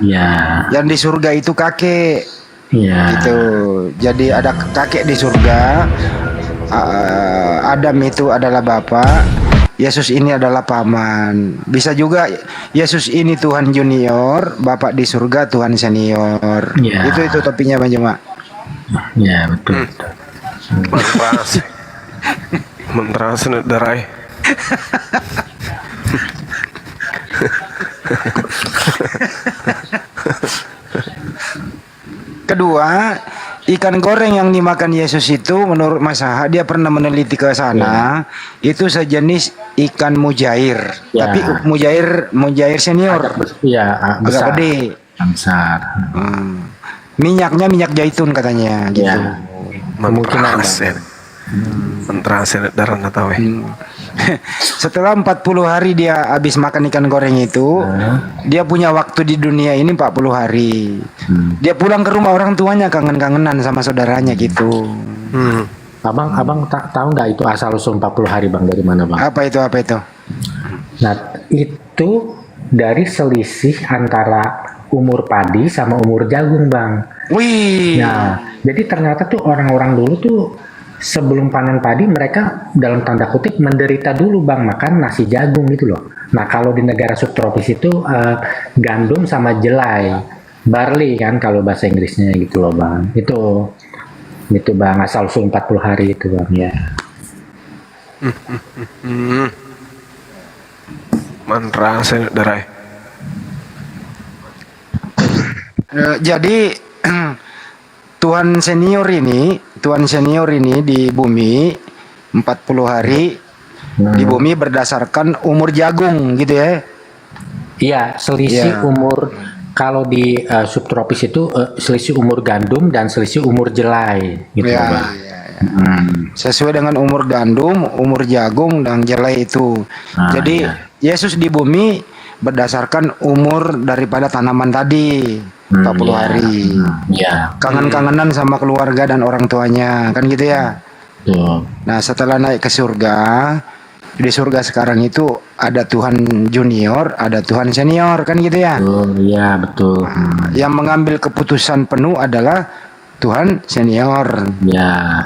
Iya. Yang di surga itu kakek. Iya. Gitu. Jadi ada kakek di surga. Adam itu adalah bapak. Yesus ini adalah paman. Bisa juga Yesus ini Tuhan junior, bapak di surga Tuhan senior. Iya. Itu topinya Bang Juma. Iya, betul. Menterasa darai. Kedua, ikan goreng yang dimakan Yesus itu menurut Mas Aha, dia pernah meneliti ke sana, itu sejenis ikan mujair. Ya. Tapi mujair senior. Iya, agak besar. gede. Besar. Minyaknya minyak zaitun katanya gitu. Ya. Kemungkinan. Menterasa darah tahu ya. Setelah 40 hari dia habis makan ikan goreng itu, dia punya waktu di dunia ini 40 hari. Dia pulang ke rumah orang tuanya, kangen-kangenan sama saudaranya gitu. Abang tahu nggak itu asal usul 40 hari Bang, dari mana Bang? Apa itu? Nah, itu dari selisih antara umur padi sama umur jagung Bang. Wih. Nah, jadi ternyata tuh orang-orang dulu tuh sebelum panen padi mereka dalam tanda kutip menderita dulu Bang, makan nasi jagung gitu loh. Nah, kalau di negara subtropis itu gandum sama jelai, barley kan kalau bahasa Inggrisnya gitu loh Bang. Itu Bang, asal usul 40 hari itu Bang ya. Menterasa darai. Jadi Tuhan senior ini di bumi 40 hari di bumi berdasarkan umur jagung gitu ya. Iya, selisih umur kalau di subtropis itu selisih umur gandum dan selisih umur jelai gitu Bang. Sesuai dengan umur gandum, umur jagung dan jelai itu. Jadi Yesus di bumi berdasarkan umur daripada tanaman tadi 40 hari. Kangen-kangenan sama keluarga dan orang tuanya, kan gitu ya. Nah, setelah naik ke surga, di surga sekarang itu ada Tuhan junior, ada Tuhan senior, kan gitu ya. Iya, betul. Yang mengambil keputusan penuh adalah Tuhan senior. Ya.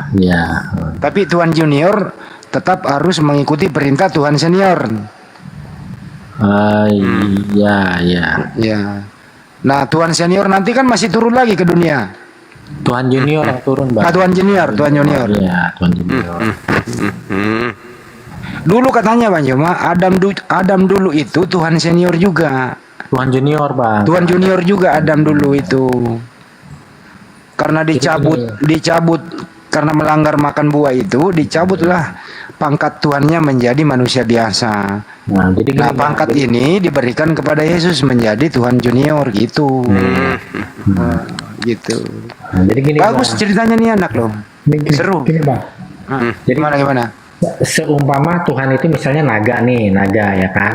Tapi Tuhan junior tetap harus mengikuti perintah Tuhan senior. Ya. Nah, Tuhan senior nanti kan masih turun lagi ke dunia. Tuhan junior yang turun Bang. Tuhan junior. Iya, Tuhan junior. Dulu katanya Bang Juma, Adam dulu itu Tuhan senior juga. Tuhan junior Bang. Tuhan junior juga Adam dulu itu. Karena dicabut karena melanggar makan buah itu, dicabutlah pangkat Tuhannya menjadi manusia biasa. Nah, pangkat ini diberikan kepada Yesus menjadi Tuhan junior gitu. Gitu. Nah, jadi gini, bagus Bang. Ceritanya nih anak loh. Seru. Gini Bang. Jadi gimana? Seumpama Tuhan itu misalnya naga ya kan.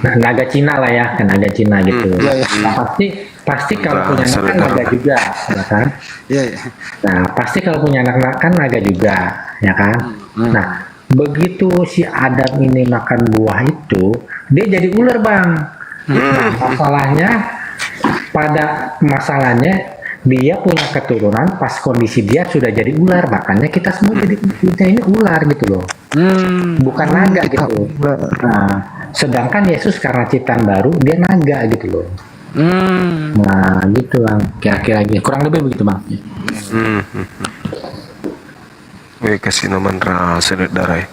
Nah, naga Cina lah ya, kan naga Cina gitu. Nah, pasti kalau punya anak kan naga juga, ya kan? Nah, pasti kalau punya anak kan naga juga, ya kan? Nah, begitu si Adam ini makan buah itu, dia jadi ular Bang. Nah, masalahnya dia punya keturunan pas kondisi dia sudah jadi ular, makanya kita semua kita ini ular gitu loh. Bukan naga gitu. Nah, sedangkan Yesus karena ciptaan baru dia naga gitu loh. Nah, gitu Bang. Kira-kira kurang lebih begitu Bang. Kasih nama rasa darai.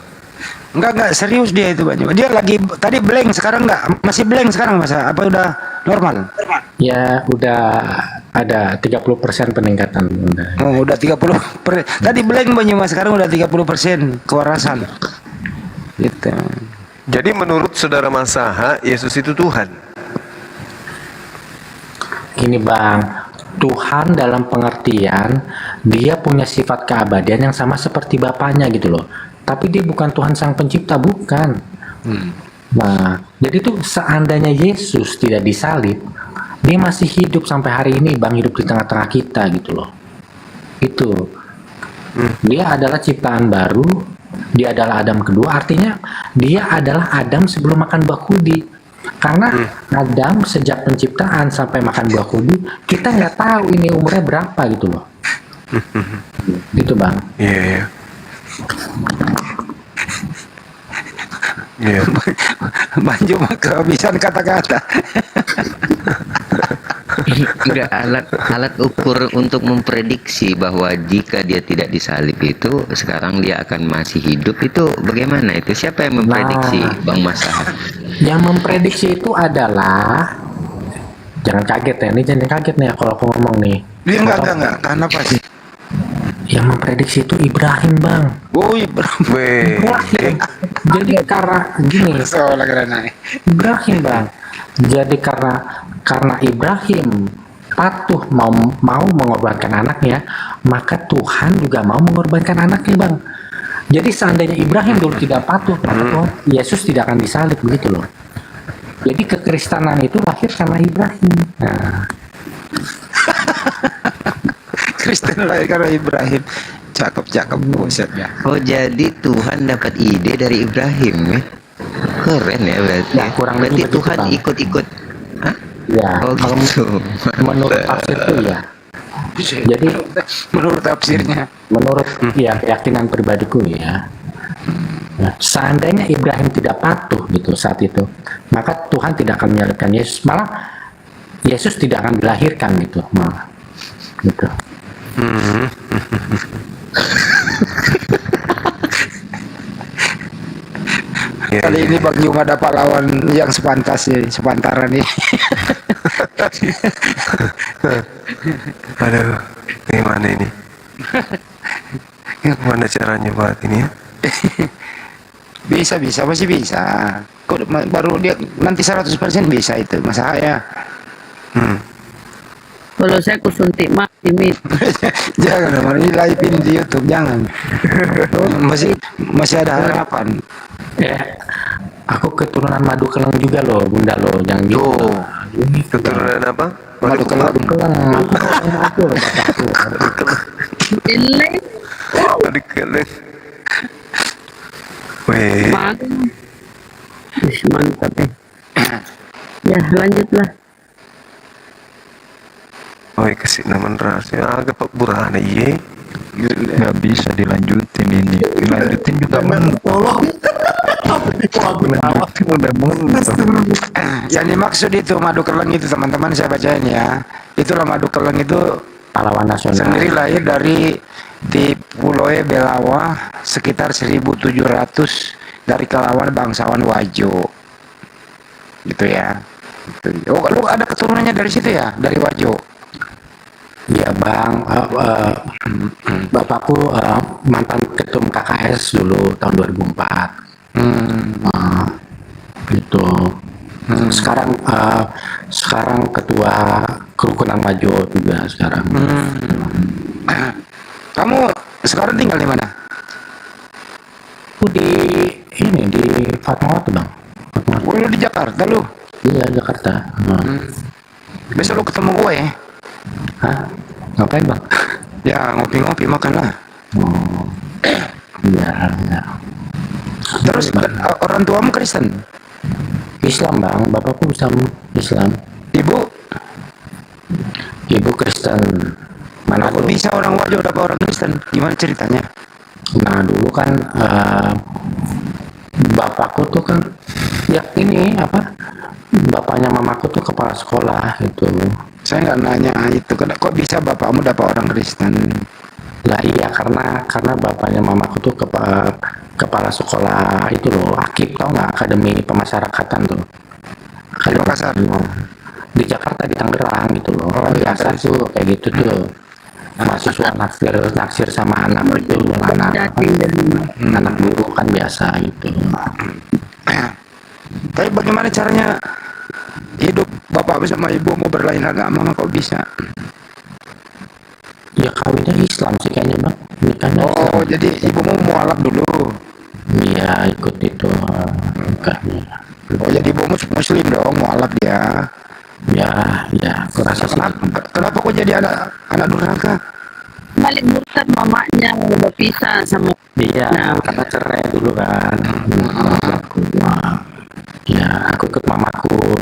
Enggak serius dia itu Bang. Dia lagi tadi blank, sekarang masih blank sekarang Mas. Apa udah normal? Ya, udah ada 30% peningkatan udah. Oh, udah 30%. Tadi blank Bang Mas, sekarang udah 30% kewarasan. Gitu. Jadi menurut saudara Mas Aha, Yesus itu Tuhan. Gini Bang, Tuhan dalam pengertian dia punya sifat keabadian yang sama seperti Bapaknya gitu loh. Tapi dia bukan Tuhan sang pencipta, bukan. Nah, jadi tuh seandainya Yesus tidak disalib, dia masih hidup sampai hari ini Bang, hidup di tengah-tengah kita gitu loh. Itu. Dia adalah ciptaan baru, dia adalah Adam kedua, artinya dia adalah Adam sebelum makan buah kudi. Karena Adam sejak penciptaan sampai makan buah kudu, kita nggak tahu ini umurnya berapa gitu loh. Gitu bang. Iya, iya. Iya. Banjo mah kehabisan kata-kata. Enggak, alat ukur untuk memprediksi bahwa jika dia tidak disalib itu sekarang dia akan masih hidup, itu bagaimana itu? Siapa yang memprediksi, Bang Masaha? Yang memprediksi itu adalah, jangan kaget ya, ini jangan kaget nih ya kalau aku ngomong nih. Dia enggak. Kenapa sih? Yang memprediksi itu Ibrahim bang. Oh, Ibrahim. Weh. Ibrahim. Jadi karena gini, Soalnya karena Ibrahim bang. Jadi karena Ibrahim patuh mau mengorbankan anaknya, maka Tuhan juga mau mengorbankan anaknya bang. Jadi seandainya Ibrahim dulu tidak patuh, maka Tuhan, Yesus tidak akan disalib begitu loh. Jadi kekristenan itu lahir karena Ibrahim. Nah, Kristen lahir karena Ibrahim. Cakep buset ya. Oh, jadi Tuhan dapat ide dari Ibrahim ya? Keren ya berarti. Ya, kurang lebih Berarti begitu, Tuhan Bang. ikut-ikut. Hah? ya Oh kalau gitu. menurut tafsir itu ya. Jadi Menurut tafsirnya. menurut ya keyakinan pribadiku ya. Nah, seandainya Ibrahim tidak patuh gitu saat itu, maka Tuhan tidak akan menyalibkan Yesus. Malah Yesus tidak akan dilahirkan gitu, malah gitu. Iya, Kali iya. ini Bang Yung ada pahlawan yang sepantas nih, sepantaran nih. Aduh, gimana ini? Gimana caranya buat ini ya? Bisa, masih bisa. Kok baru dia nanti 100% bisa itu, masa ya. Kalau saya kusuntik mati, Mit. Jangan, Bang, ini live-in di YouTube, jangan. Masih ada harapan. Ya, aku keturunan madu keleng juga loh, bunda loh, yang gitu. Tuh, keturunan apa? Madu keleng. Keleng, aku loh, bapakku. Jelek. Madu keleng. Weh, Madu. Wih, mantap ya. Ya, lanjutlah. oi kasih nama rahasia agak pak burana iya. Nggak bisa dilanjutin ini, dilanjutin juga mentok. Dilanjutin udah mentok. Yang dimaksud itu madu keleng itu, teman-teman, saya bacain ya. Itulah madu keleng itu Pahlawan nasional. sendiri lahir dari di Pulau Belawa sekitar 1700 dari kalangan bangsawan Wajo. Gitu ya. Oh, lu ada keturunannya dari situ ya, dari Wajo. Iya bang, bapakku mantan ketum KKS dulu tahun 2004. Gitu. Sekarang ketua kerukunan Majo juga sekarang. Kamu sekarang tinggal di mana? Aku di Fatmawati bang. Fatmawati. Oh, lu di Jakarta lu. Iya Jakarta. Besok lu ketemu gue ya. Hah? Ngapain bang? Ya ngopi-ngopi, makan lah. Oh, iya. Terus orang tuamu Kristen? Islam bang, bapakku Islam, ibu Kristen. Mana Kok dulu? bisa orang Wajo dapat orang Kristen? Gimana ceritanya? Nah dulu kan bapakku tuh kan ya ini apa? Bapaknya mamaku tuh kepala sekolah gitu. Saya nggak nanya itu, kok bisa bapakmu dapat orang Kristen? Lah iya karena bapaknya mamaku tuh kepala sekolah itu loh, AKIP, tau nggak, Akademi Pemasyarakatan tuh. Di Makassar? Di Jakarta, di Tangerang gitu loh. Oh, iya, Biasa terus? tuh kayak gitu tuh. Mahasiswa naksir sama anak itu, anak guru kan biasa gitu. Tapi bagaimana caranya hidup bapak sama ibu mau berlain agama, kok bisa? Ya kawinnya Islam sih kayaknya bang, nikahnya Islam. Oh, jadi ibumu mualaf dulu. Iya ikut itu nikahnya. Oh, jadi ibumu muslim dong, mualaf dia. Ya aku rasa sih. Kenapa kok jadi anak durhaka? Balik murtad mamanya berpisah sama. Iya, Nah. karena cerai dulu kan. Ya, aku ikut mamaku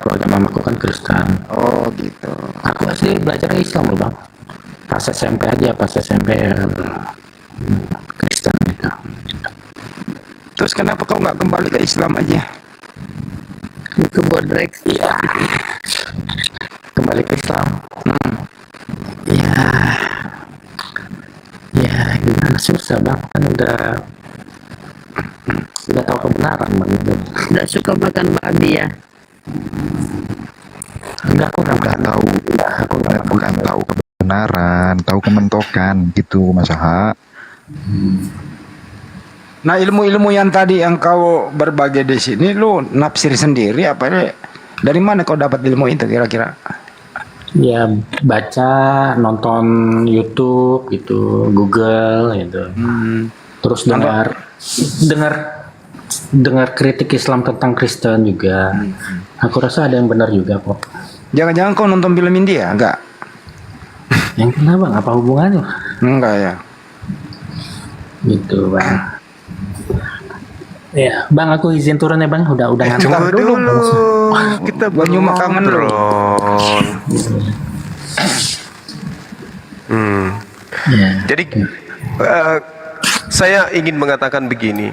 keluarga mamaku kan Kristen. Oh gitu. Aku asli belajar Islam loh bang. Pas SMP aja, pas SMP Kristen gitu. Terus kenapa kau nggak kembali ke Islam aja? Itu buat Rex. Iya. Kembali ke Islam. Ya, ya gimana, susah bang, kan udah tahu kebenaran bang. Tidak suka makan babi ya. Enggak, aku nggak Udah makan. tahu, Aku nggak makan. bukan tahu kebenaran, tahu kementokan gitu Mas Aha. Nah, ilmu-ilmu yang tadi yang kau berbagi di sini, lu nafsir sendiri apa ini? Dari mana kau dapat ilmu itu kira-kira? Ya baca, nonton YouTube gitu, Google gitu. Terus dengar kritik Islam tentang Kristen juga. Aku rasa ada yang benar juga kok. Jangan-jangan kau nonton film India? Enggak. Yang kenapa? Apa hubungannya? Enggak ya. Gitu bang. Ya bang, aku izin turun ya bang. Udah ngantuk. Tunggu dulu, kita Gua belum nyimak kangen lu. ngobrol. Ya. Jadi saya ingin mengatakan begini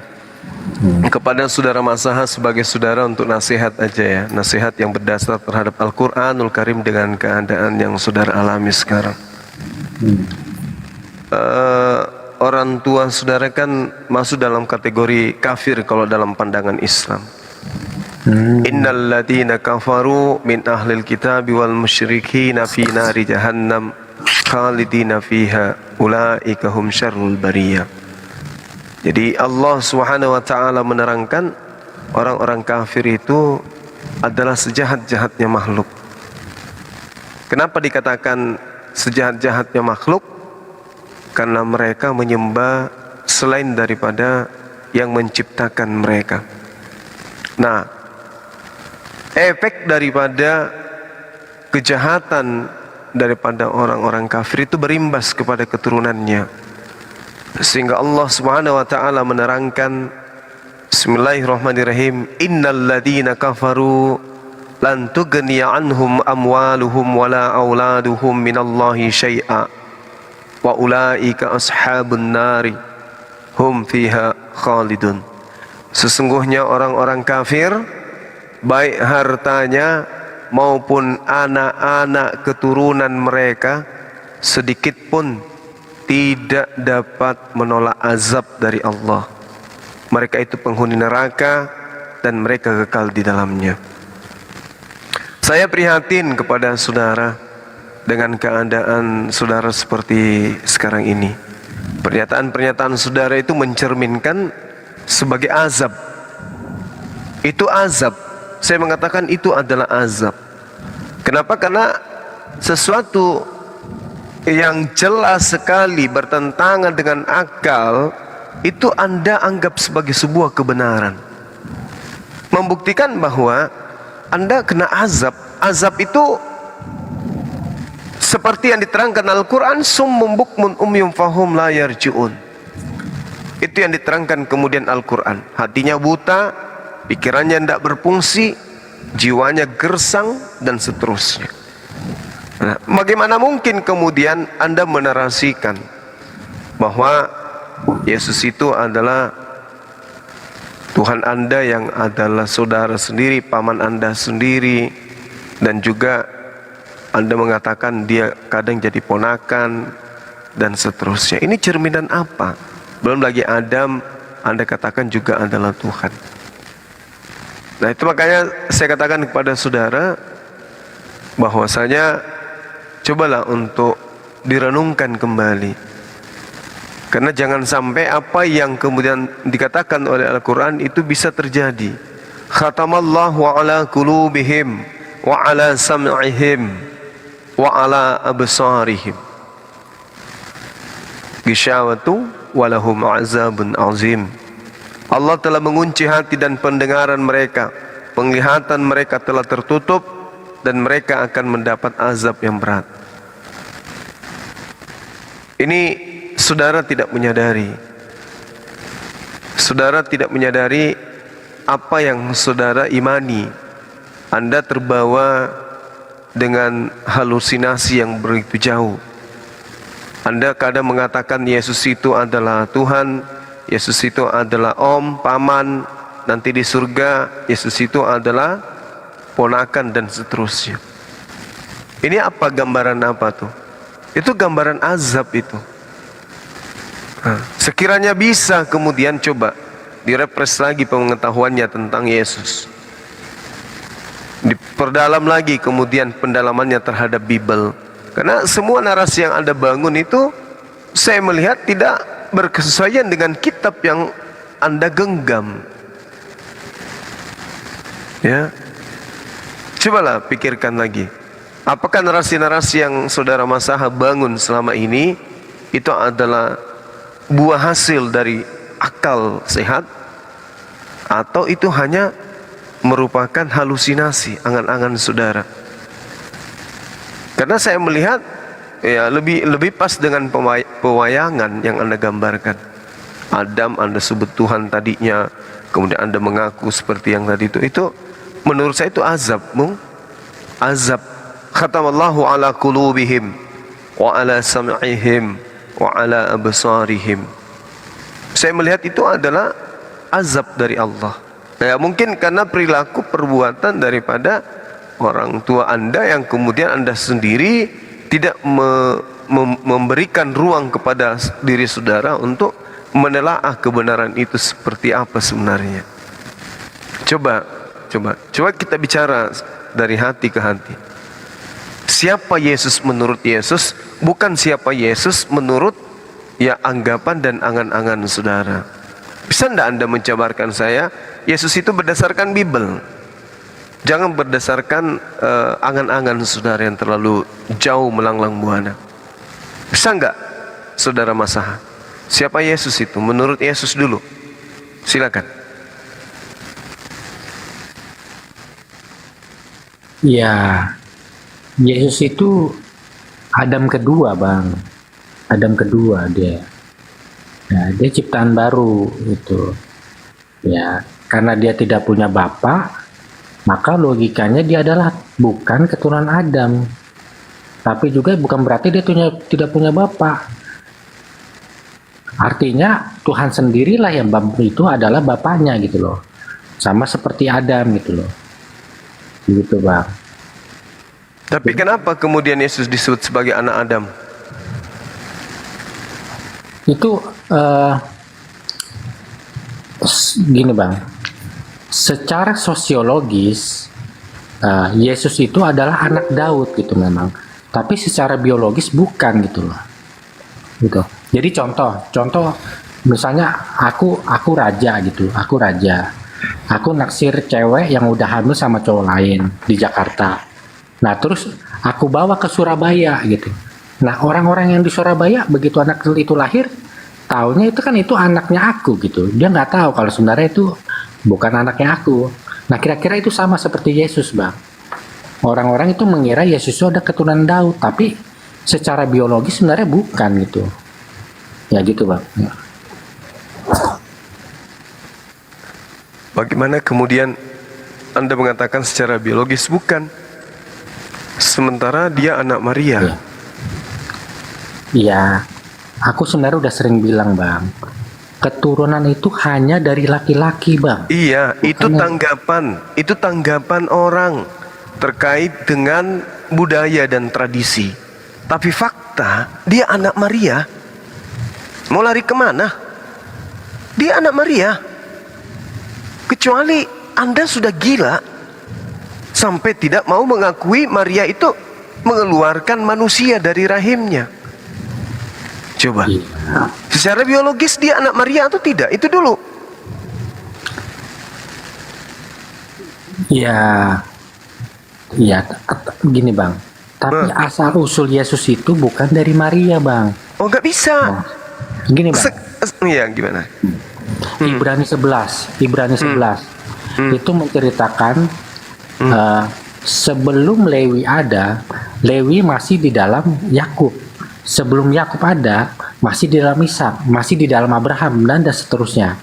kepada saudara Masaha sebagai saudara untuk nasihat aja ya, nasihat yang berdasar terhadap Al-Quranul Karim dengan keadaan yang saudara alami sekarang. Orang tua saudara kan masuk dalam kategori kafir kalau dalam pandangan Islam. Innal ladina kafaru min ahlil kitabi wal musyrikina fi nari jahannam khalidina fiha ulaika hum syarrul bariyah. Jadi Allah Subhanahu wa taala menerangkan orang-orang kafir itu adalah sejahat-jahatnya makhluk. Kenapa dikatakan sejahat-jahatnya makhluk? Karena mereka menyembah selain daripada yang menciptakan mereka. Nah, efek daripada kejahatan daripada orang-orang kafir itu berimbas kepada keturunannya. Sehingga Allah Subhanahu wa taala menerangkan Bismillahirrahmanirrahim, innal ladina kafaru lan tughniya anhum amwaluhum wala auladuhum minallahi syai'a wa ulaika ashabun nari hum fiha khalidun. Sesungguhnya orang-orang kafir, baik hartanya maupun anak-anak keturunan mereka, sedikit pun tidak dapat menolak azab dari Allah. Mereka itu penghuni neraka dan mereka kekal di dalamnya. Saya prihatin kepada saudara dengan keadaan saudara seperti sekarang ini. Pernyataan-pernyataan saudara itu mencerminkan sebagai azab. Itu azab. Saya mengatakan itu adalah azab. Kenapa? Karena sesuatu yang jelas sekali bertentangan dengan akal itu Anda anggap sebagai sebuah kebenaran. Membuktikan bahwa Anda kena azab. Azab itu seperti yang diterangkan Al-Quran, summum bukmun umyum fahum la yarji'un. Itu yang diterangkan kemudian Al-Quran. Hatinya buta, pikirannya tidak berfungsi, jiwanya gersang, dan seterusnya. Nah, bagaimana mungkin kemudian Anda menarasikan bahwa Yesus itu adalah Tuhan Anda yang adalah saudara sendiri, paman Anda sendiri, dan juga Anda mengatakan dia kadang jadi ponakan dan seterusnya. Ini cerminan apa? Belum lagi Adam, Anda katakan juga adalah Tuhan. Nah, itu makanya saya katakan kepada saudara bahwasanya cobalah untuk direnungkan kembali. Karena jangan sampai apa yang kemudian dikatakan oleh Al-Quran itu bisa terjadi. Khatamallahu ala qulubihim wa ala sam'ihim wa ala absarihim gishawatu walahum azabun azim. Allah telah mengunci hati dan pendengaran mereka, penglihatan mereka telah tertutup, dan mereka akan mendapat azab yang berat. Ini saudara tidak menyadari. Saudara tidak menyadari apa yang saudara imani. Anda terbawa dengan halusinasi yang begitu jauh. Anda kadang mengatakan Yesus itu adalah Tuhan, Yesus itu adalah om, paman, nanti di surga Yesus itu adalah ponakan dan seterusnya. Ini apa, gambaran apa tuh? Itu gambaran azab itu. Sekiranya bisa kemudian coba direpres lagi pengetahuannya tentang Yesus, diperdalam lagi kemudian pendalamannya terhadap Bible. Karena semua narasi yang Anda bangun itu saya melihat tidak berkesesuaian dengan kitab yang Anda genggam. Ya, cobalah pikirkan lagi. Apakah narasi-narasi yang saudara Masaha bangun selama ini itu adalah buah hasil dari akal sehat, atau itu hanya merupakan halusinasi angan-angan saudara? Karena saya melihat ya lebih pas dengan pewayangan yang Anda gambarkan. Adam Anda sebut Tuhan tadinya, kemudian Anda mengaku seperti yang tadi itu menurut saya itu azab, azab. Khatamallahu ala qulubihim wa ala sam'ihim wa ala absarihim. Saya melihat itu adalah azab dari Allah. Ya, mungkin karena perilaku perbuatan daripada orang tua Anda yang kemudian Anda sendiri tidak memberikan ruang kepada diri saudara untuk menelaah kebenaran itu seperti apa sebenarnya. Coba kita bicara dari hati ke hati. Siapa Yesus menurut Yesus, bukan siapa Yesus menurut ya anggapan dan angan-angan saudara. Bisa tidak Anda menjabarkan saya Yesus itu berdasarkan Bible? Jangan berdasarkan angan-angan saudara yang terlalu jauh melanglang buana. Bisa enggak saudara Masaha? Siapa Yesus itu? Menurut Yesus dulu. Silakan. Ya, Yesus itu Adam kedua, Bang. Adam kedua dia. Ya, dia ciptaan baru itu. Ya, karena dia tidak punya bapak, maka logikanya dia adalah bukan keturunan Adam. Tapi juga bukan berarti dia tidak punya bapak. Artinya Tuhan sendirilah yang itu adalah bapaknya gitu loh. Sama seperti Adam gitu loh. Gitu, Bang. Tapi kenapa kemudian Yesus disebut sebagai anak Adam? Itu gini, Bang. Secara sosiologis Yesus itu adalah anak Daud gitu memang. Tapi secara biologis bukan gitu loh. Gitu. Jadi contoh misalnya aku raja gitu. Aku raja. Aku naksir cewek yang udah hamil sama cowok lain di Jakarta. Nah terus aku bawa ke Surabaya gitu. Nah orang-orang yang di Surabaya begitu anak itu lahir, taunya itu kan itu anaknya aku gitu. Dia nggak tahu kalau sebenarnya itu bukan anaknya aku. Nah kira-kira itu sama seperti Yesus, Bang. Orang-orang itu mengira Yesus itu ada keturunan Daud, tapi secara biologis sebenarnya bukan gitu. Ya gitu, Bang. Ya. Bagaimana kemudian Anda mengatakan secara biologis bukan? Sementara dia anak Maria. Iya, aku sebenarnya udah sering bilang, Bang. Keturunan itu hanya dari laki-laki, Bang. Iya, Bukan itu tanggapan orang terkait dengan budaya dan tradisi. Tapi fakta, dia anak Maria. Mau lari kemana? Dia anak Maria. Kecuali Anda sudah gila sampai tidak mau mengakui Maria itu mengeluarkan manusia dari rahimnya. Coba. Iya. Secara biologis dia anak Maria atau tidak? Itu dulu. Iya, gini, Bang. Tapi asal usul Yesus itu bukan dari Maria, Bang. Oh, nggak bisa. Nah, gini, Bang. Iya, gimana? Ibrani 11 itu menceritakan sebelum Lewi ada, Lewi masih di dalam Yakub. Sebelum Yakub ada, masih di dalam Ishak, masih di dalam Abraham dan seterusnya.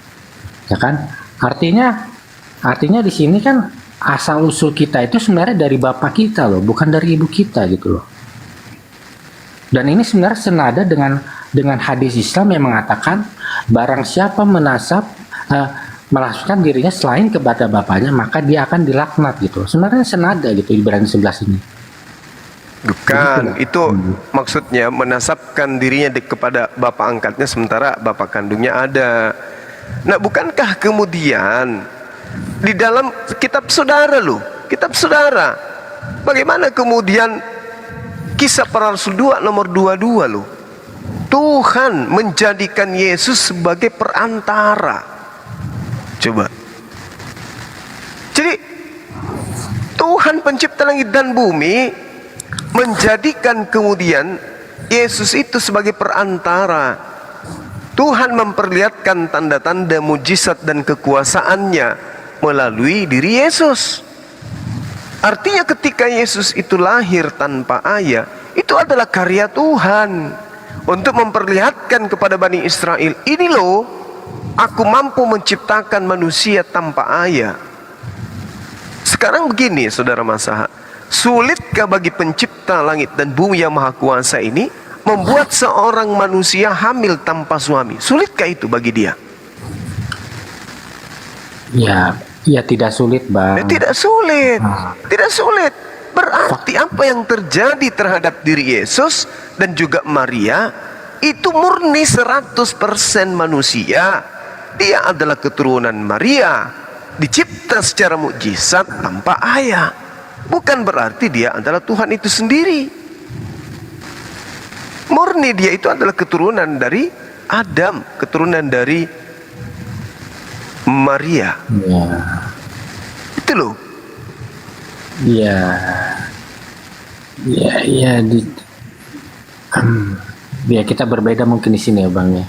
Ya kan? Artinya di sini kan asal usul kita itu sebenarnya dari bapak kita loh, bukan dari ibu kita gitu loh. Dan ini sebenarnya senada dengan hadis Islam yang mengatakan barang siapa melaskan dirinya selain kepada bapaknya maka dia akan dilaknat gitu. Sebenarnya senada gitu Ibrani 11 ini. Bukan, itu maksudnya menasabkan dirinya kepada bapak angkatnya sementara bapak kandungnya ada. Nah, bukankah kemudian di dalam kitab saudara loh, kitab saudara, bagaimana kemudian Kisah Para Rasul 2 nomor 22 loh, Tuhan menjadikan Yesus sebagai perantara. Coba. Jadi Tuhan pencipta langit dan bumi menjadikan kemudian Yesus itu sebagai perantara. Tuhan memperlihatkan tanda-tanda mujizat dan kekuasaannya melalui diri Yesus. Artinya ketika Yesus itu lahir tanpa ayah, itu adalah karya Tuhan untuk memperlihatkan kepada Bani Israel, ini loh, aku mampu menciptakan manusia tanpa ayah. Sekarang begini saudara Masaha, sulitkah bagi pencipta langit dan bumi yang maha kuasa ini membuat seorang manusia hamil tanpa suami? Sulitkah itu bagi dia? Ya tidak sulit bang. Tidak sulit, tidak sulit. Berarti apa yang terjadi terhadap diri Yesus dan juga Maria itu murni 100% manusia. Dia adalah keturunan Maria, dicipta secara mukjizat tanpa ayah. Bukan berarti dia adalah Tuhan itu sendiri. Murni dia itu adalah keturunan dari Adam, keturunan dari Maria. Ya. Itu loh. Ya. Ya kita berbeda mungkin di sini ya bang ya.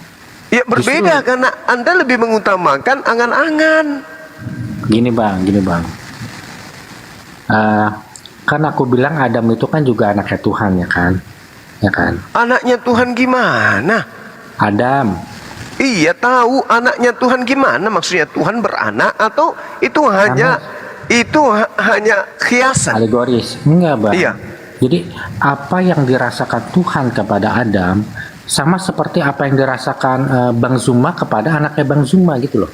Ya berbeda karena Anda lebih mengutamakan angan-angan. Gini bang. Kan aku bilang Adam itu kan juga anaknya Tuhan ya kan? Anaknya Tuhan gimana? Adam. Iya tahu anaknya Tuhan gimana, maksudnya Tuhan beranak atau itu hanya kiasan? Alegoris. Enggak bang. Iya. Jadi apa yang dirasakan Tuhan kepada Adam sama seperti apa yang dirasakan Bang Zuma kepada anaknya Bang Zuma gitu loh.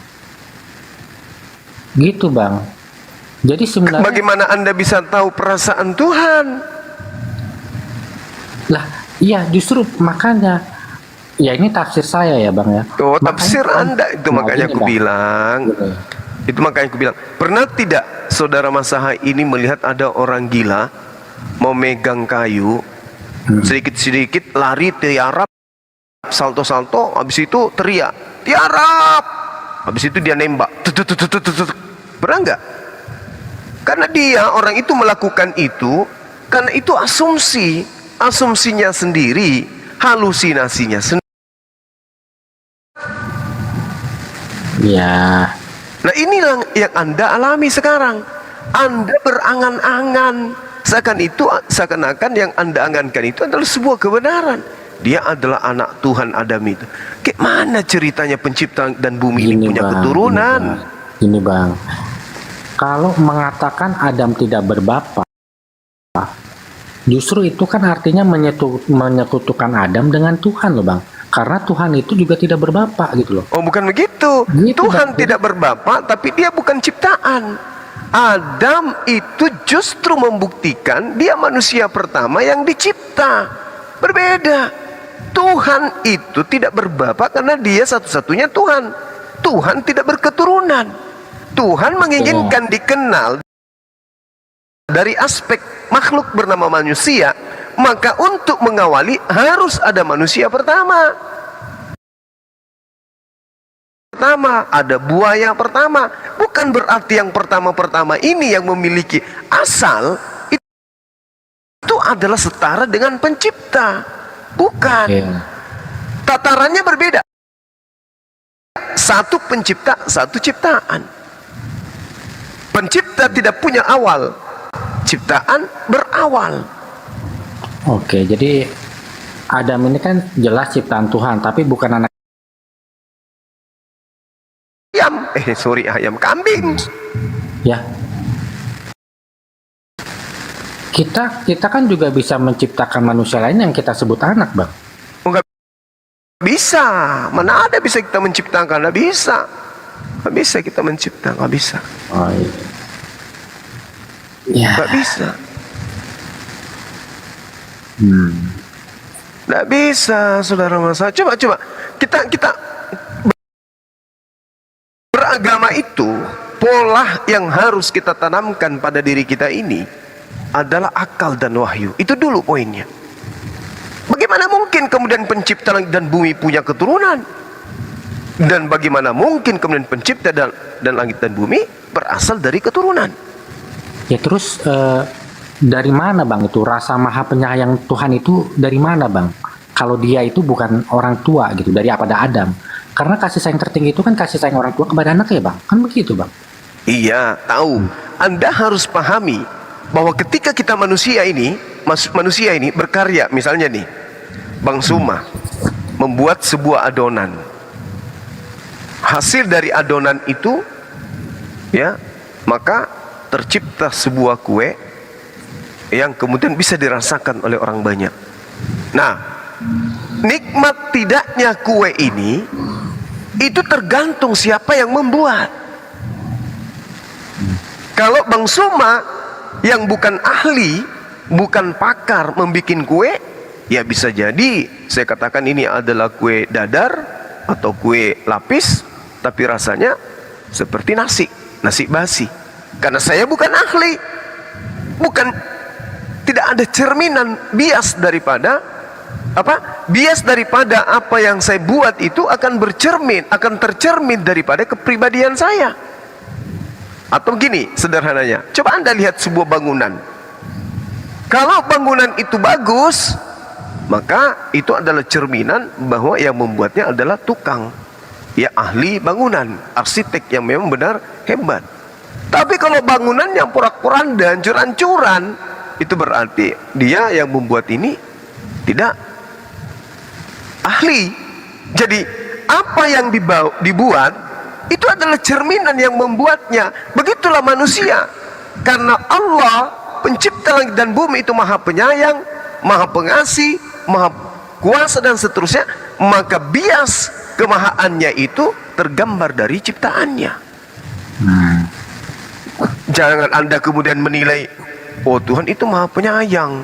Gitu bang. Jadi sebenarnya Bagaimana Anda bisa tahu perasaan Tuhan? Lah, iya justru makanya. Ya ini tafsir saya ya bang ya. Oh, tafsir Anda itu makanya aku bilang. Itu makanya aku bilang, pernah tidak saudara Masaha ini melihat ada orang gila mau megang kayu, sedikit-sedikit lari tiarap, salto-salto, habis itu teriak, tiarap, habis itu dia nembak, pernah nggak? Karena dia orang itu melakukan itu, karena itu asumsinya sendiri, halusinasinya sendiri. Ya. Nah inilah yang Anda alami sekarang. Anda berangan-angan seakan-akan yang Anda angankan itu adalah sebuah kebenaran. Dia adalah anak Tuhan Adam itu. Gimana ceritanya pencipta dan bumi ini punya keturunan? Ini bang. Kalau mengatakan Adam tidak berbapa, justru itu kan artinya menyekutukan Adam dengan Tuhan loh bang. Karena Tuhan itu juga tidak berbapa gitu loh. Oh bukan begitu. Tuhan tidak berbapa, tapi dia bukan ciptaan. Adam itu justru membuktikan dia manusia pertama yang dicipta. Berbeda. Tuhan itu tidak berbapa karena dia satu-satunya Tuhan. Tuhan tidak berketurunan. Tuhan menginginkan dikenal dari aspek makhluk bernama manusia. Maka untuk mengawali harus ada manusia pertama. Ada buaya pertama. Bukan berarti yang pertama-pertama ini yang memiliki asal itu adalah setara dengan pencipta. Bukan. Tatarannya berbeda. Satu pencipta, satu ciptaan. Pencipta tidak punya awal. Ciptaan berawal. Oke, jadi Adam ini kan jelas ciptaan Tuhan, tapi bukan anak ayam kambing. ya. kita kan juga bisa menciptakan manusia lain yang kita sebut anak, Bang. Enggak bisa. Mana ada bisa kita menciptakan? Nggak bisa. Nggak bisa kita menciptakan. Nggak bisa. Oh, iya. Nggak bisa. Hmm. Nggak bisa, saudara masa. Coba kita beragama itu, pola yang harus kita tanamkan pada diri kita ini adalah akal dan wahyu. Itu dulu poinnya. Bagaimana mungkin kemudian pencipta langit dan bumi punya keturunan? Dan bagaimana mungkin kemudian pencipta dan langit dan bumi berasal dari keturunan? Ya terus dari mana, Bang, itu rasa maha penyayang Tuhan itu dari mana, Bang? Kalau dia itu bukan orang tua gitu, dari pada Adam. Karena kasih sayang tertinggi itu kan kasih sayang orang tua kepada anak ya, Bang. Kan begitu, Bang. Iya, tahu. Anda harus pahami bahwa ketika kita manusia ini berkarya, misalnya nih, Bang Suma membuat sebuah adonan. Hasil dari adonan itu, ya, maka tercipta sebuah kue yang kemudian bisa dirasakan oleh orang banyak. Nah, nikmat tidaknya kue ini itu tergantung siapa yang membuat. Kalau Bang Suma yang bukan ahli, bukan pakar membikin kue, ya bisa jadi saya katakan ini adalah kue dadar atau kue lapis, tapi rasanya seperti nasi basi. Karena saya bukan ahli, tidak ada cerminan bias daripada apa yang saya buat itu akan tercermin daripada kepribadian saya. Atau gini sederhananya, coba Anda lihat sebuah bangunan. Kalau bangunan itu bagus, maka itu adalah cerminan bahwa yang membuatnya adalah tukang, ya, ahli bangunan, arsitek yang memang benar hebat. Tapi kalau bangunan yang porak-poranda, hancur-hancuran, itu berarti dia yang membuat ini tidak ahli. Jadi apa yang dibuat itu adalah cerminan yang membuatnya. Begitulah manusia. Karena Allah pencipta langit dan bumi itu maha penyayang, maha pengasih, maha kuasa dan seterusnya, maka bias kemahaannya itu tergambar dari ciptaannya. Jangan Anda kemudian menilai, oh Tuhan itu maha penyayang,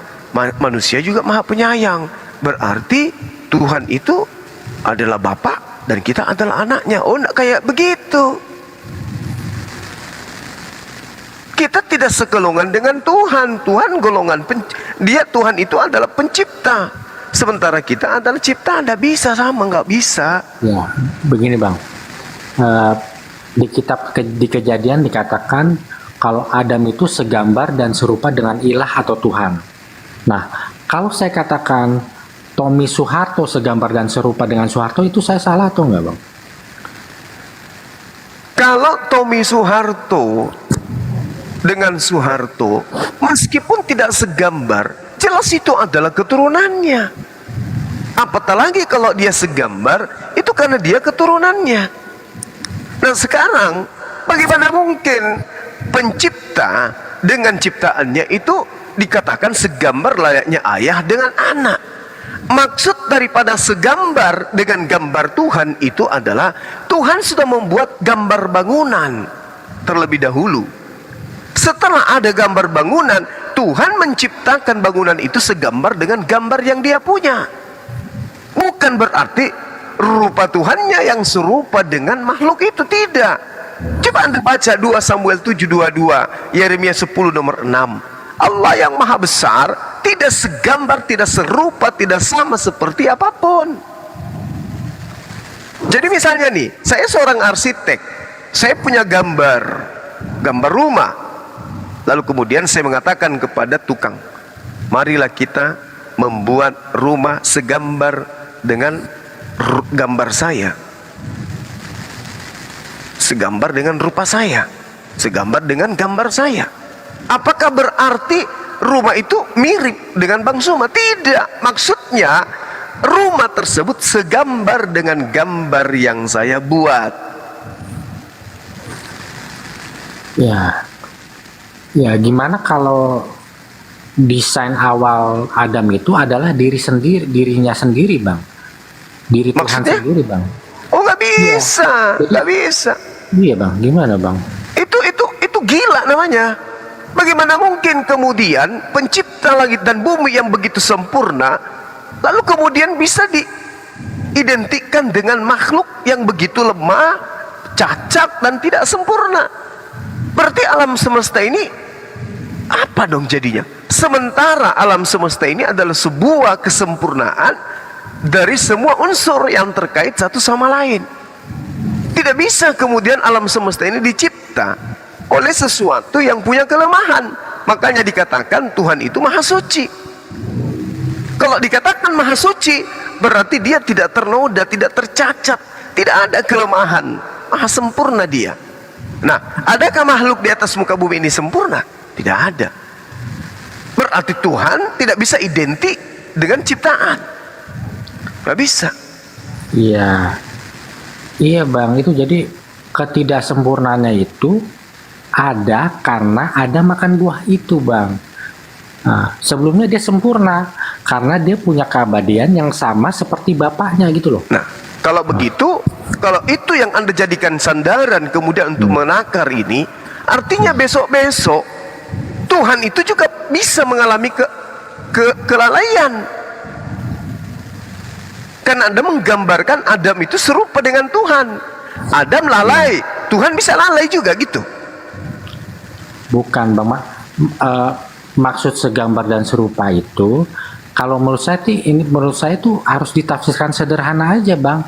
manusia juga maha penyayang, berarti Tuhan itu adalah Bapa dan kita adalah anaknya. Oh, enggak kayak begitu. Kita tidak sekelongan dengan Tuhan. Tuhan golongan Tuhan itu adalah pencipta, sementara kita adalah ciptaan. Tidak bisa sama, nggak bisa. Ya, begini, Bang. Di Kejadian dikatakan kalau Adam itu segambar dan serupa dengan ilah atau Tuhan. Nah, kalau saya katakan Tommy Soeharto segambar dan serupa dengan Soeharto, itu saya salah atau enggak, Bang? Kalau Tommy Soeharto dengan Soeharto, meskipun tidak segambar, jelas itu adalah keturunannya. Apatah lagi kalau dia segambar, itu karena dia keturunannya. Nah sekarang, bagaimana mungkin pencipta dengan ciptaannya itu dikatakan segambar layaknya ayah dengan anak? Maksud daripada segambar dengan gambar Tuhan itu adalah Tuhan sudah membuat gambar bangunan terlebih dahulu. Setelah ada gambar bangunan, Tuhan menciptakan bangunan itu segambar dengan gambar yang dia punya. Bukan berarti rupa Tuhannya yang serupa dengan makhluk itu, tidak. Coba Anda baca 2 Samuel 7:22, Yeremia 10 nomor 6. Allah yang maha besar tidak segambar, tidak serupa, tidak sama seperti apapun. Jadi misalnya nih, saya seorang arsitek, saya punya gambar rumah, lalu kemudian saya mengatakan kepada tukang, marilah kita membuat rumah segambar dengan gambar saya, segambar dengan rupa saya, segambar dengan gambar saya. Apakah berarti rumah itu mirip dengan Bang Suma? Tidak. Maksudnya rumah tersebut segambar dengan gambar yang saya buat. Ya, gimana kalau desain awal Adam itu adalah dirinya sendiri, Bang. Diri Tuhan Maksudnya? sendiri, Bang. Oh, nggak bisa, nggak bisa. Iya, Bang. Gimana, Bang? Itu gila namanya. Bagaimana mungkin kemudian pencipta langit dan bumi yang begitu sempurna, lalu kemudian bisa diidentikan dengan makhluk yang begitu lemah, cacat dan tidak sempurna? Berarti alam semesta ini apa dong jadinya? Sementara alam semesta ini adalah sebuah kesempurnaan dari semua unsur yang terkait satu sama lain. Tidak bisa kemudian alam semesta ini dicipta oleh sesuatu yang punya kelemahan. Makanya dikatakan Tuhan itu maha suci. Kalau dikatakan maha suci, berarti dia tidak ternoda, tidak tercacat, tidak ada kelemahan, maha sempurna dia. Nah, adakah makhluk di atas muka bumi ini sempurna? Tidak ada. Berarti Tuhan tidak bisa identik dengan ciptaan. Gak bisa. Iya. Iya, Bang. Itu jadi ketidaksempurnaannya itu ada karena ada makan buah itu, Bang. Nah, sebelumnya dia sempurna karena dia punya keabadian yang sama seperti bapaknya gitu loh. Nah, kalau begitu, kalau itu yang Anda jadikan sandaran kemudian untuk menakar ini, artinya besok-besok Tuhan itu juga bisa mengalami kelalaian. Karena Anda menggambarkan Adam itu serupa dengan Tuhan. Adam lalai, Tuhan bisa lalai juga gitu. Bukan, Bang. Maksud segambar dan serupa itu, kalau menurut saya itu harus ditafsirkan sederhana aja, Bang.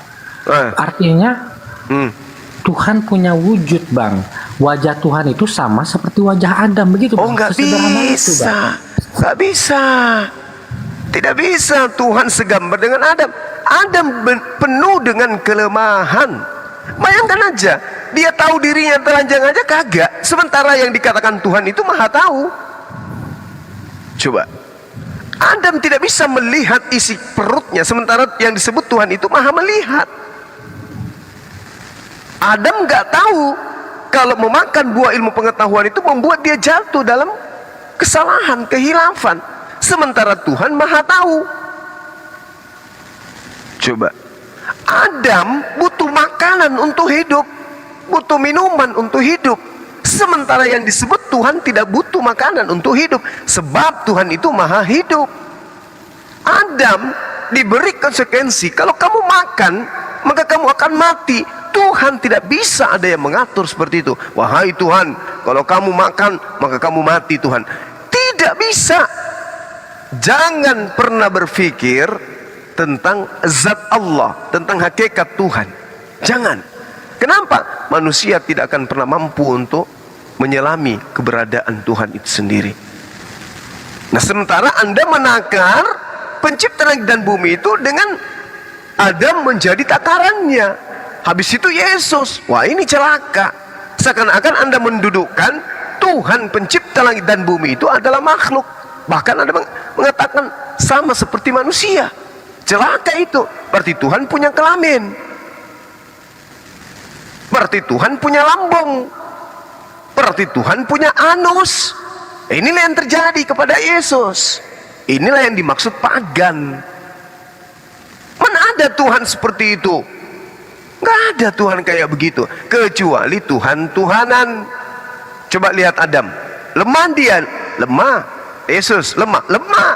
Artinya Tuhan punya wujud, Bang. Wajah Tuhan itu sama seperti wajah Adam, begitu, Oh, Bang. nggak Sesederhana itu, bisa, Bang. nggak bisa, tidak bisa Tuhan segambar dengan Adam. Adam penuh dengan kelemahan. Bayangkan aja, dia tahu dirinya telanjang aja kagak. Sementara yang dikatakan Tuhan itu maha tahu. Coba, Adam tidak bisa melihat isi perutnya, sementara yang disebut Tuhan itu maha melihat. Adam nggak tahu kalau memakan buah ilmu pengetahuan itu membuat dia jatuh dalam kesalahan, kehilafan. Sementara Tuhan maha tahu. Coba, Adam butuh makanan untuk hidup, butuh minuman untuk hidup. Sementara yang disebut Tuhan tidak butuh makanan untuk hidup, sebab Tuhan itu maha hidup. Adam diberi konsekuensi, kalau kamu makan maka kamu akan mati. Tuhan tidak bisa ada yang mengatur seperti itu. Wahai Tuhan, kalau kamu makan maka kamu mati, Tuhan. Tidak bisa. Jangan pernah berpikir tentang zat Allah, tentang hakikat Tuhan. Jangan. Kenapa? Manusia tidak akan pernah mampu untuk menyelami keberadaan Tuhan itu sendiri. Nah, sementara Anda menakar pencipta langit dan bumi itu dengan Adam menjadi takarannya. Habis itu Yesus. Wah, ini celaka. Seakan-akan Anda mendudukkan Tuhan pencipta langit dan bumi itu adalah makhluk. Bahkan Anda mengatakan sama seperti manusia. Celaka itu. Berarti Tuhan punya kelamin. Berarti Tuhan punya lambung. Berarti Tuhan punya anus. Inilah yang terjadi kepada Yesus. Inilah yang dimaksud pagan. Mana ada Tuhan seperti itu? Nggak ada Tuhan kayak begitu. Kecuali Tuhan-Tuhanan. Coba lihat Adam. Lemah dia. Lemah. Yesus lemah. Lemah.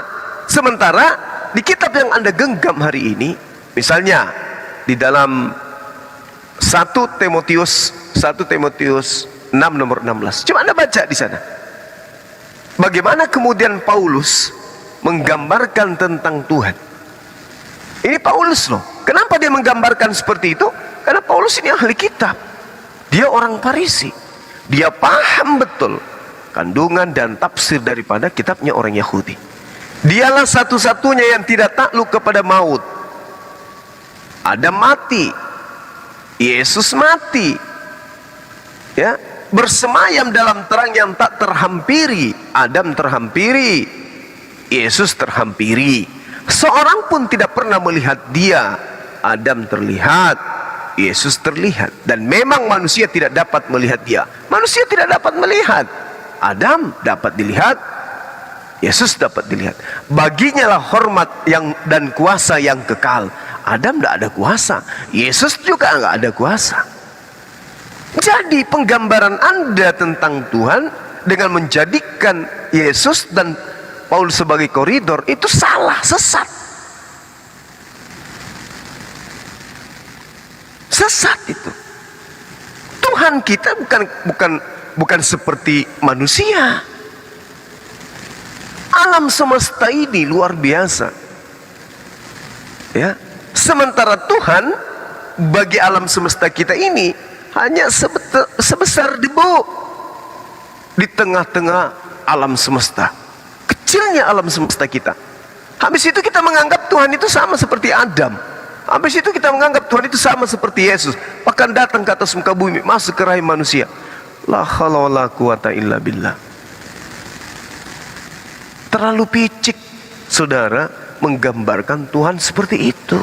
Sementara di kitab yang Anda genggam hari ini, misalnya di dalam 1 Timotius 6 nomor 16. Coba Anda baca di sana. Bagaimana kemudian Paulus menggambarkan tentang Tuhan. Ini Paulus loh. Kenapa dia menggambarkan seperti itu? Karena Paulus ini ahli kitab. Dia orang Farisi. Dia paham betul kandungan dan tafsir daripada kitabnya orang Yahudi. Dialah satu-satunya yang tidak takluk kepada maut. Adam mati, Yesus mati, ya, bersemayam dalam terang yang tak terhampiri. Adam terhampiri, Yesus terhampiri. Seorang pun tidak pernah melihat dia. Adam terlihat, Yesus terlihat. Dan memang manusia tidak dapat melihat dia. Manusia tidak dapat melihat. Adam dapat dilihat, Yesus dapat dilihat. Baginya lah hormat yang dan kuasa yang kekal. Adam tidak ada kuasa, Yesus juga nggak ada kuasa. Jadi penggambaran Anda tentang Tuhan dengan menjadikan Yesus dan Paulus sebagai koridor itu salah, sesat. Sesat itu. Tuhan kita bukan seperti manusia. Alam semesta ini luar biasa. Ya. Sementara Tuhan bagi alam semesta kita ini hanya sebesar debu di tengah-tengah alam semesta. Kecilnya alam semesta kita. Habis itu kita menganggap Tuhan itu sama seperti Adam. Habis itu kita menganggap Tuhan itu sama seperti Yesus. Bahkan datang ke atas muka bumi, masuk ke rahim manusia. La haula wala quwata illa billah. Terlalu picik, saudara, menggambarkan Tuhan seperti itu.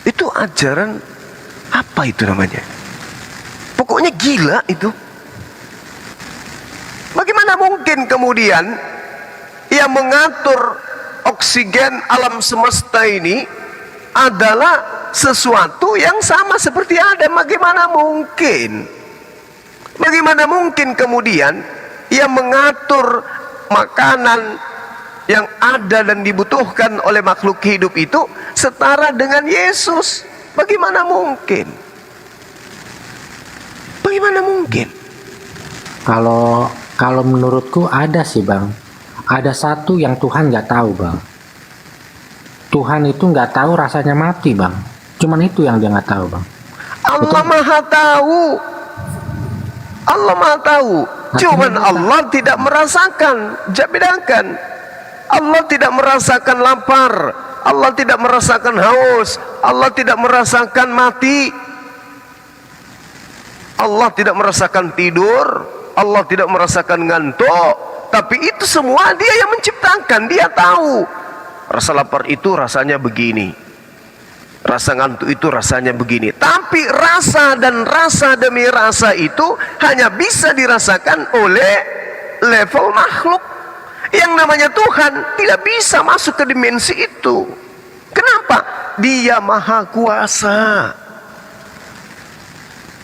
Itu ajaran apa itu namanya? Pokoknya gila itu. Bagaimana mungkin kemudian yang mengatur oksigen alam semesta ini adalah sesuatu yang sama seperti Adam? Bagaimana mungkin? Bagaimana mungkin kemudian yang mengatur makanan yang ada dan dibutuhkan oleh makhluk hidup itu setara dengan Yesus? Bagaimana mungkin? Bagaimana mungkin? Kalau menurutku ada sih Bang. Ada satu yang Tuhan nggak tahu Bang. Tuhan itu nggak tahu rasanya mati Bang. Cuman itu yang dia nggak tahu Bang. Allah Maha tahu. Allah Maha tahu. Cuman Allah tidak merasakan. Jangan bedakan. Allah tidak merasakan lapar. Allah tidak merasakan haus. Allah tidak merasakan mati. Allah tidak merasakan tidur. Allah tidak merasakan ngantuk. Tapi itu semua Dia yang menciptakan. Dia tahu rasa lapar itu rasanya begini, rasa ngantuk itu rasanya begini. Tapi rasa dan rasa demi rasa itu hanya bisa dirasakan oleh level makhluk. Yang namanya Tuhan tidak bisa masuk ke dimensi itu. Kenapa? Dia Maha Kuasa.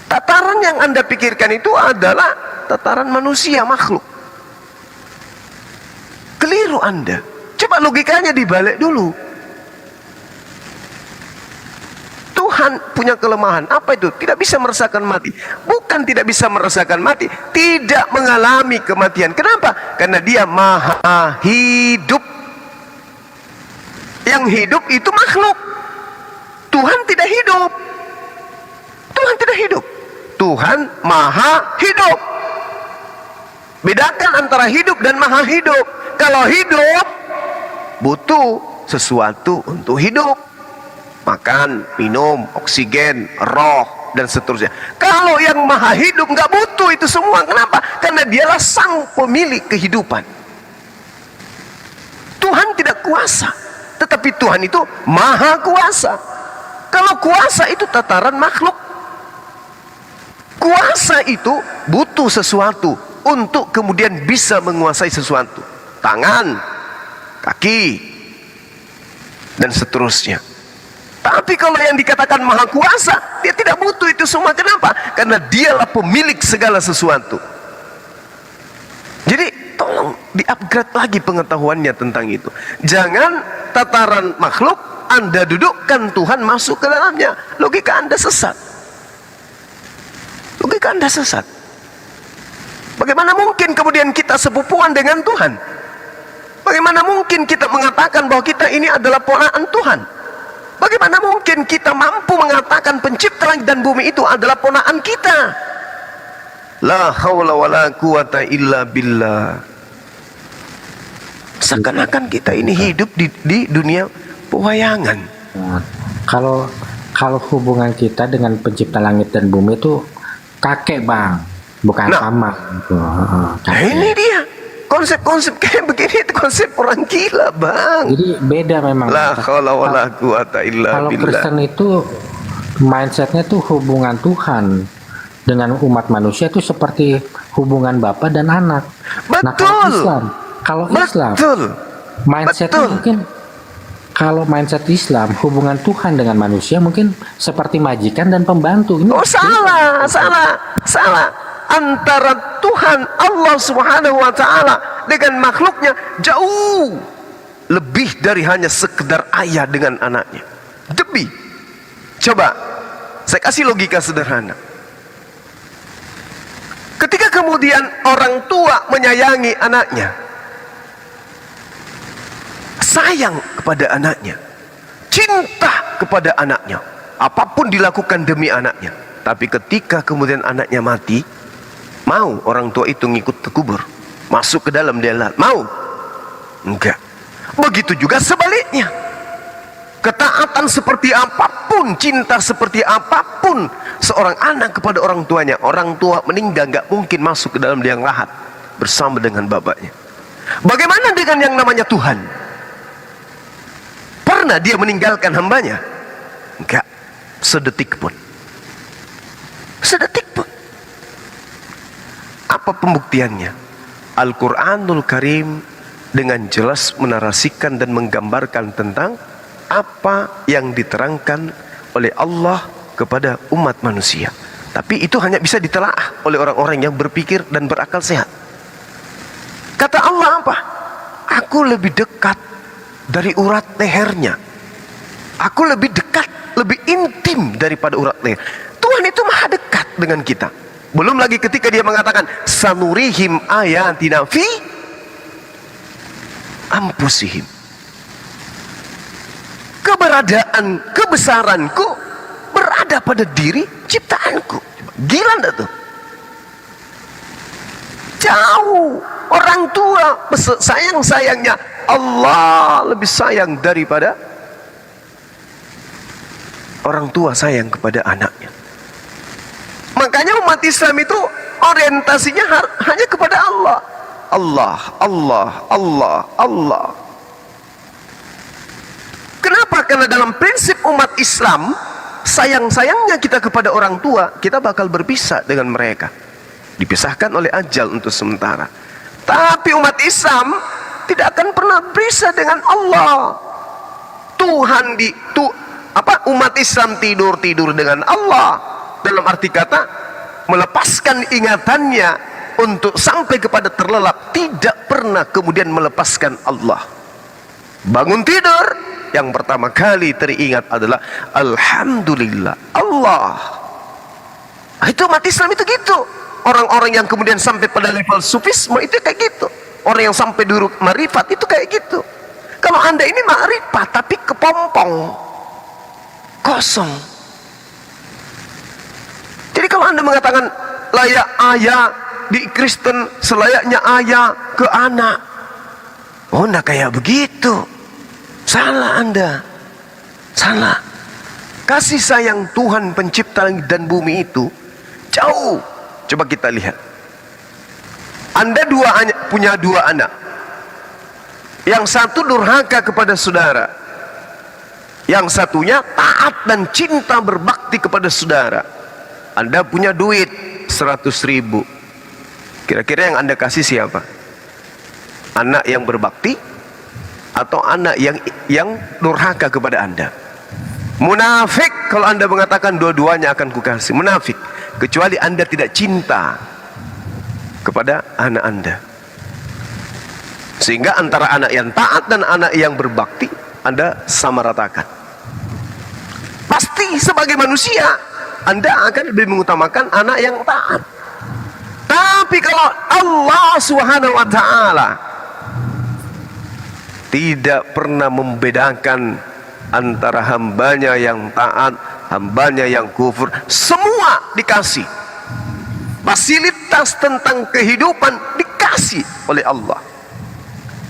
Tataran yang Anda pikirkan itu adalah tataran manusia, makhluk. Keliru Anda. Coba logikanya dibalik dulu. Tuhan punya kelemahan. Apa itu? Tidak bisa merasakan mati. Bukan tidak bisa merasakan mati, tidak mengalami kematian. Kenapa? Karena Dia Maha Hidup. Yang hidup itu makhluk. Tuhan tidak hidup. Tuhan tidak hidup. Tuhan Maha Hidup. Bedakan antara hidup dan maha hidup. Kalau hidup butuh sesuatu untuk hidup. Makan, minum, oksigen, roh, dan seterusnya. Kalau yang maha hidup nggak butuh itu semua. Kenapa? Karena Dialah sang pemilik kehidupan. Tuhan tidak kuasa, tetapi Tuhan itu maha kuasa. Kalau kuasa itu tataran makhluk. Kuasa itu butuh sesuatu untuk kemudian bisa menguasai sesuatu. Tangan, kaki, dan seterusnya. Tapi kalau yang dikatakan maha kuasa, Dia tidak butuh itu semua. Kenapa? Karena Dialah pemilik segala sesuatu. Jadi tolong di-upgrade lagi pengetahuannya tentang itu. Jangan tataran makhluk Anda dudukkan Tuhan masuk ke dalamnya. Logika Anda sesat. Logika Anda sesat. Bagaimana mungkin kemudian kita sepupuan dengan Tuhan? Bagaimana mungkin kita mengatakan bahwa kita ini adalah ponakan Tuhan? Bagaimana mungkin kita mampu mengatakan pencipta langit dan bumi itu adalah ponakan kita? La haula wala quwata illa billah. Seakan-akan kita ini hidup di dunia pewayangan. Nah, kalau hubungan kita dengan pencipta langit dan bumi itu kakek Bang, bukan sama. Nah ini dia. Konsep-konsep kayak begini itu konsep orang gila Bang. Jadi beda memang. La haula wala quwata illa Kalau billah. Kristen itu mindsetnya tuh hubungan Tuhan dengan umat manusia itu seperti hubungan bapak dan anak. Nah, kalau Islam, mindset Betul. mungkin, kalau mindset Islam, hubungan Tuhan dengan manusia mungkin seperti majikan dan pembantu. Ini Oh, salah. Antara Tuhan Allah Subhanahu wa taala dengan makhluknya jauh lebih dari hanya sekedar ayah dengan anaknya. Lebih. Coba saya kasih logika sederhana. Ketika kemudian orang tua menyayangi anaknya, sayang kepada anaknya, cinta kepada anaknya, apapun dilakukan demi anaknya. Tapi ketika kemudian anaknya mati, mau orang tua itu ngikut ke kubur, masuk ke dalam dia lahat? Mau? Enggak. Begitu juga sebaliknya. Ketaatan seperti apapun, cinta seperti apapun seorang anak kepada orang tuanya, orang tua meninggal nggak mungkin masuk ke dalam liang lahat bersama dengan bapaknya. Bagaimana dengan yang namanya Tuhan? Pernah dia meninggalkan hambanya? Enggak, sedetik pun. Sedetik pun. Apa pembuktiannya? Al-Quranul Karim dengan jelas menarasikan dan menggambarkan tentang apa yang diterangkan oleh Allah kepada umat manusia. Tapi itu hanya bisa ditelaah oleh orang-orang yang berpikir dan berakal sehat. Kata Allah apa? Aku lebih dekat dari urat lehernya. Aku lebih dekat, lebih intim daripada urat leher. Tuhan itu maha dekat dengan kita. Belum lagi ketika dia mengatakan sanurihim ayatina fi anfusihim. Keberadaan, kebesaranku berada pada diri ciptaanku. Gila enggak tuh? Jauh. Orang tua sayang-sayangnya Allah lebih sayang daripada orang tua sayang kepada anaknya. Makanya umat Islam itu orientasinya hanya kepada Allah. Allah. Kenapa? Karena dalam prinsip umat Islam, sayang-sayangnya kita kepada orang tua, kita bakal berpisah dengan mereka. Dipisahkan oleh ajal untuk sementara. Tapi umat Islam tidak akan pernah berpisah dengan Allah. Umat Islam tidur dengan Allah. Dalam arti kata, melepaskan ingatannya untuk sampai kepada terlelap, tidak pernah kemudian melepaskan Allah. Bangun tidur, yang pertama kali teringat adalah Alhamdulillah Allah. Itu umat Islam itu gitu. Orang-orang yang kemudian sampai pada level sufisme itu kayak gitu. Orang yang sampai duduk marifat itu kayak gitu. Kalau anda ini marifat tapi kepompong, kosong. Jadi kalau anda mengatakan layak ayah di Kristen selayaknya ayah ke anak, oh enggak kayak begitu. Salah anda. Salah. Kasih sayang Tuhan pencipta langit dan bumi itu jauh. Coba kita lihat. Anda punya dua anak. Yang satu durhaka kepada saudara. Yang satunya taat dan cinta berbakti kepada saudara. Anda punya duit 100.000. Kira-kira yang Anda kasih siapa? Anak yang berbakti atau anak yang durhaka kepada Anda? Munafik kalau Anda mengatakan dua-duanya akan kukasih. Munafik, kecuali Anda tidak cinta kepada anak Anda. Sehingga antara anak yang taat dan anak yang berbakti Anda sama ratakan. Pasti sebagai manusia Anda akan lebih mengutamakan anak yang taat. Tapi kalau Allah Subhanahu wa taala tidak pernah membedakan antara hambanya yang taat, hambanya yang kufur, semua dikasih. Fasilitas tentang kehidupan dikasih oleh Allah.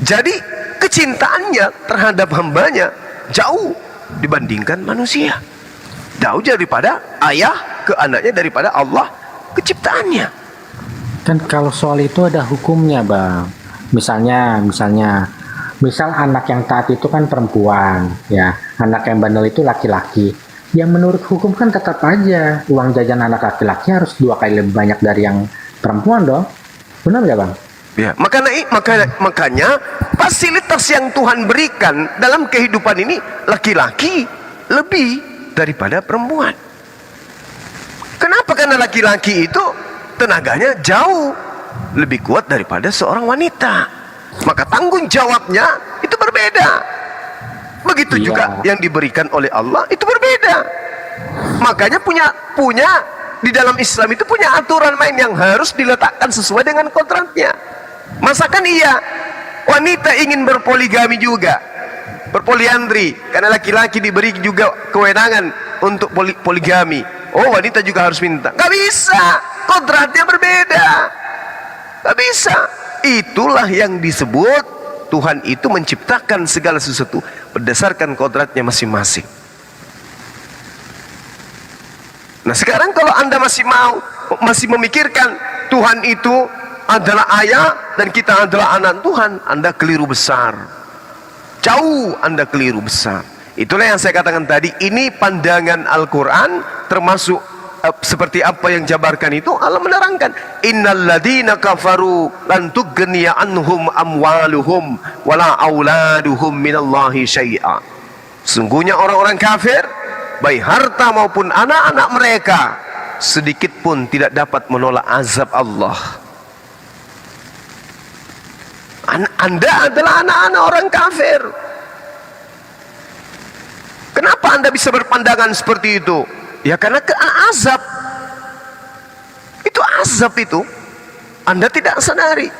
Jadi kecintaannya terhadap hambanya jauh dibandingkan manusia. Jauh daripada ayah ke anaknya, daripada Allah ke ciptaannya. Kan kalau soal itu ada hukumnya, Bang. Misal anak yang taat itu kan perempuan, ya. Anak yang bandel itu laki-laki. yang menurut hukum kan tetap aja uang jajan anak laki-laki harus 2 kali lebih banyak dari yang perempuan dong. Benar nggak Bang? Ya, makanya fasilitas yang Tuhan berikan dalam kehidupan ini laki-laki lebih daripada perempuan. Kenapa? Karena laki-laki itu tenaganya jauh lebih kuat daripada seorang wanita. Maka tanggung jawabnya itu berbeda. Begitu Iya. juga yang diberikan oleh Allah itu berbeda. Makanya punya di dalam Islam itu punya aturan main yang harus diletakkan sesuai dengan kontraknya. Masakan iya wanita ingin berpoligami juga, berpoliandri, karena laki-laki diberi juga kewenangan untuk poligami. Oh, wanita juga harus minta. Gak bisa, kontraknya berbeda. Gak bisa. Itulah yang disebut Tuhan itu menciptakan segala sesuatu berdasarkan kodratnya masing-masing. Nah, sekarang kalau Anda masih memikirkan Tuhan itu adalah ayah dan kita adalah anak Tuhan, Anda keliru besar. Jauh Anda keliru besar. Itulah yang saya katakan tadi, ini pandangan Al-Quran, termasuk seperti apa yang jabarkan itu. Allah menerangkan, innal ladina kafaru lan tughniya anhum amwaluhum wala auladuhum minallahi syai'a. Sungguhnya orang-orang kafir, baik harta maupun anak-anak mereka, sedikit pun tidak dapat menolak azab Allah. Anda adalah anak-anak orang kafir. Kenapa Anda bisa berpandangan seperti itu? Ya karena azab. Itu azab itu Anda tidak sadari.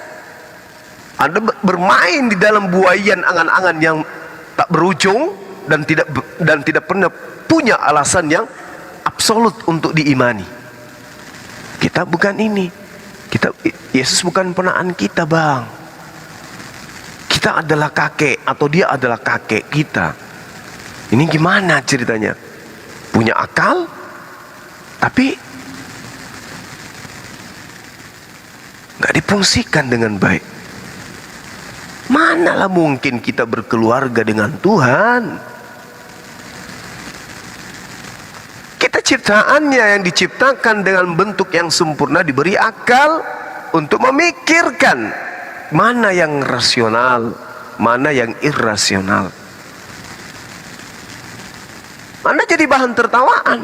Anda bermain di dalam buaian angan-angan yang tak berujung dan tidak pernah punya alasan yang absolut untuk diimani. Kita bukan ini. Yesus bukan ponaan kita, Bang. Kita adalah kakek atau dia adalah kakek kita. Ini gimana ceritanya? Punya akal, tapi nggak difungsikan dengan baik. Manalah mungkin kita berkeluarga dengan Tuhan? Kita ciptaannya yang diciptakan dengan bentuk yang sempurna, diberi akal untuk memikirkan mana yang rasional, mana yang irasional. Anda jadi bahan tertawaan.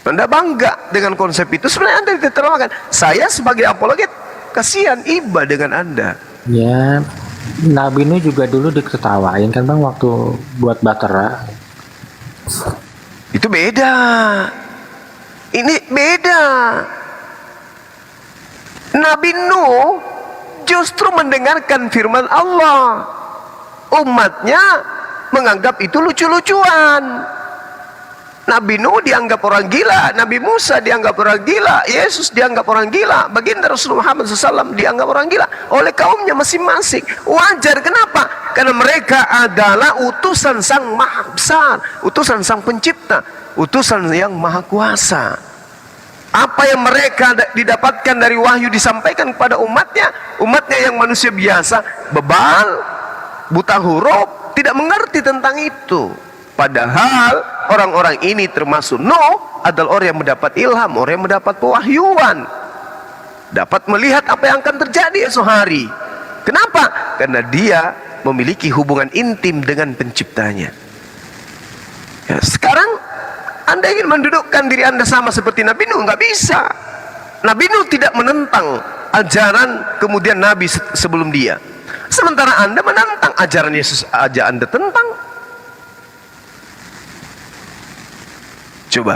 Anda bangga dengan konsep itu, sebenarnya Anda ditertawakan. Saya sebagai apologet, kasihan, iba dengan Anda. Ya, Nabi Nuh juga dulu diketawain kan Bang waktu buat Batera. Itu beda. Ini beda. Nabi Nuh justru mendengarkan firman Allah. Umatnya menganggap itu lucu-lucuan. Nabi Nuh dianggap orang gila, Nabi Musa dianggap orang gila, Yesus dianggap orang gila, baginda Rasulullah Muhammad SAW dianggap orang gila oleh kaumnya masing-masing. Wajar, kenapa? Karena mereka adalah utusan Sang Maha Besar, utusan Sang Pencipta, utusan yang Maha Kuasa. Apa yang mereka didapatkan dari wahyu disampaikan kepada umatnya yang manusia biasa, bebal, buta huruf, tidak mengerti tentang itu. Padahal orang-orang ini termasuk Nuh adalah orang yang mendapat ilham, orang yang mendapat pewahyuan, dapat melihat apa yang akan terjadi esok hari. Kenapa? Karena dia memiliki hubungan intim dengan penciptanya. Ya, sekarang Anda ingin mendudukkan diri Anda sama seperti Nabi Nuh, nggak bisa. Nabi Nuh tidak menentang ajaran kemudian Nabi sebelum dia. Sementara Anda menentang ajaran Yesus aja Anda tentang. Coba.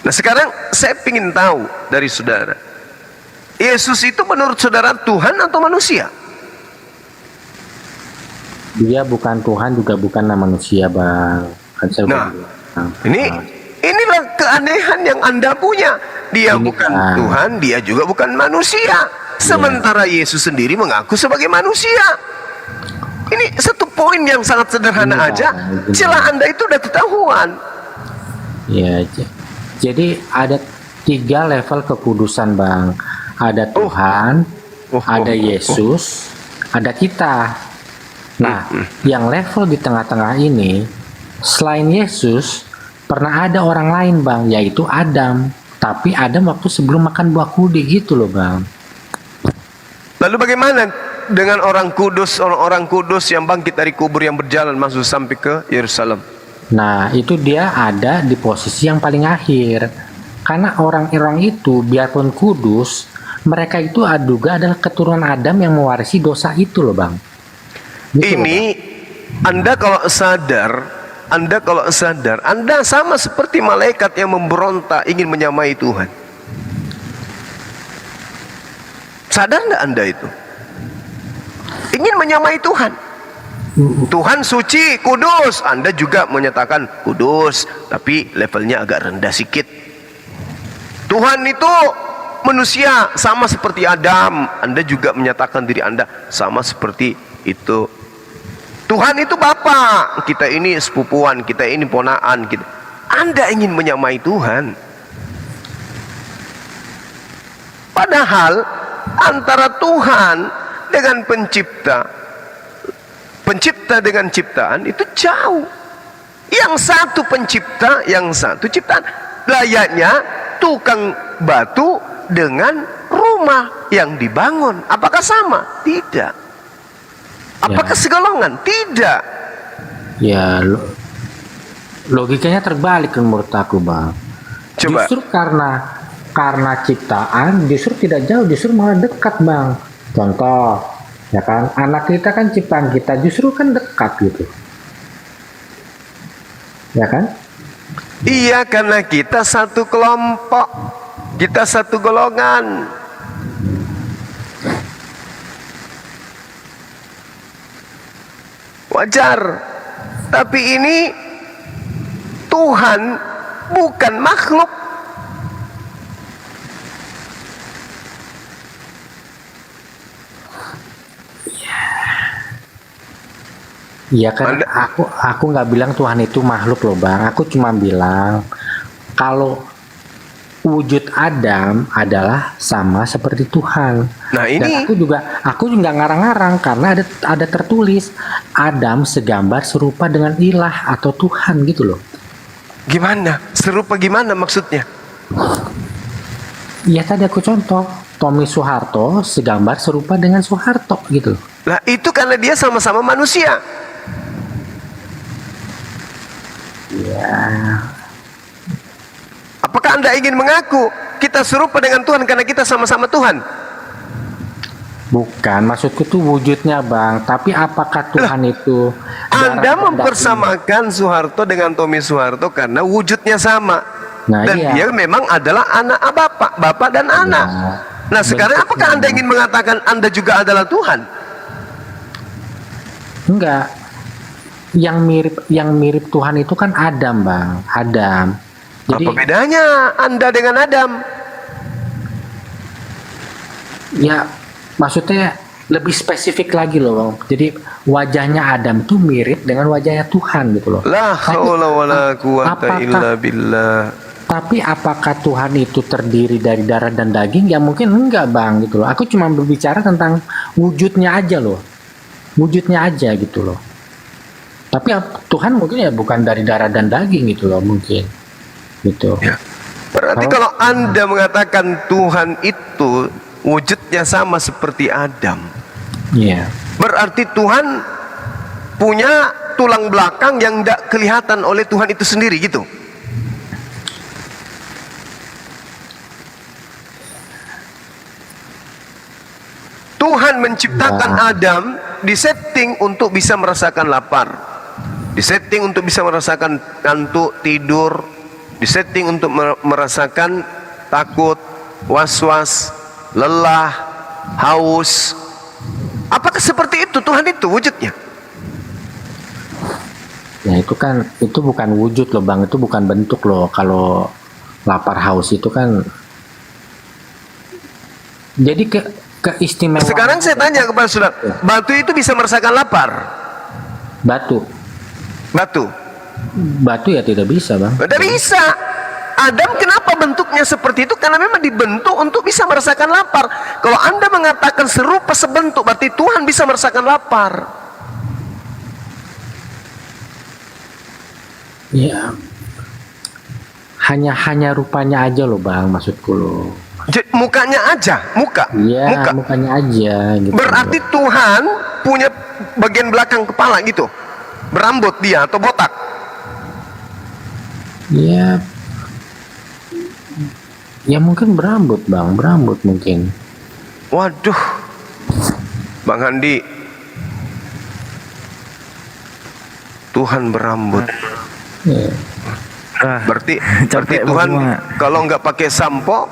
Nah sekarang saya ingin tahu dari saudara, Yesus itu menurut saudara Tuhan atau manusia? Dia bukan Tuhan juga bukan manusia Bang. Kan saya Nah, bilang. inilah keanehan yang Anda punya. Dia Ini bukan kan. Tuhan, dia juga bukan manusia. Sementara Yesus sendiri mengaku sebagai manusia. Ini satu poin yang sangat sederhana Ini, aja. Bang. Celah Anda itu udah ketahuan. Ya, jadi ada 3 level kekudusan Bang. Ada Tuhan, ada Yesus, ada kita. Nah, yang level di tengah-tengah ini, selain Yesus, pernah ada orang lain Bang, yaitu Adam. Tapi Adam waktu sebelum makan buah kudi gitu loh Bang. Lalu bagaimana dengan orang kudus yang bangkit dari kubur yang berjalan masuk sampai ke Yerusalem? Nah, itu dia ada di posisi yang paling akhir. Karena orang-orang itu biarpun kudus, mereka itu juga adalah keturunan Adam yang mewarisi dosa itu loh Bang. Gitu Ini loh, Bang. Anda kalau sadar, Anda sama seperti malaikat yang memberontak ingin menyamai Tuhan. Sadar enggak Anda itu? Ingin menyamai Tuhan. Tuhan suci, kudus. Anda juga menyatakan kudus, tapi levelnya agak rendah sedikit. Tuhan itu manusia sama seperti Adam. Anda juga menyatakan diri Anda sama seperti itu. Tuhan itu Bapa, kita ini sepupuan, kita ini ponaan. Anda ingin menyamai Tuhan. Padahal antara Tuhan dengan pencipta dengan ciptaan itu jauh. Yang satu pencipta, yang satu ciptaan. Layaknya tukang batu dengan rumah yang dibangun. Apakah sama? Tidak. Apakah segolongan? Tidak. Ya, logikanya terbalik menurut aku Bang. Coba. Justru karena ciptaan justru tidak jauh, justru malah dekat Bang. Contoh, ya kan, anak kita kan ciptaan kita justru kan dekat gitu. Ya kan? Iya, karena kita satu kelompok, kita satu golongan. Wajar. Tapi ini Tuhan bukan makhluk. Iya kan, aku nggak bilang Tuhan itu makhluk loh Bang. Aku cuma bilang kalau wujud Adam adalah sama seperti Tuhan. Nah ini, Dan aku juga ngarang-ngarang karena ada tertulis Adam segambar serupa dengan ilah atau Tuhan gitu loh. gimana? Serupa gimana maksudnya? Iya tadi aku contoh Tommy Soeharto segambar serupa dengan Soeharto gitu loh. Nah itu karena dia sama-sama manusia. Ya. Apakah Anda ingin mengaku kita serupa dengan Tuhan karena kita sama-sama Tuhan? Bukan, maksudku tuh wujudnya Bang. Tapi apakah Tuhan itu Anda darah mempersamakan Soeharto dengan Tommy Soeharto karena wujudnya sama. Nah, Dan iya. dia memang adalah anak bapak dan anak. Nah sekarang apakah Anda ingin mengatakan Anda juga adalah Tuhan? Enggak. Yang mirip Tuhan itu kan Adam Bang. Adam. Jadi Apa bedanya Anda dengan Adam? ya maksudnya lebih spesifik lagi loh Bang. Jadi wajahnya Adam tuh mirip dengan wajahnya Tuhan gitu loh. La haula wala quwata illa billah. Tapi apakah Tuhan itu terdiri dari darah dan daging? Ya mungkin enggak Bang gitu loh. Aku cuma berbicara tentang wujudnya aja loh. Wujudnya aja gitu loh. Tapi Tuhan mungkin ya bukan dari darah dan daging gitu loh mungkin. Gitu. Ya. Berarti kalau Anda mengatakan Tuhan itu wujudnya sama seperti Adam, Iya. berarti Tuhan punya tulang belakang yang tidak kelihatan oleh Tuhan itu sendiri gitu. Tuhan menciptakan Adam disetting untuk bisa merasakan lapar, disetting untuk bisa merasakan ngantuk, tidur, disetting untuk merasakan takut, was-was, lelah, haus. Apakah seperti itu Tuhan itu wujudnya? Ya itu bukan wujud loh Bang, itu bukan bentuk loh. Kalau lapar haus itu kan jadi keistimewaan. Sekarang saya tanya kepada saudara, batu itu bisa merasakan lapar? Batu ya tidak bisa Bang. Tidak bisa. Adam kenapa bentuknya seperti itu? Karena memang dibentuk untuk bisa merasakan lapar. Kalau Anda mengatakan serupa sebentuk, berarti Tuhan bisa merasakan lapar. Ya, hanya rupanya aja loh bang, maksudku loh. Mukanya aja, muka. Iya, mukanya aja gitu. Berarti Tuhan punya bagian belakang kepala gitu, berambut dia atau botak? Ya, ya mungkin berambut bang, berambut mungkin. Waduh, Bang Handi, Tuhan berambut. Ya. Berarti capek Tuhan semua. kalau nggak pakai sampo,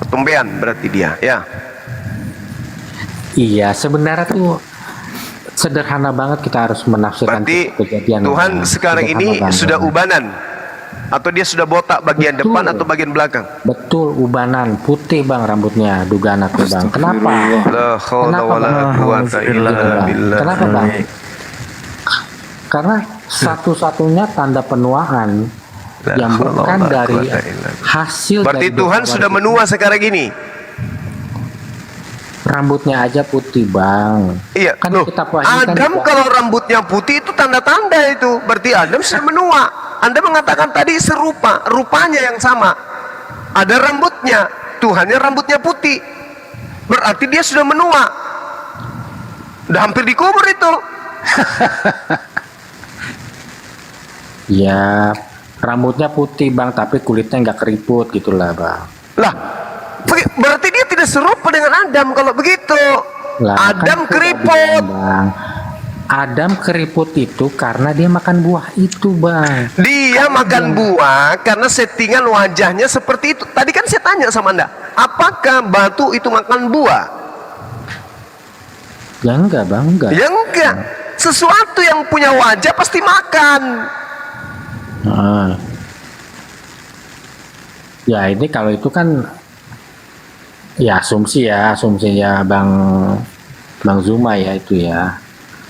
ketumbean berarti dia, ya. Iya, sebenarnya tuh sederhana banget kita harus menafsirkan Berarti kejadian. Tuhan Bang. sekarang Sederhana ini banget. sudah ubanan, atau dia sudah botak bagian Betul. depan atau bagian belakang? Betul, ubanan putih bang rambutnya, dugaan aku bang. Kenapa? La haula wala quwata illa billah. Kenapa bang? Karena satu-satunya tanda penuaan yang bukan dari hasil. Berarti dari Tuhan dosa sudah itu, menua sekarang ini. rambutnya aja putih bang. Iya, Kan loh, kitab Wahyu kan Adam juga- kalau rambutnya putih itu tanda-tanda itu. Berarti Adam sudah menua. Anda mengatakan tadi serupa, rupanya yang sama. Ada rambutnya, Tuhannya rambutnya putih. Berarti dia sudah menua. Udah hampir dikubur itu. Ya, rambutnya putih bang, tapi kulitnya nggak keriput gitulah bang. Lah, berarti dia tidak serupa dengan Adam kalau begitu. Lah, Adam kan aku udah keriput. bilang, bang. Adam keriput itu karena dia makan buah itu bang. Dia makan buah karena settingan wajahnya seperti itu. Tadi kan saya tanya sama Anda, apakah batu itu makan buah? Ya enggak bang, enggak. Ya enggak. Sesuatu yang punya wajah pasti makan. Ah. Ya ini kalau itu kan ya asumsinya bang Zuma ya itu ya.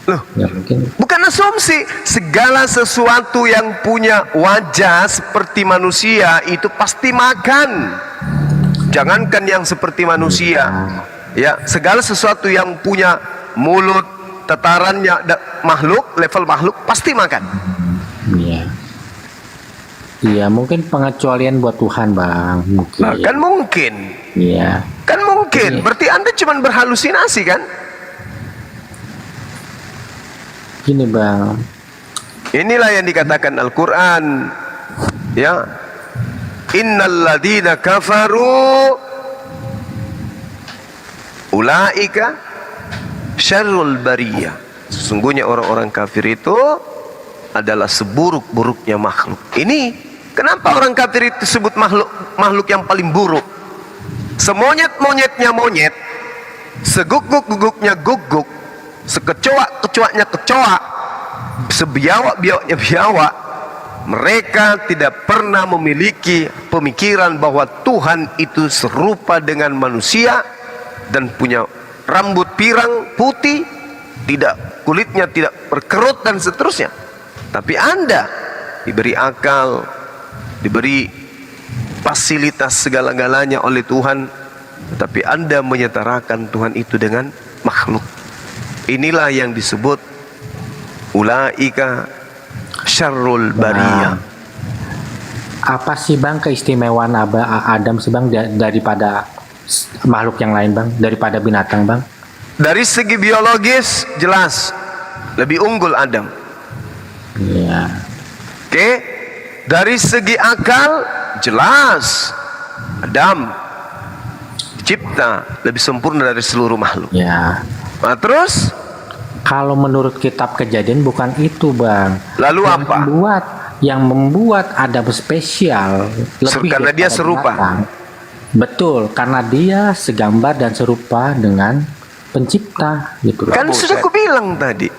Loh, Ya mungkin bukan asumsi. Segala sesuatu yang punya wajah seperti manusia itu pasti makan. Jangankan yang seperti manusia. Ya, segala sesuatu yang punya mulut, tatarannya makhluk, level makhluk pasti makan. ya. Iya mungkin pengecualian buat Tuhan bang mungkin. Nah, kan mungkin. Iya. Kan mungkin. Berarti Anda cuma berhalusinasi kan? Gini bang. Inilah yang dikatakan Al-Quran, ya, innal ladina kafaru ulaika syarrul bariyah. Sesungguhnya orang-orang kafir itu adalah seburuk-buruknya makhluk. Ini kenapa orang kafir itu disebut makhluk yang paling buruk? Semonyet-monyetnya monyet, seguguk-guguknya guguk, sekecoak-kecoaknya kecoak, sebiawak-biawaknya biawak. Mereka tidak pernah memiliki pemikiran bahwa Tuhan itu serupa dengan manusia dan punya rambut pirang putih, tidak, kulitnya tidak berkerut dan seterusnya. Tapi Anda diberi akal, diberi fasilitas segala-galanya oleh Tuhan, tetapi Anda menyetarakan Tuhan itu dengan makhluk. Inilah yang disebut ulaika syarrul bariyah. Apa sih bang keistimewaan Adam sih bang daripada makhluk yang lain bang, daripada binatang bang? Dari segi biologis jelas lebih unggul Adam. Iya. Oke, dari segi akal jelas Adam dicipta lebih sempurna dari seluruh makhluk. Ya. Nah, terus Kalau menurut kitab Kejadian bukan itu bang. lalu Yang apa? membuat Adam spesial lebih Karena dia daripada serupa. binatang. Betul, karena dia segambar dan serupa dengan pencipta gitu. Kan sudah kubilang tadi.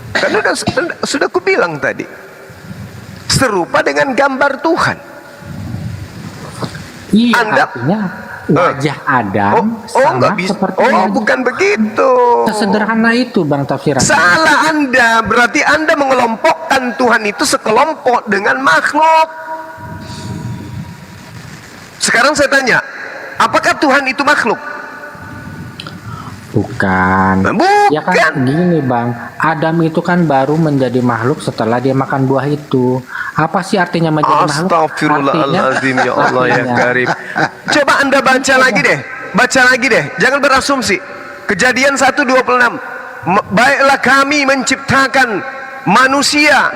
Kan sudah kubilang tadi. Serupa dengan gambar Tuhan. Iya, Anda- artinya wajah Adam sama enggak bisa. seperti Oh, wajah. bukan begitu. Sesederhana itu bang tafsiran. Salah Anda. Berarti Anda mengelompokkan Tuhan itu sekelompok dengan makhluk. Sekarang saya tanya, apakah Tuhan itu makhluk? Bukan. Bukan. Ya kan gini bang, Adam itu kan baru menjadi makhluk setelah dia makan buah itu. Apa sih artinya menjadi makhluk? Astagfirullahaladzim, ya Allah ya artinya- Karim. Coba Anda baca lagi deh. Baca lagi deh. Jangan berasumsi. Kejadian 1:26. Baiklah kami menciptakan manusia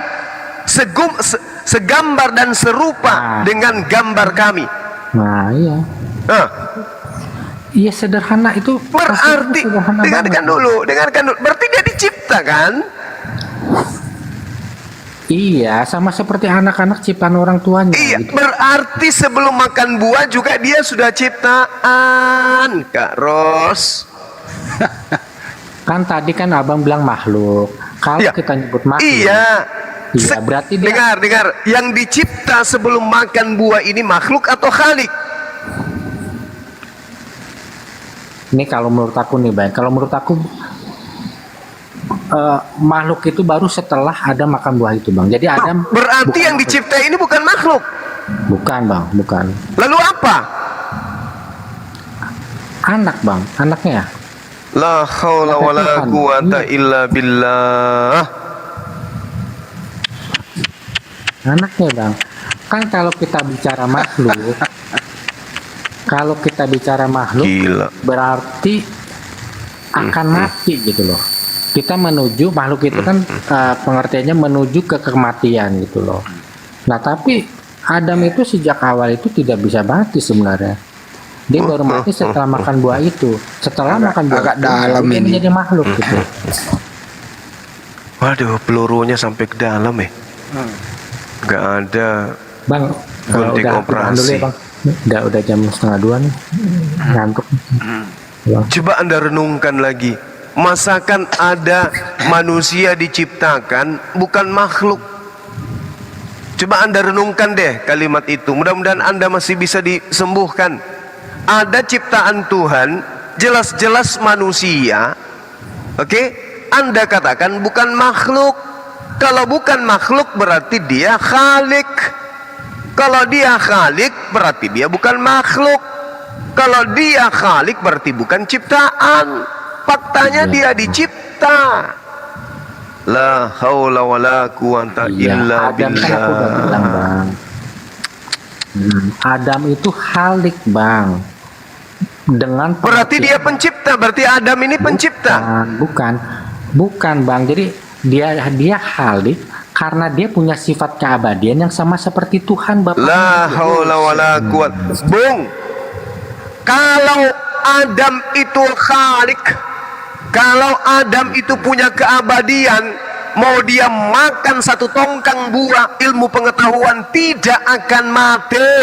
segambar dan serupa dengan gambar kami. Nah, iya. Nah, Iya sederhana itu. berarti sederhana dengarkan banget. dulu. Berarti dia diciptakan. Iya, sama seperti anak-anak ciptaan orang tuanya. Iya, gitu. berarti sebelum makan buah juga dia sudah ciptaan, Kak Ros. Kan tadi kan abang bilang makhluk. Kalau Iya. kita nyebut makhluk, Iya. iya berarti dia. Dengar. Yang dicipta sebelum makan buah ini makhluk atau khalik? Ini kalau menurut aku nih, Bang. Kalau menurut aku makhluk itu baru setelah Adam makan buah itu, Bang. Jadi Adam Berarti bukan yang makhluk. dicipta ini bukan makhluk. Bukan, Bang, bukan. Lalu apa? Anak, Bang. Anaknya. La haula Kata wala Tuhan. quwata illa billah. Anaknya, Bang. Kan kalau kita bicara makhluk, kalau kita bicara makhluk Gila. berarti akan mati gitu loh. Kita menuju makhluk itu kan pengertiannya menuju ke kematian gitu loh. Nah, tapi Adam itu sejak awal itu tidak bisa mati sebenarnya. Dia baru mati setelah makan buah itu. Setelah makan buah agak itu, dalam dia ini. menjadi makhluk gitu. Waduh, pelurunya sampai ke dalam ya. Gak ada. Bang, Gunting udah udahan dulu operasi. ya, Bang. Udah jam 1:30 nih. Ngantuk. Bang. Coba Anda renungkan lagi. Masakan ada manusia diciptakan bukan makhluk. Coba Anda renungkan deh kalimat itu. Mudah-mudahan Anda masih bisa disembuhkan. Ada ciptaan Tuhan, jelas-jelas manusia. Oke? Anda katakan bukan makhluk. Kalau bukan makhluk berarti dia khalik. Kalau dia khalik berarti dia bukan makhluk. Kalau dia khalik berarti bukan ciptaan. Faktanya dia dicipta. La haula wala quwata Iya, illa Adam kan aku udah bilang, billah. Bang. Adam itu khalik, Bang. Dengan Berarti dia pencipta, berarti Adam ini pencipta. bukan, Bang. Jadi dia khalik karena dia punya sifat keabadian yang sama seperti Tuhan Bapa. La haula wala quwata. Bung, kalau Adam itu khalik, kalau Adam itu punya keabadian, mau dia makan satu tongkang buah ilmu pengetahuan tidak akan mati.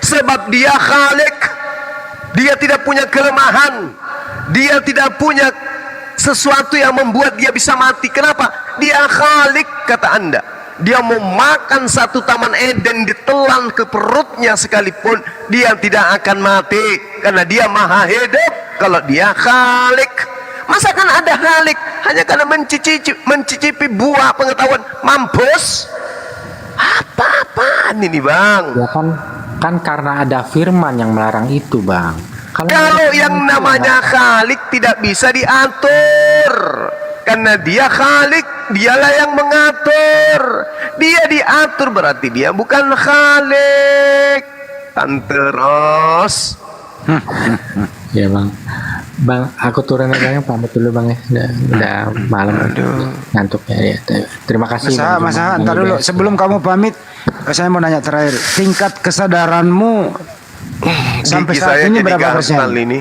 Sebab dia khalik. Dia tidak punya kelemahan. Dia tidak punya sesuatu yang membuat dia bisa mati. Kenapa? Dia khalik, kata Anda. Dia mau makan satu taman Eden ditelan ke perutnya sekalipun dia tidak akan mati karena dia maha hidup. Kalau dia khalik, masa kan ada khalik hanya karena mencicipi buah pengetahuan? Mampus. Apa-apaan ini, Bang? Ya kan karena ada firman yang melarang itu, Bang. Kalau yang namanya khalik tidak bisa diatur, karena dia khalik, dialah yang mengatur. Dia diatur berarti dia bukan khalik. Tante Ros. Ya, Bang. Bang, aku turun aja, Bang. Pamit dulu, Bang, ya. Udah malam. Ngantuk ya. Terima kasih. Masa, ntar dulu. Sebelum kamu pamit, saya mau nanya terakhir. Tingkat kesadaranmu sampai Gigi saat saya ini jadi berapa persen? gatal ini.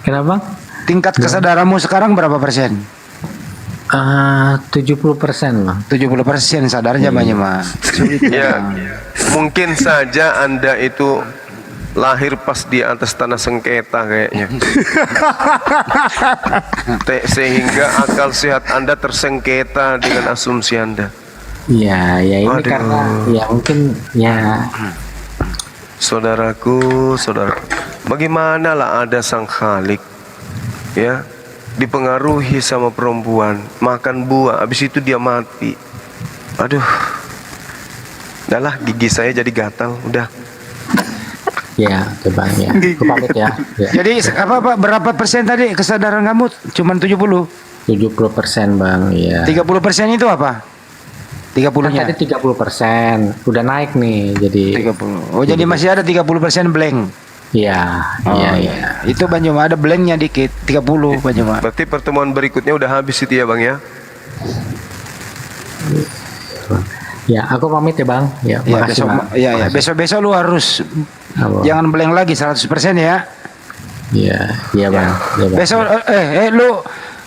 Kenapa, Bang? Tingkat kesadaranmu sekarang berapa persen? 70%, Bang. 70% sadarnya banyak mah. Ya, mungkin saja Anda itu lahir pas di atas tanah sengketa kayaknya. Sehingga akal sehat Anda tersengketa dengan asumsi Anda. Iya, ya ini Aduh. karena ya mungkin ya Saudaraku, bagaimana lah ada sang khalik, ya, dipengaruhi sama perempuan, makan buah, habis itu dia mati. Aduh, udahlah, gigi saya jadi gatal, udah. ya coba ya. Aku pamit ya. Ya. Jadi apa Pak, berapa persen tadi kesadaran kamu? Cuman 70. 70%, Bang. Ya. 30% itu apa? Kan 30-nya. tadi 30%, udah naik nih jadi. 30. Oh, jadi masih ada 30% blank. Iya, Oh, iya, iya. Itu Bang Juma ada blanknya dikit, 30 Bang Juma. Berarti pertemuan berikutnya udah habis itu ya Bang ya. Ya, aku pamit ya Bang. Ya, Ya, makasih besok, Bang. ya, Makasih. besok-besok lu harus Apa? jangan blank lagi 100% ya. Iya, iya Bang. Iya, Bang. Besok lu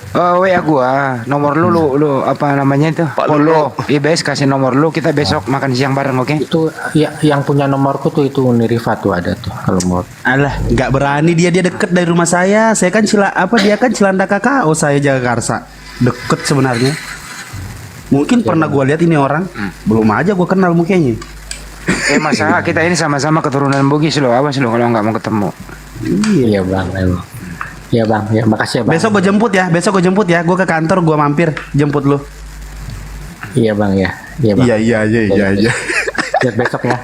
WA gua, nomor lu apa namanya itu? Pak Follow IBS, kasih nomor lu, kita besok makan siang bareng, oke? Itu ya, yang punya nomorku tuh itu Nirifa tuh ada tuh kalau mau. Alah, nggak berani dia deket dari rumah saya. Saya kan dia kan Cilanda KKO, saya Jagakarsa. Deket sebenarnya. Mungkin pernah gua lihat ini orang. Belum aja gua kenal mukanya. Masa kita ini sama-sama keturunan Bugis lo, awas lo kalau nggak mau ketemu. Iya Bang, emang. Iya Bang, ya makasih ya Bang. Besok gua jemput ya. Gua ke kantor, gua mampir jemput lu. Iya Bang ya. Iya Bang. Iya. Lihat besok ya.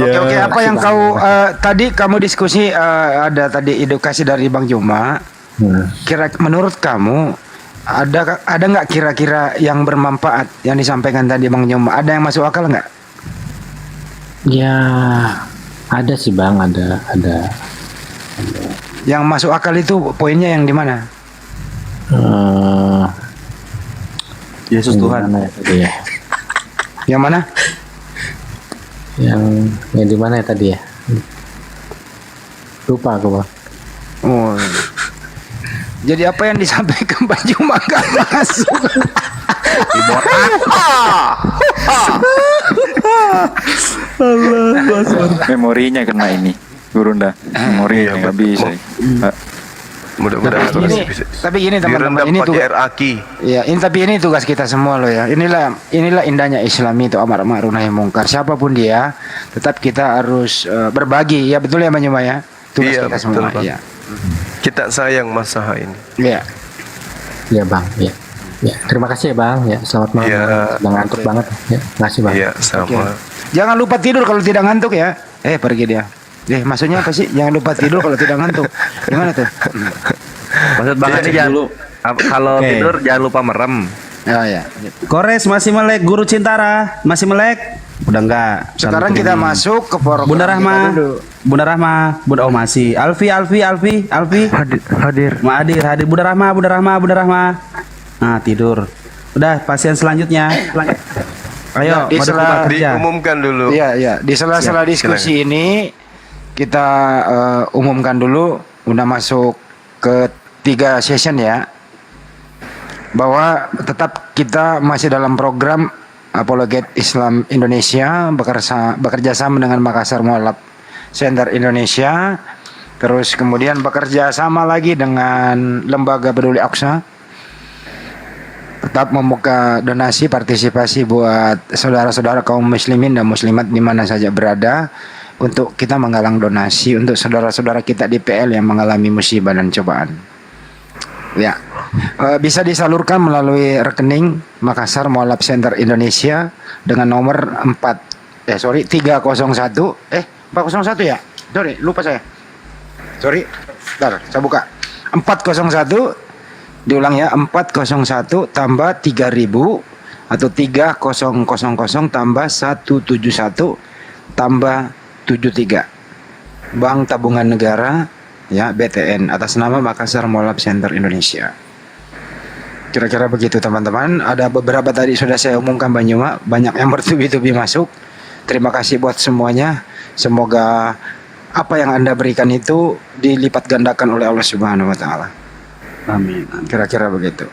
Oke, apa yang kau tadi kamu diskusi ada tadi edukasi dari Bang Juma. Kira menurut kamu ada nggak kira-kira yang bermanfaat yang disampaikan tadi Bang Juma? Ada yang masuk akal nggak? Ya, ada sih Bang, ada. Yang masuk akal itu poinnya yang di mana? Yesus Tuhan. Mana ya tadi ya? Yang mana? Yang di mana ya tadi ya? Lupa aku Bang. Oh. Jadi apa yang disampaikan Bang Juma nggak masuk? Memorinya kena ini. Gurunda. Memori nggak bisa. Mudah-mudahan bisa. Tapi gini teman-teman, Direndam ini tuh pakai air aki. ya, tapi ini tugas kita semua loh ya. Inilah indahnya Islam itu amar ma'ruf nahi mungkar. Siapapun dia, tetap kita harus berbagi. Ya betul ya Bang Juma ya. Tugas Iya, kita betul, semua. Bang. Ya. Kita sayang masalah ini. Ya. Iya Bang, ya. Ya, terima kasih ya Bang. Ya, selamat malam. Iya. Sudah ngantuk banget. Ya, makasih Bang. Iya, sama. Jangan lupa tidur kalau tidak ngantuk ya. Pergi dia. Maksudnya apa sih? Jangan lupa tidur kalau tidak ngantuk. Gimana tuh? Maksud Bang Adi jangan kalau Oke. tidur jangan lupa merem. Ya. Kores masih melek, Guru Cintara masih melek. Udah enggak. Sekarang kita masuk ke program Bunda kita Rahma, dulu. Bunda Rahma, Bunda masih. Alfi. Hadir. Hadir Bunda Rahma. Nah, tidur. Udah, pasien selanjutnya. Ayo, Di pada sela- tempat kerja. Diumumkan dulu. Iya. Di sela-sela diskusi ini kita umumkan dulu udah masuk ke 3 session ya. Bahwa tetap kita masih dalam program Apologet Islam Indonesia bekerja sama dengan Makassar Mualaf Center Indonesia. Terus kemudian bekerja sama lagi dengan Lembaga Peduli Aqsa. Tetap membuka donasi partisipasi buat saudara-saudara kaum muslimin dan muslimat di mana saja berada untuk kita menggalang donasi untuk saudara-saudara kita di PL yang mengalami musibah dan cobaan. Ya, bisa disalurkan melalui rekening Makassar Mualaf Center Indonesia dengan nomor 301 401 ya. Sorry, lupa saya. Sorry. Bentar, saya buka. 401 diulang ya, 401 tambah 3000 atau 3000 tambah 171 tambah 73. Bank Tabungan Negara ya, BTN atas nama Makassar Mualaf Center Indonesia. Kira-kira begitu teman-teman. Ada beberapa tadi sudah saya umumkan Bang Juma, banyak yang bertubi-tubi masuk. Terima kasih buat semuanya. Semoga apa yang Anda berikan itu dilipat gandakan oleh Allah Subhanahu wa taala. Amin. Kira-kira begitu.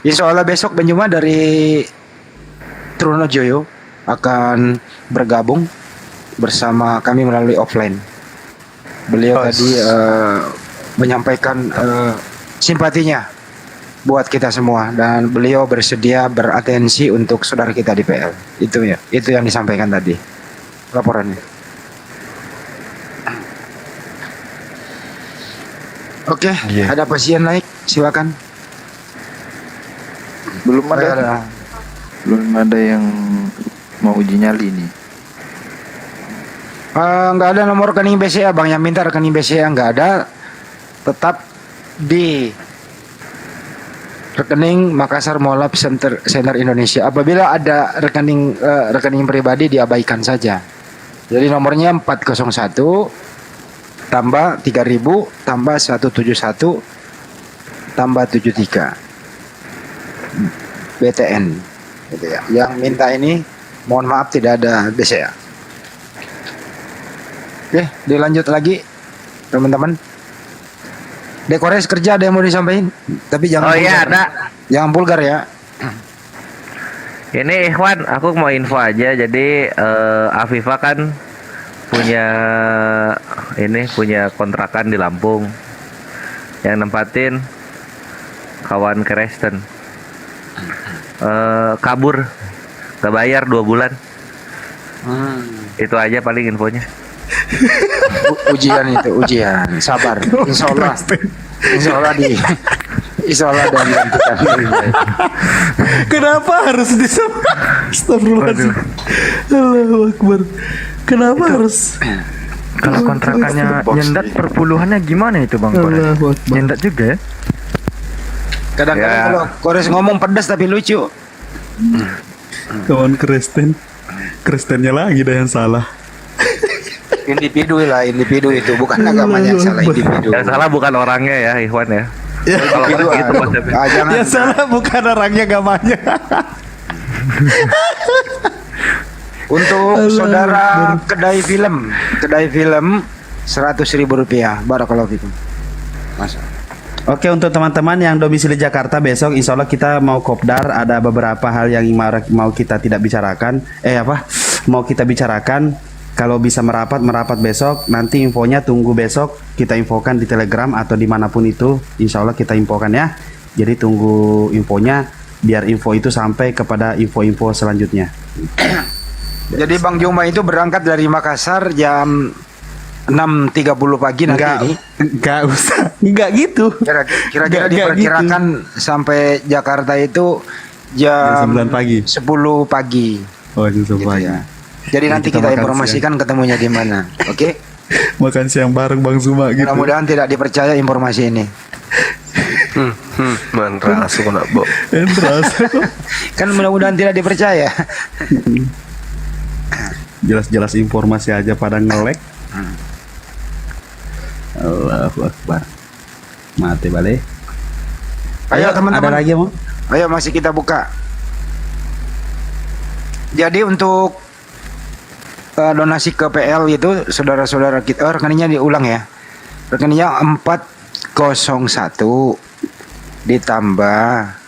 Insya Allah besok Bang Juma dari Trunojoyo akan bergabung bersama kami melalui offline. Beliau tadi menyampaikan simpatinya buat kita semua dan beliau bersedia beratensi untuk saudara kita di PL. Itu ya, itu yang disampaikan tadi laporannya. Oke, ada pasien naik, silakan. Belum ada yang mau uji nyali nih. Nggak ada nomor rekening BCA Bang, yang minta rekening BCA nggak ada. Tetap di rekening Makassar Mualaf Center Indonesia. Apabila ada rekening pribadi diabaikan saja. Jadi nomornya 401 tambah 3000 tambah 171 tambah 73 BTN gitu ya. Yang minta ini mohon maaf tidak ada BCA. Oke, dilanjut lagi teman-teman. Dekores kerja ada yang mau disampaikan, tapi jangan vulgar. ada. Jangan vulgar ya. Ini Ikhwan, aku mau info aja. Jadi Afifa kan punya kontrakan di Lampung yang nempatin kawan Kristen. Kabur, gak bayar 2 bulan. Itu aja paling infonya. Ujian itu, ujian. Sabar. Insya Allah dan gantikan. Kenapa harus disebut? Astagfirullahaladzim. Allahu Akbar. Kenapa harus? Kalau kontrakannya nyendat perpuluhannya gimana itu Bang Kores? Allahu Akbar. Nyendat juga ya? Kadang-kadang kalau Kores ngomong pedas tapi lucu. Kawan Kristennya lagi dah yang salah. Individu itu bukan agamanya yang salah, individu. Yang salah bukan orangnya ya Ikhwan ya. Kalau Individu, gitu konsepnya. jangan. Yang salah bukan orangnya, agamanya. Untuk saudara kedai film 100.000 rupiah. Barakallahu fikum. Masa. Oke, untuk teman-teman yang domisili Jakarta, besok insya Allah kita mau kopdar. Ada beberapa hal yang mau kita tidak bicarakan. Mau kita bicarakan. Kalau bisa merapat besok. Nanti infonya tunggu besok. Kita infokan di Telegram atau dimanapun itu. Insya Allah kita infokan ya. Jadi tunggu infonya. Biar info itu sampai kepada info-info selanjutnya. Jadi Bang Juma itu berangkat dari Makassar jam 6.30 pagi nanti ini. Enggak usah. Enggak gitu. Kira-kira diperkirakan sampai Jakarta itu jam 9 pagi. 10 pagi. Oh, itu Gitu pagi. ya. Jadi nanti kita makan informasikan ketemunya di mana. Oke? Makan siang bareng Bang Zuma gitu. Mudah-mudahan tidak dipercaya informasi ini. Mantra aku nak bo. Kan mudah-mudahan tidak dipercaya. Jelas-jelas informasi aja pada ngelek. Allahu Akbar. Mati balik. Ayo teman-teman. Ada lagi mau? Ayo masih kita buka. Jadi untuk donasi ke PL itu saudara-saudara kita, rekeningnya diulang ya. Rekeningnya 401 ditambah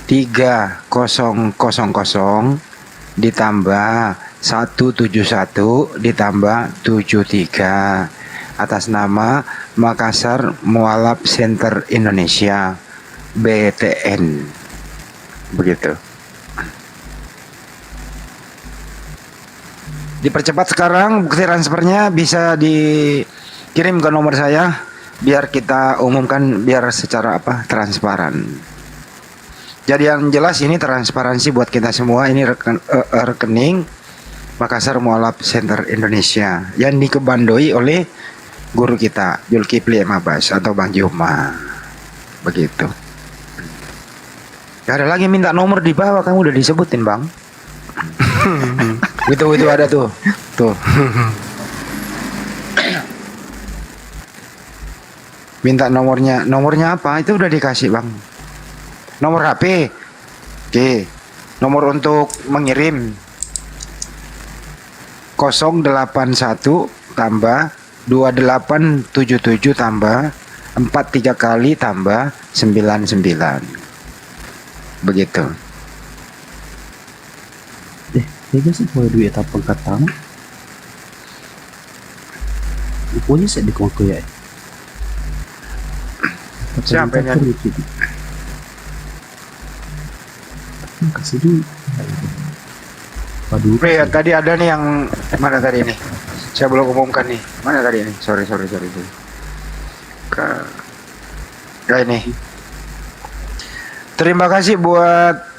3000 ditambah 171 ditambah 73 atas nama Makassar Mualaf Center Indonesia BTN. Begitu. Dipercepat sekarang bukti transfernya, bisa dikirim ke nomor saya biar kita umumkan, biar secara transparan. Jadi yang jelas ini transparansi buat kita semua. Ini rekening Makassar Mualaf Center Indonesia yang dikebandoi oleh guru kita Zulkifli Mabas atau Bang Juma. Begitu. Gak ada lagi minta nomor di bawah, kamu udah disebutin Bang. itu ada tuh. Minta nomornya apa? Itu udah dikasih Bang. Nomor HP. Oke. Nomor untuk mengirim 081 tambah 2877 tambah 43 kali tambah 99. Begitu. Kayaknya sih kalau duit apa kata pokoknya saya dikongko ya. Siapa ini? Kasih duit. Waduh. Ya, tadi ada nih yang mana tadi ini? Saya belum umumkan nih. Mana tadi ini? Sorry. Ini. Terima kasih buat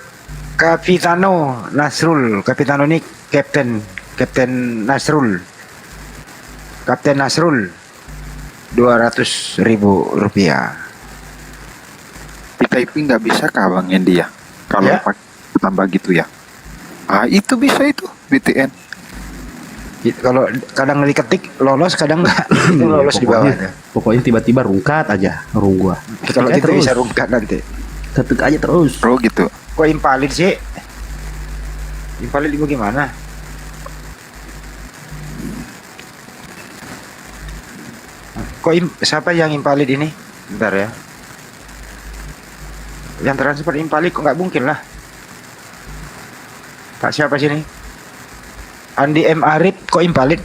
Kapitano Nasrul. Kapitano ini Kapten Nasrul. Kapten Nasrul 200.000 rupiah. di typing nggak bisa kah Bang Endi ya? Kalau Ya. pakai tambah gitu ya? Ah itu bisa itu BTN. Kalau kadang diketik lolos, kadang enggak. Itu lolos di bawah. Pokoknya tiba-tiba rungkat aja rung gua. Kalau Ketik aja gitu terus. bisa rungkat nanti. Ketik aja terus. Oh gitu. Kok invalid sih? Invalid itu gimana? Siapa yang invalid ini? Bentar ya. Yang transfer invalid kok nggak mungkin lah. Pak siapa sini? Andi M. Arif kok invalid?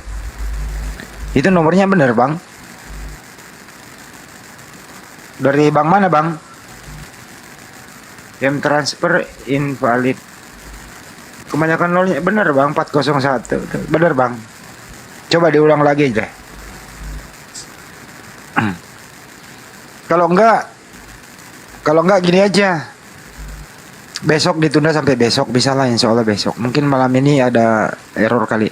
Itu nomornya bener bang? Dari bank mana bang? Yang transfer invalid. Kebanyakan nolnya bener bang 401. Bener bang. Coba diulang lagi deh. Kalau enggak gini aja. Besok ditunda sampai besok, bisa lah insya Allah besok. Mungkin malam ini ada error kali.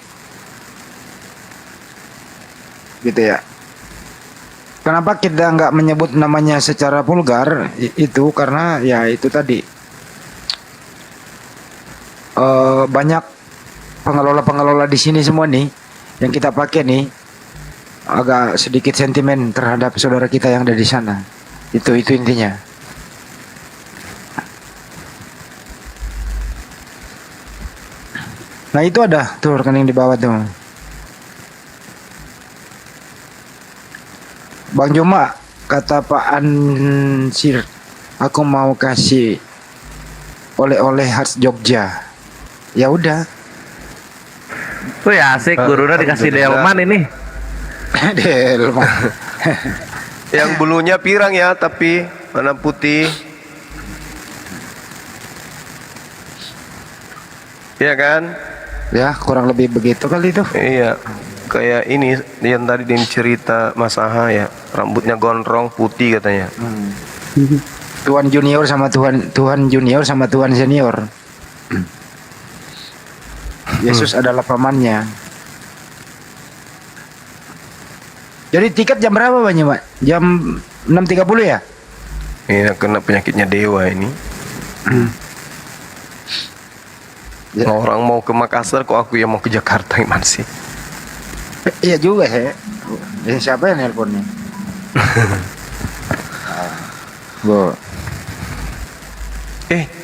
Gitu ya. Kenapa kita nggak menyebut namanya secara vulgar? Itu karena ya itu tadi. Banyak pengelola-pengelola di sini semua nih yang kita pakai nih agak sedikit sentimen terhadap saudara kita yang ada di sana. Itu intinya. Nah itu ada tuh rekening di bawah tuh. Bang Juma, kata Pak Ansir, aku mau kasih oleh-oleh khas Jogja. Ya udah. Wih asik, gurunya dikasih delman ini. Delman. Yang bulunya pirang ya, tapi warna putih. Iya kan? Ya kurang lebih begitu kali itu. Iya. Kayak ini yang tadi dia cerita Mas Aha ya, rambutnya gondrong putih katanya. Tuan junior sama Tuhan junior sama Tuhan senior. Yesus adalah pamannya. Jadi tiket jam berapa Bang Pak? Jam 6.30 ya? Iya, kena penyakitnya dewa ini. Ya. Orang mau ke Makassar, kok aku yang mau ke Jakarta gimana sih? Iya juga ya. Siapa yang nelponnya? Bu.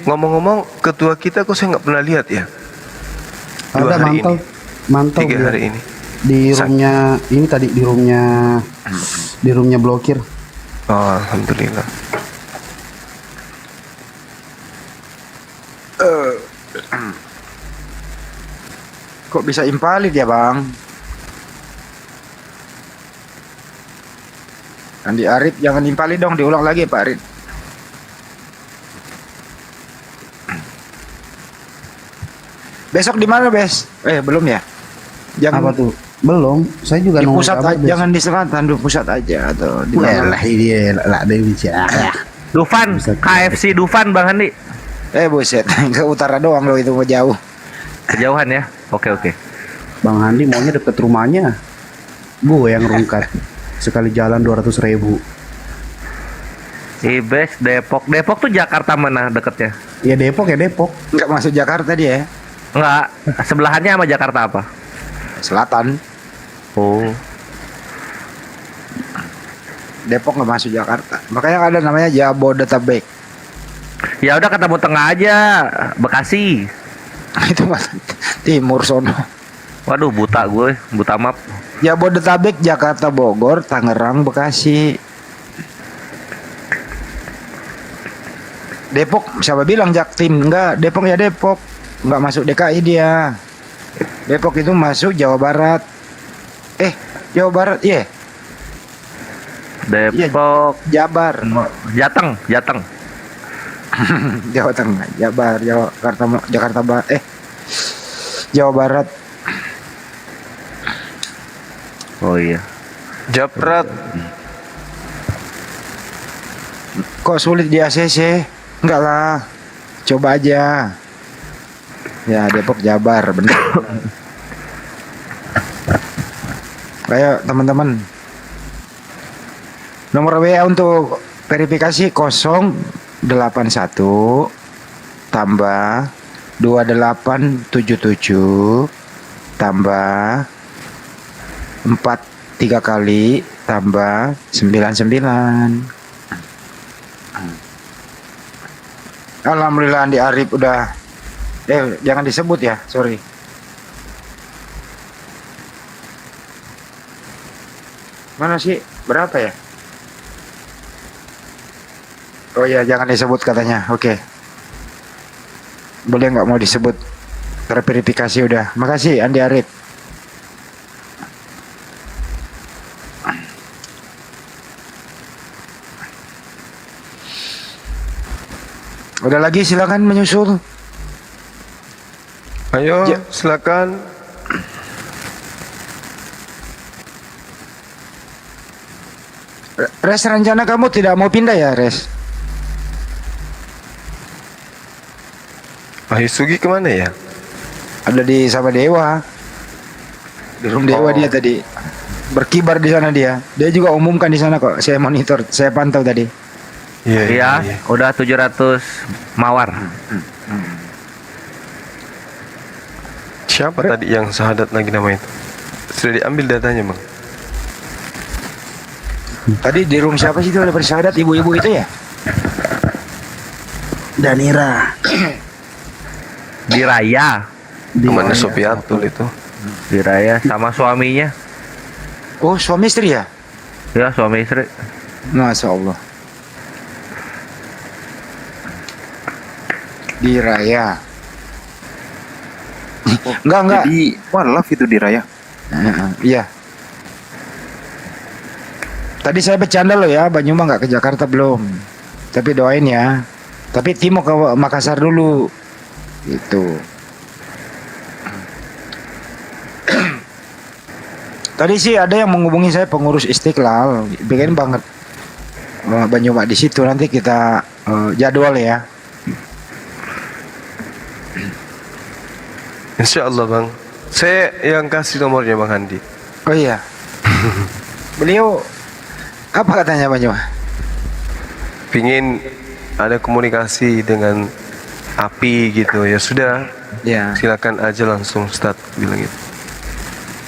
Ngomong-ngomong, ketua kita kok saya nggak pernah lihat ya? Ada mantau, mantau 3 dia. hari ini. Di roomnya ini tadi di roomnya blokir. Oh, alhamdulillah. Kok bisa invalid ya Bang? Andi Arif jangan invalid dong, diulang lagi Pak Arif. Besok di mana Bes? Belum ya? Apa tuh? Belum. Saya juga Di nunggu pusat kabar, aja, Bes. jangan di selatan, di pusat aja atau di Lah mana? ini lah ada bicara. Dufan, KFC Dufan Bang Andi. Buset, ke utara doang loh itu mau jauh. Kejauhan ya. Oke. Bang Handi maunya deket rumahnya. Gue yang rungkat. Sekali jalan 200.000. Ibes Depok. Depok tuh Jakarta mana deketnya? Ya Depok ya Depok. Nggak masuk Jakarta dia, Enggak, sebelahannya sama Jakarta apa? selatan. Oh. Depok nggak masuk Jakarta. Makanya ada namanya Jabodetabek. Ya udah ketemu tengah aja, Bekasi. Itu mas timur sono. Waduh, buta gue, buta map. Jabodetabek, Jakarta, Bogor, Tangerang, Bekasi. Depok, siapa bilang Jaktim? Enggak, Depok ya Depok. Enggak masuk DKI dia. Depok itu masuk Jawa Barat. Jawa Barat, iya. Depok, Jabar. Jateng. Jawa Tengah, Jabar, Jakarta Barat. Jawa Barat. Oh iya. Japrat. Kok sulit di ACC? Enggak lah. Coba aja. Ya, Depok, Jabar, benar. Ayo teman-teman. Nomor WA untuk verifikasi 081 81 tambah 2877 tambah 4 3 kali tambah 99. Alhamdulillah Andi Arif udah. Jangan disebut ya, sorry. Mana sih? Berapa ya? Oh ya, jangan disebut katanya. Oke. Boleh nggak mau disebut? Terverifikasi udah. Makasih Andi Arif. Udah lagi, silakan menyusul. Ayo, Ya. silakan. Res, rencana kamu tidak mau pindah ya, Res? Wahyu Sugi kemana ya? Ada di sama Dewa. Di room Dewa dia tadi. Berkibar di sana dia. Dia juga umumkan di sana kok. Saya monitor, saya pantau tadi. Iya, udah 700 mawar. Siapa tadi yang syahadat lagi nama itu? Sudah diambil datanya, Bang. Tadi di room siapa sih itu ada bersyahadat ibu-ibu itu ya? Danira. Di Raya. Kemana Sopiatul itu? Di Raya sama suaminya. Oh, suami istri ya? Ya, suami istri. Masya Allah. Di Raya. Enggak. Jadi walaf itu di Raya. Iya. Tadi saya bercanda loh ya, Banyuma nggak ke Jakarta belum. Tapi doain ya. Tapi Timo ke Makassar dulu. Gitu. Tadi sih ada yang menghubungi saya pengurus Istiqlal, pengen banget Banyuma di situ. Nanti kita jadwal ya. Insya Allah, Bang. Saya yang kasih nomornya Bang Handi. Oh iya. Beliau apa katanya Banyuma? Pingin ada komunikasi dengan api gitu. Ya sudah, Ya. silakan aja langsung Ustaz bilang gitu.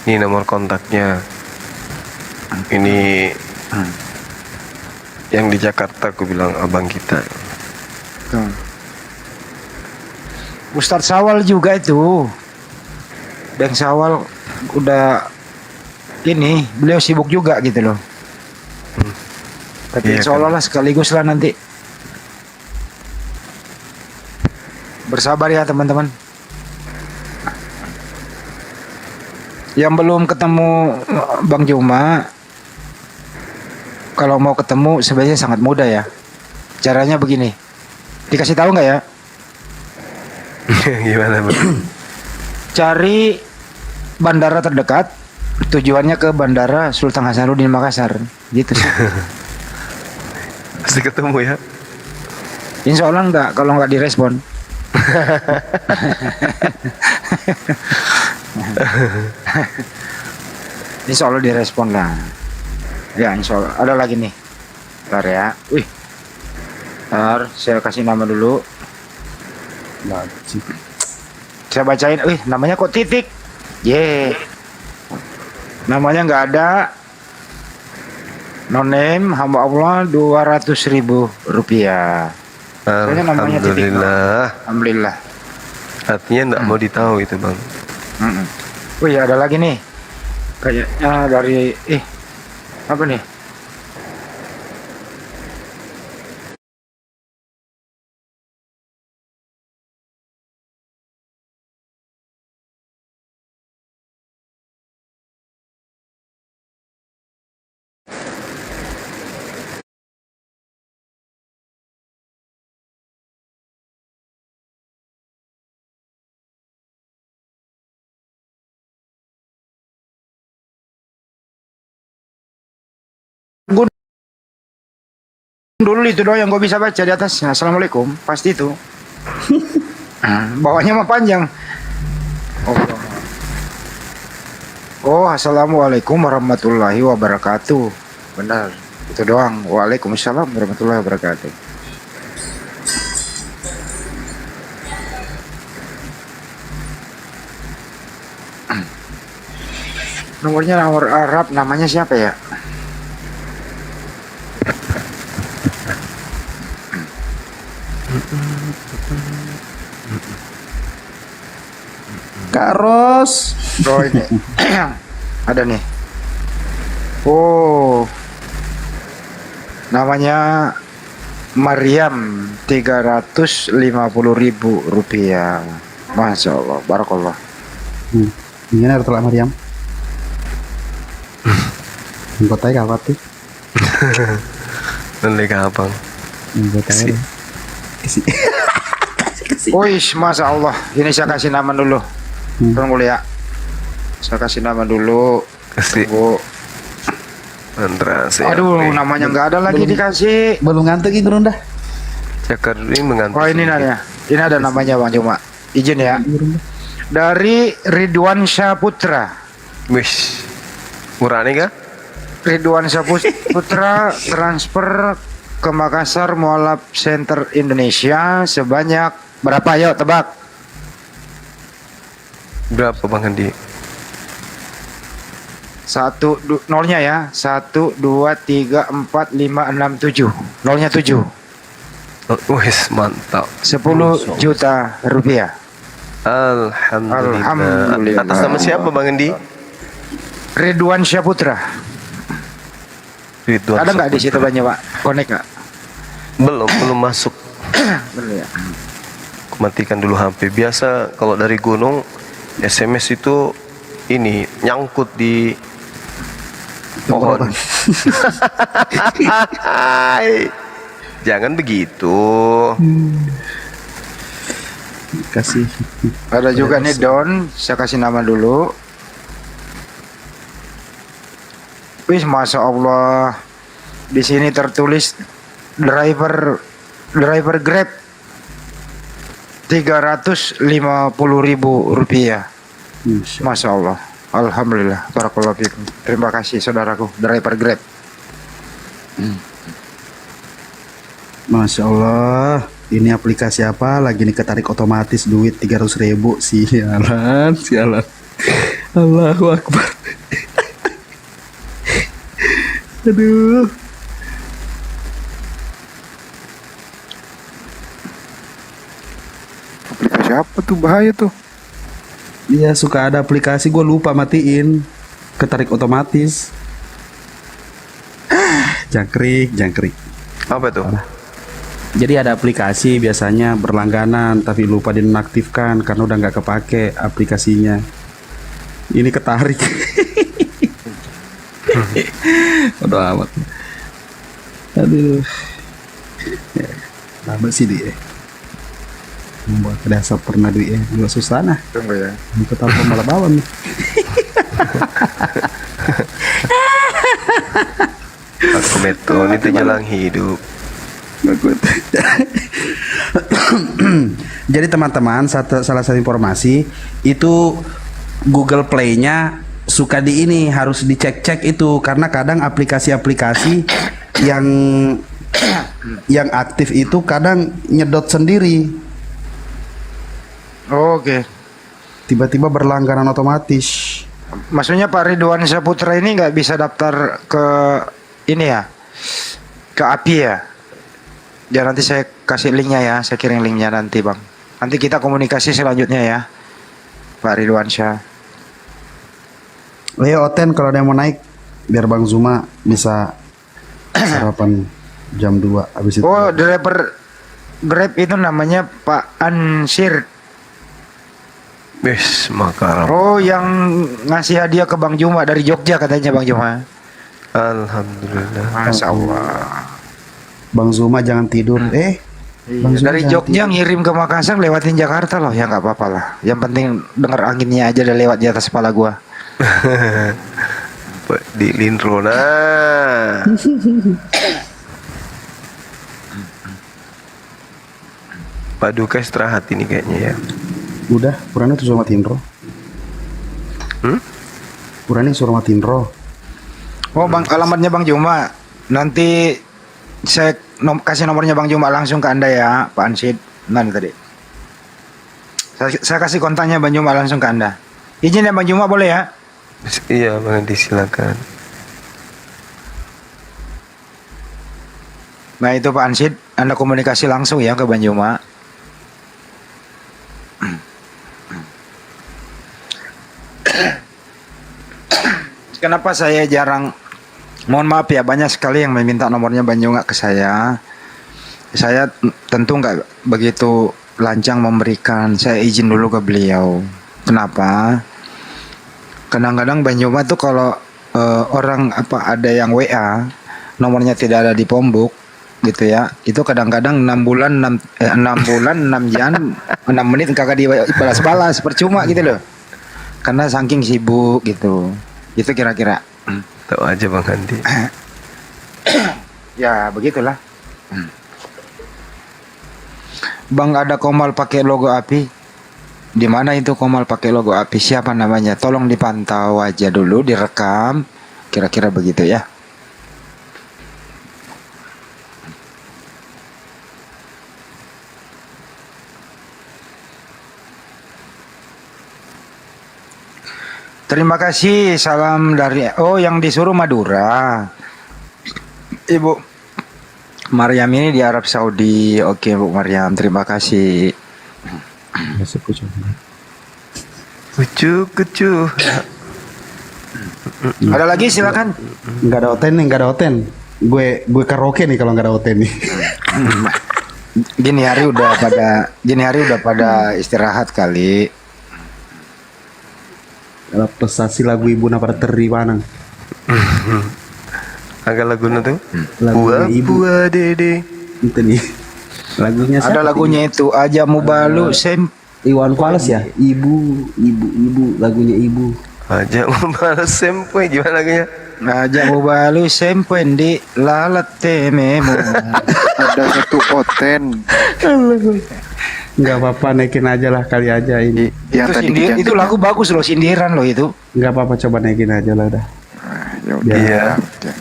Ini nomor kontaknya. Ini yang di Jakarta, aku bilang abang kita. Tuh. Ustadz Sawal juga itu. Bang Sawal udah ini, beliau sibuk juga gitu loh. Tapi Iya insya Allah lah sekaligus lah nanti. Bersabar ya teman-teman. Yang belum ketemu Bang Juma, kalau mau ketemu sebenarnya sangat mudah ya. Caranya begini. Dikasih tahu nggak ya? Gimana, Bang? Cari bandara terdekat, tujuannya ke Bandara Sultan Hasanuddin Makassar, gitu sih. Pasti ketemu ya. Insya Allah enggak, kalau nggak direspon. Insya Allah direspon lah. Ya insya Allah. Ada lagi nih. Bentar ya. Wih. Bentar, saya kasih nama dulu. Saya bacain. Wih, namanya kok titik. Namanya nggak ada. No name, hamba Allah 200.000 rupiah. Soalnya namanya titik. Alhamdulillah. Alhamdulillah. Artinya enggak mau ditahu itu, Bang. Wih, ada lagi nih. Kayaknya dari apa nih? Gue dulu itu doang yang gue bisa baca di atasnya. Assalamualaikum, pasti itu. Bawahnya mah panjang. Oh, assalamualaikum warahmatullahi wabarakatuh. Benar, itu doang. Waalaikumsalam warahmatullahi wabarakatuh. Nomornya nomor Arab, namanya siapa ya? Kak Ros. Oh ini. Ada nih. Oh. Namanya Maryam, 350.000 rupiah. Masya Allah, barakallah. Ini ada telak Maryam. Anggotanya kapan tuh? Nanti gampang. Anggotanya. Wih, Masya Allah. Ini saya kasih nama dulu. Tunggu ya. Saya kasih nama dulu. Kasih. Tunggu. Andra, Aduh, namanya nggak ada lagi dikasih. Belum ngantuk ini ronda. Cakar ini mengantuk. Oh ini nanya. Ini ada namanya Bang Juma. Izin ya. Dari Ridwan Saputra. Wish. Murah nih kah? Ridwan Saputra transfer ke Makassar Mualaf Center Indonesia sebanyak berapa? Yuk tebak. Berapa Bang Andi? Nolnya ya. 1, 2, 3, 4, 5, 6, 7. Nolnya 7. Wis mantap. 10 juta rupiah. Alhamdulillah. Alhamdulillah. Atas nama siapa Bang Andi? Ridwan Saputra. Ridwan Ada nggak di situ Saputra. banyak Pak? Connect nggak? Belum masuk. Belum ya. Aku matikan dulu HP. Biasa kalau dari gunung SMS itu ini nyangkut di pohon. Jangan begitu. Kasih. Ada juga nih Don, saya kasih nama dulu. Wih, Masya Allah. Di sini tertulis driver Grab 350.000 rupiah. Masya Allah. Alhamdulillah. Barakallahu fikum. Terima kasih saudaraku, driver Grab. Masya Allah. Ini aplikasi apa? Lagi nih ketarik otomatis duit 300.000. Sialan. Allahu Akbar. Aduh. Aplikasi apa tuh? Bahaya tuh. Iya, suka ada aplikasi gue lupa matiin. Ketarik otomatis. Jangkrik. Apa tuh? Jadi ada aplikasi biasanya berlangganan tapi lupa dinonaktifkan karena udah nggak kepake aplikasinya. Ini ketarik. Udah amat. Aduh. Ya, lama sih dia. Membuat dasar pernah duit ya. Juga susah nah. Tunggu ya. Untuk telepon malah bawang nih. Aku beton itu jalan hidup. Jadi teman-teman, salah satu informasi itu Google Play-nya suka di ini harus dicek-cek itu karena kadang aplikasi-aplikasi yang aktif itu kadang nyedot sendiri. Oke. Tiba-tiba berlangganan otomatis. Maksudnya Pak Ridwan Saputra ini nggak bisa daftar ke ini ya? Ke API ya? Ya nanti saya kasih linknya ya, saya kirim linknya nanti Bang. Nanti kita komunikasi selanjutnya ya, Pak Ridwan Syah. Ayo Oten kalau ada yang mau naik biar Bang Zuma bisa sarapan jam 2 habis itu. Oh, driver Grab itu namanya Pak Ansir. Wis makaram. Oh, yang ngasih hadiah ke Bang Juma dari Jogja katanya Bang Juma. Alhamdulillah. Masya Allah. Bang Zuma jangan tidur. Bang Zuma Dari jangan Jogja ngirim ke Makassar lewatin Jakarta loh, ya nggak apa-apa lah. Yang penting dengar anginnya aja udah lewat di atas kepala gua. Di Linrona. Pak Duka istirahat ini kayaknya ya. Udah, Purani tuh suruh matiin roh. Purani suruh matiin roh. Oh, Bang, alamatnya Bang Juma. Nanti saya kasih nomornya Bang Juma langsung ke Anda ya, Pak Ansid. Nanti tadi. Saya kasih kontaknya Bang Juma langsung ke Anda. Izin ya Bang Juma boleh ya? Iya, Bang Andi, silakan. Nah itu Pak Ansid, Anda komunikasi langsung ya ke Bang Juma. Kenapa saya jarang, mohon maaf ya, banyak sekali yang meminta nomornya Bang Juma ke saya. Saya tentu nggak begitu lancang memberikan, saya izin dulu ke beliau. Kenapa? Kadang-kadang Bang Juma tuh kalau orang ada yang WA nomornya tidak ada di Pombuk gitu ya, itu kadang-kadang 6 bulan 6 jam 6 menit kagak dibalas-balas, percuma gitu loh, karena saking sibuk gitu. Itu kira-kira. Tahu aja Bang Andi. Ya begitulah. Bang, ada Komal pakai logo api. Di mana itu Komal pakai logo api? Siapa namanya? Tolong dipantau aja dulu, direkam. Kira-kira begitu ya. Terima kasih, salam dari yang disuruh Madura. Ibu Maryam ini di Arab Saudi. Oke Bu Maryam, terima kasih. Kucu. Ada lagi silakan. Nggak ada Oten nih, nggak ada Oten. Gue karaoke nih kalau nggak ada Oten nih. Gini hari udah pada istirahat kali. Kalau prestasi lagu ibu na pada teri panang. Agak lagu tuh. Lagunya ibu. Buah dede. Itu nih. Lagunya Ada siapa? lagunya itu aja mubalu sem. Iwan Fals ya. Ibu. Lagunya ibu. Aja membalas sempoy, gimana lagunya? Aja mubalu sempen di lalat tememu. Ada satu Oten Nggak apa-apa, naikin aja lah kali aja ini. yang tadi Itu lagu bagus loh, sindiran loh itu. Nggak apa-apa, coba naikin aja lah udah. Ya udah. Iya. Udah.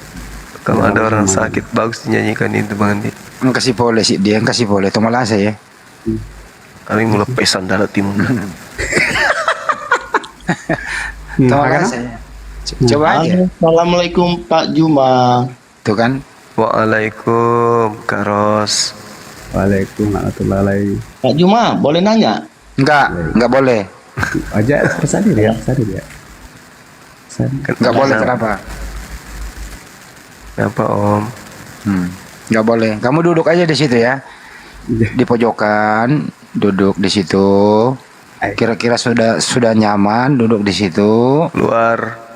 Kalau Ya, ada orang sama. sakit bagus dinyanyikan itu Bang Andi. Kasih boleh sih dia, kasih boleh. Itu malah saya. Kali mulai pesan dalam timur. Makan saya. Coba aja. Assalamualaikum Pak Juma. Tuh kan. Waalaikum Karos. Waalaikumsalam. Pak Juma, boleh nanya? Enggak boleh. Aja sadir ya. Sadir. Enggak boleh, kenapa? Kenapa Om? Enggak boleh. Kamu duduk aja di situ ya. Di pojokan, duduk di situ. Kira-kira sudah nyaman duduk di situ. Luar.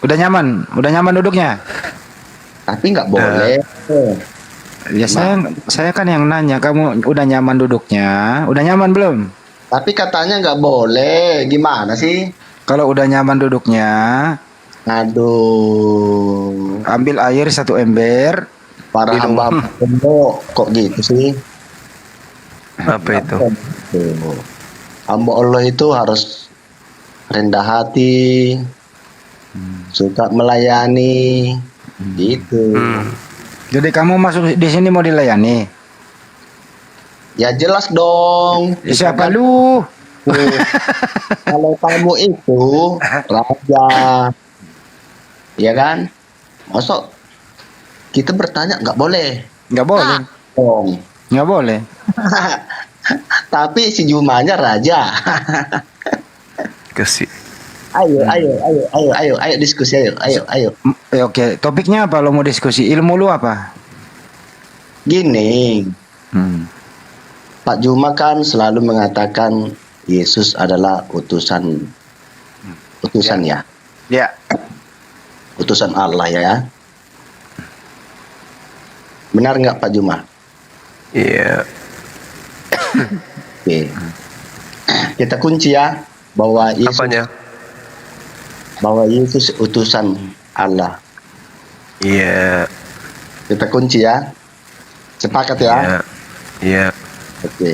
Udah nyaman duduknya. Tapi nggak boleh. Ya saya kan yang nanya, kamu udah nyaman duduknya? Udah nyaman belum? Tapi katanya nggak boleh. Gimana sih? Kalau udah nyaman duduknya, Aduh, ambil air 1 ember. para hamba Allah kok gitu sih? Apa itu? Tuh. Hamba Allah itu harus rendah hati, suka melayani, gitu. Jadi kamu masuk di sini mau dilayani? Ya jelas dong. Siapa lu? Kalau kamu itu raja, ya kan? Masuk kita bertanya nggak boleh. Nggak boleh. Dong. Nggak boleh. Tapi si Jumanya raja. Kasih. Ayo diskusi ayo. Oke, topiknya apa lo mau diskusi? Ilmu lu apa? Gini, Pak Juma kan selalu mengatakan Yesus adalah utusan ya. Ya. Utusan Allah ya. Benar nggak Pak Juma? Iya. Oke. Kita kunci ya bahwa Yesus Apanya? utusan Allah. Iya. Kita kunci ya. Sepakat ya? Iya. Iya. Oke.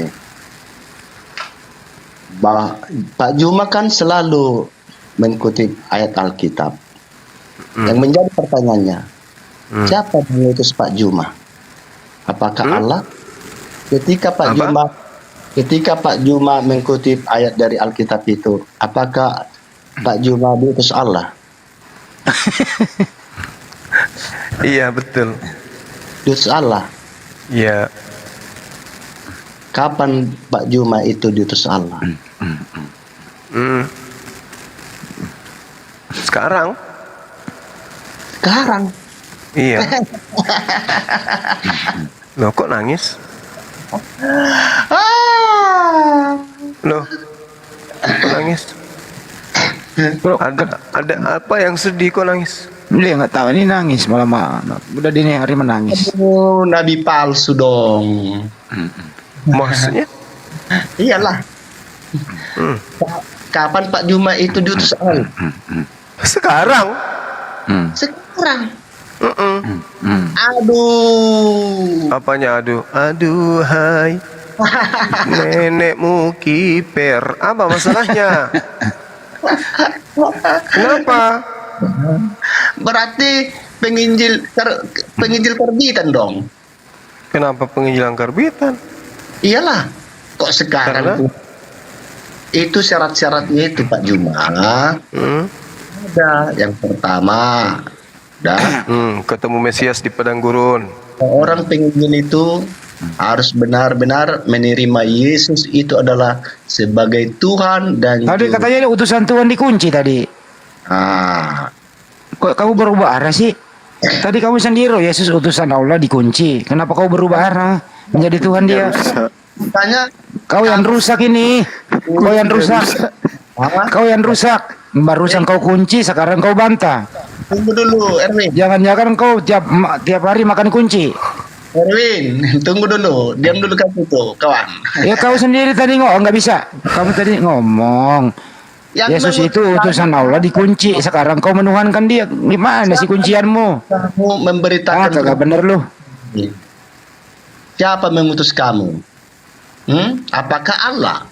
Pak Juma kan selalu mengutip ayat Alkitab. Yang menjadi pertanyaannya, siapa mengutus Pak Juma? Apakah Allah? Ketika Pak Apa? Juma ketika Pak Juma mengutip ayat dari Alkitab itu, apakah Pak Juma diutus Allah? Iya, betul. Diutus Allah. Iya. Kapan Pak Juma itu diutus Allah? Sekarang. Sekarang. Iya. Loh, kok nangis? Loh, kok nangis? Ada apa yang sedih kok nangis? Dia nggak tahu ini nangis malam udah dini hari menangis. Oh, nabi palsu dong. Maksudnya? Iyalah. Kapan Pak Juma itu diutus Allah? Sekarang. Sekarang. Aduh. Apanya aduh? Aduhai nenekmu kiper. Apa masalahnya? Kenapa? Berarti penginjil karbitan dong. Kenapa penginjilan karbitan? Iyalah. Kok sekarang Karena? itu syarat-syaratnya itu Pak Juma. Ada yang pertama, ketemu Mesias di padang gurun. orang penginjil itu harus benar-benar menerima Yesus itu adalah sebagai Tuhan dan Tadi katanya ini utusan Tuhan dikunci tadi. Kok kamu berubah arah sih? Tadi kamu sendiri Yesus utusan Allah dikunci. Kenapa kau berubah arah menjadi Tuhan dia? Makanya Kau yang rusak ini. Kau yang rusak. Kau yang rusak. Barusan kau kunci, sekarang kau bantah. tunggu dulu Erwin. Jangan-jangan kau tiap hari makan kunci. Erwin, tunggu dulu. Diam dulu kamu tuh, kawan. Ya kau sendiri tadi nggak bisa. Kamu tadi ngomong. Yesus itu utusan Allah dikunci. Sekarang kau menuhankan dia. Gimana sih kuncianmu? Kamu memberitakan Kagak bener lu. Siapa mengutus kamu? Apakah Allah?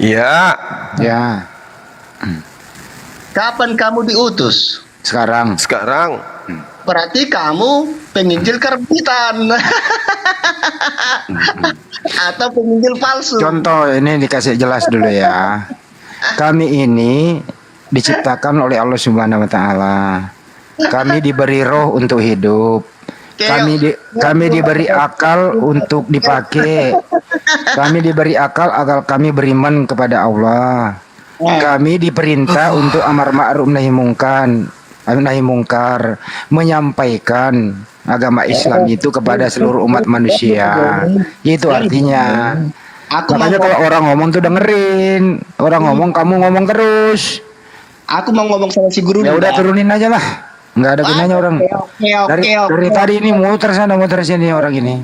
Ya. Ya. Kapan kamu diutus? Sekarang. Berarti kamu penginjil karbitan. Atau penginjil palsu. Contoh ini dikasih jelas dulu ya. Kami ini diciptakan oleh Allah Subhanahu wa taala. Kami diberi roh untuk hidup. Kami diberi akal untuk dipakai. Kami diberi akal agar kami beriman kepada Allah. Kami diperintah untuk amar ma'ruf nahi mungkar, menyampaikan agama Islam itu kepada seluruh umat manusia. Itu artinya. Makanya kalau orang ngomong tuh dengerin. Orang ngomong kamu ngomong terus. Aku mau ngomong sama si guru. Ya udah turunin aja lah. Nggak ada gunanya orang. Dari tadi ini muter sana muter sini orang ini.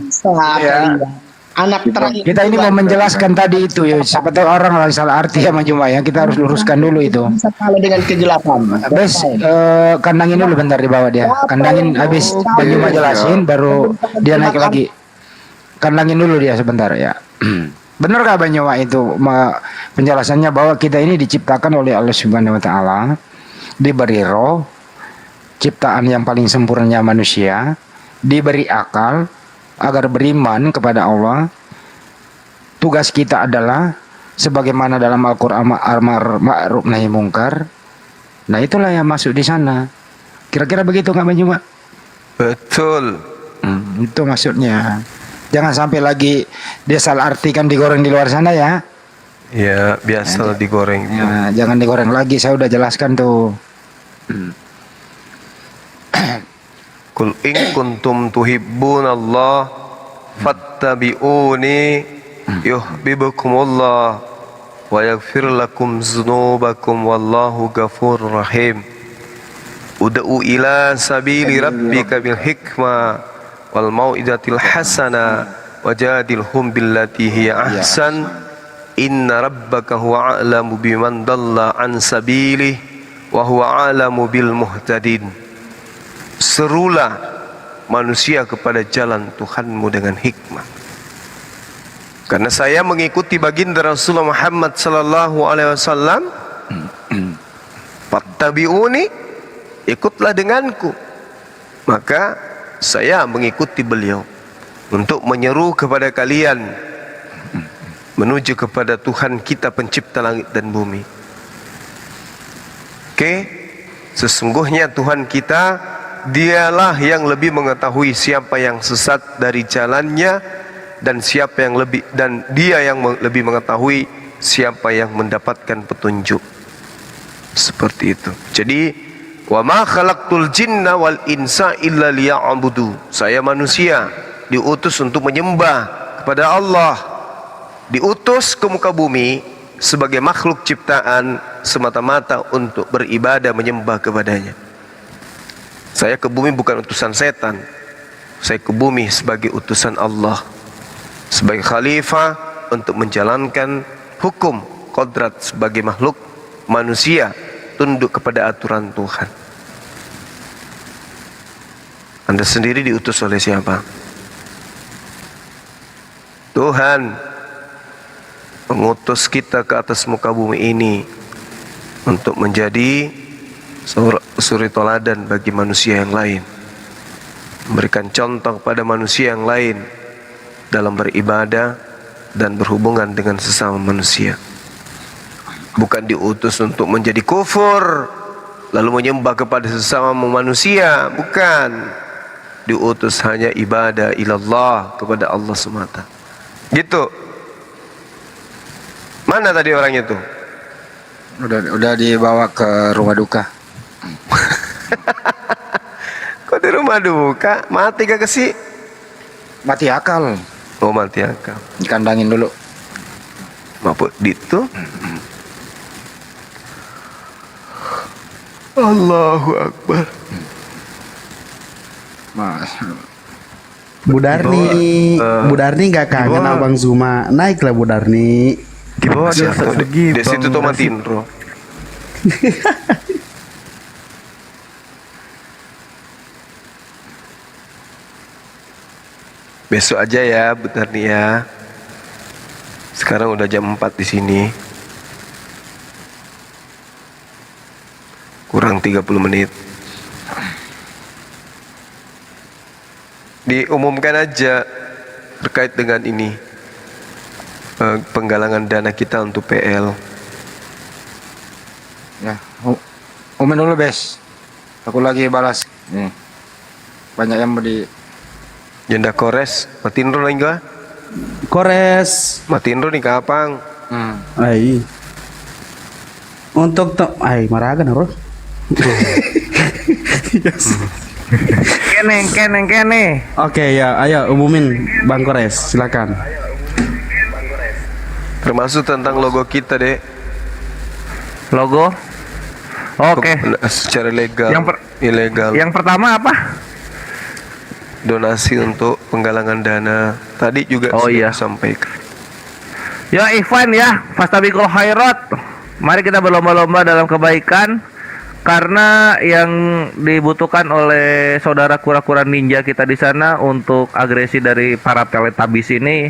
Ya. Anak terakhir. Kita ini mau menjelaskan tadi itu ya. Siapa tahu orang salah arti sama Juma ya. Kita harus luruskan dulu itu. Kalau dengan kejelasan. Bes, kandangin dulu bentar di bawah dia. Kandangin habis Bang Juma jelasin baru dia naik lagi. Kandangin dulu dia sebentar ya. Benar gak Bang Juma itu penjelasannya bahwa kita ini diciptakan oleh Allah Subhanahu wa taala, diberi roh, ciptaan yang paling sempurna manusia, diberi akal agar beriman kepada Allah. Tugas kita adalah sebagaimana dalam Al-Qur'an amar ma'ruf nahi mungkar. Nah, itulah yang masuk di sana. Kira-kira begitu nggak Bang Juma? Betul. Itu maksudnya. Jangan sampai lagi dia salah artikan digoreng di luar sana ya. Ya, biasa digoreng. Ya, jangan digoreng lagi. Saya udah jelaskan tuh. Kul in kuntum tuhibbunallah fattabi'uni yuhibbukumullah wa yaghfir lakum dzunubakum wallahu ghafurur rahim. Ud'u ila sabili rabbika bil hikmah wal mau'izatil hasanah wajadilhum billati hiya ahsan inna rabbaka huwa a'lamu biman dalla an sabilihi wa huwa a'lamu bil muhtadin. Serulah manusia kepada jalan Tuhanmu dengan hikmah. Karena saya mengikuti baginda Rasulullah Muhammad sallallahu alaihi wasallam. Fattabi'uni, ikutlah denganku. Maka saya mengikuti beliau untuk menyeru kepada kalian menuju kepada Tuhan kita pencipta langit dan bumi. Oke, sesungguhnya Tuhan kita, dialah yang lebih mengetahui siapa yang sesat dari jalannya, dan dia yang lebih mengetahui siapa yang mendapatkan petunjuk. Seperti itu. Jadi, wa ma khalaqtul jinna wal insa illa liya'budu. Saya manusia diutus untuk menyembah kepada Allah. Diutus ke muka bumi sebagai makhluk ciptaan semata-mata untuk beribadah menyembah kepadanya. Saya ke bumi bukan utusan setan. Saya ke bumi sebagai utusan Allah, sebagai khalifah untuk menjalankan hukum kodrat sebagai makhluk manusia, tunduk kepada aturan Tuhan. Anda sendiri diutus oleh siapa? Tuhan mengutus kita ke atas muka bumi ini untuk menjadi suri toladan bagi manusia yang lain, memberikan contoh pada manusia yang lain dalam beribadah dan berhubungan dengan sesama manusia. Bukan diutus untuk menjadi kufur lalu menyembah kepada sesama manusia, bukan. Diutus hanya ibadah ilallah, kepada Allah semata. Gitu. Mana tadi orangnya tuh? Udah dibawa ke rumah duka. Kok di rumah duka? Mati gak sih? Mati akal. Oh, mati akal. Dikandangin dulu. Maaf, itu. Allahu Akbar. Bu Darni nggak kangen Abang Zuma? Naiklah Bu Darni. Di bawah di situ tuh matiin bro. Besok aja ya Bu Darni ya. Sekarang udah jam 4 di sini. Kurang 30 menit. Diumumkan aja terkait dengan ini, penggalangan dana kita untuk PL. Ya, umen dulu Bes. Aku lagi balas. Nih. Banyak yang mau di Jenda Kores, matiin ro enggak? Kores. Matiin ro nih kapang. Ai. Untuk maragan harus. Kene. Oke ya, ayo umumin Bang Kores, silakan. Termasuk tentang logo kita deh. Logo. Oke. Secara legal. Ilegal. Yang pertama apa? Donasi untuk penggalangan dana. Tadi juga sudah sampaikan. Ya Ikhwan ya, fastabiqul khairat. Mari kita berlomba-lomba dalam kebaikan. Karena yang dibutuhkan oleh saudara kura-kura ninja kita di sana untuk agresi dari para Teletubbies ini,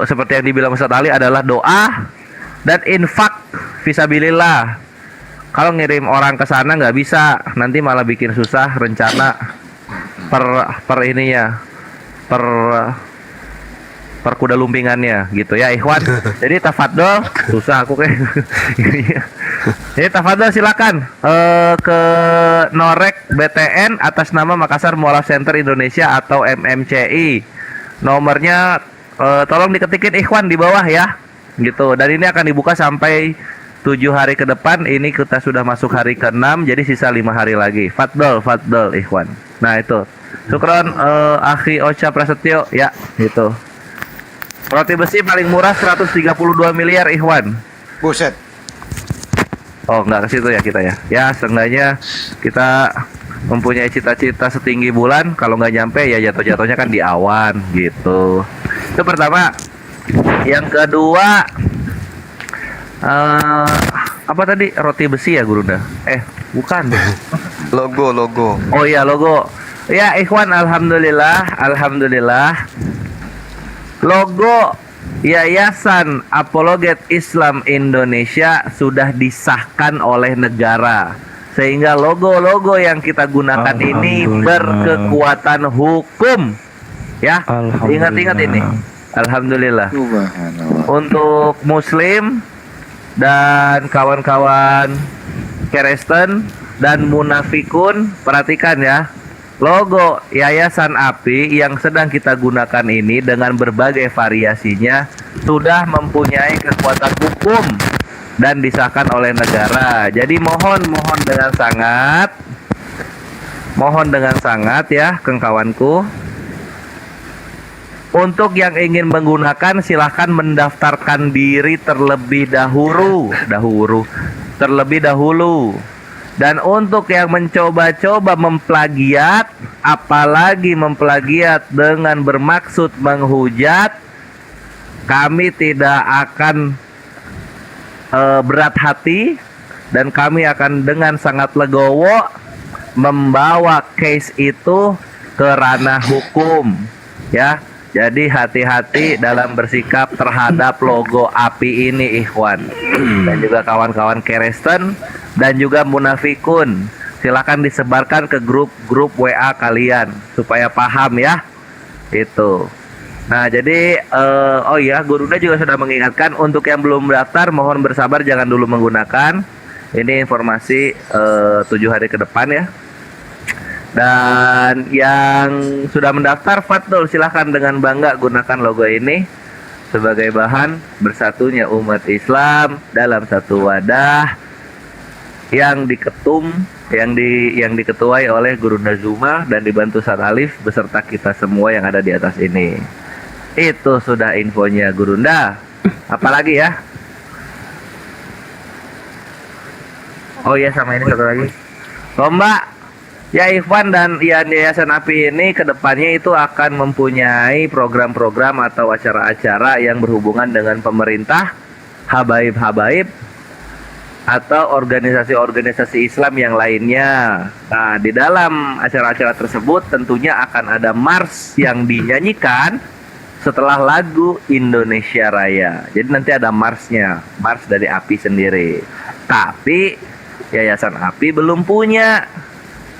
seperti yang dibilang Ustaz Ali, adalah doa dan infak fisabilillah. Kalau ngirim orang ke sana nggak bisa, nanti malah bikin susah rencana per kuda lumpingannya gitu ya Ikhwan. Jadi tafadhol, susah aku kayak. Jadi tafadhol silakan ke Norek BTN atas nama Makassar Mualaf Center Indonesia atau MMCI. Nomornya tolong diketikin Ikhwan di bawah ya. Gitu. Dan ini akan dibuka sampai 7 hari ke depan. Ini kita sudah masuk hari ke-6, jadi sisa 5 hari lagi. Fadol Ikhwan. Nah itu. Syukron Akhi Ocha Prasetyo ya, gitu. Roti besi paling murah 132 miliar Ikhwan. Buset. Oh, nggak ke situ ya kita ya. Ya, seenggaknya kita mempunyai cita-cita setinggi bulan. Kalau nggak nyampe ya jatuh-jatuhnya kan di awan gitu. Itu pertama. Yang kedua, apa tadi? Roti besi ya Gurunda? Bukan. Logo. Oh iya, logo. Ya Ikhwan, alhamdulillah. Logo Yayasan Apologet Islam Indonesia sudah disahkan oleh negara, sehingga logo-logo yang kita gunakan ini berkekuatan hukum. Ya, ingat-ingat ini. Alhamdulillah. Subhanallah. Untuk Muslim dan kawan-kawan Kristen dan munafikun, perhatikan ya. Logo Yayasan API yang sedang kita gunakan ini dengan berbagai variasinya sudah mempunyai kekuatan hukum dan disahkan oleh negara. Jadi mohon dengan sangat ya kawanku, untuk yang ingin menggunakan silahkan mendaftarkan diri terlebih dahulu. Dan untuk yang mencoba-coba memplagiat, apalagi memplagiat dengan bermaksud menghujat, kami tidak akan berat hati dan kami akan dengan sangat legowo membawa case itu ke ranah hukum ya. Jadi hati-hati dalam bersikap terhadap logo API ini ikhwan dan juga kawan-kawan Kristen dan juga munafikun. Silakan disebarkan ke grup-grup WA kalian supaya paham ya. Itu. Nah, jadi oh iya, Gurunda juga sudah mengingatkan untuk yang belum daftar mohon bersabar, jangan dulu menggunakan. Ini informasi 7 hari ke depan ya. Dan yang sudah mendaftar, Fadl silahkan dengan bangga gunakan logo ini sebagai bahan bersatunya umat Islam dalam satu wadah yang diketuai oleh Gurunda Zuma dan dibantu San Alif beserta kita semua yang ada di atas ini. Itu sudah infonya Gurunda. Apalagi ya? Oh iya, sama ini satu lagi. Lomba ya Ikhwan dan Yayasan API ini kedepannya itu akan mempunyai program-program atau acara-acara yang berhubungan dengan pemerintah, habaib-habaib, atau organisasi-organisasi Islam yang lainnya. Nah, di dalam acara-acara tersebut tentunya akan ada mars yang dinyanyikan setelah lagu Indonesia Raya. Jadi nanti ada marsnya, mars dari API sendiri. Tapi Yayasan API belum punya.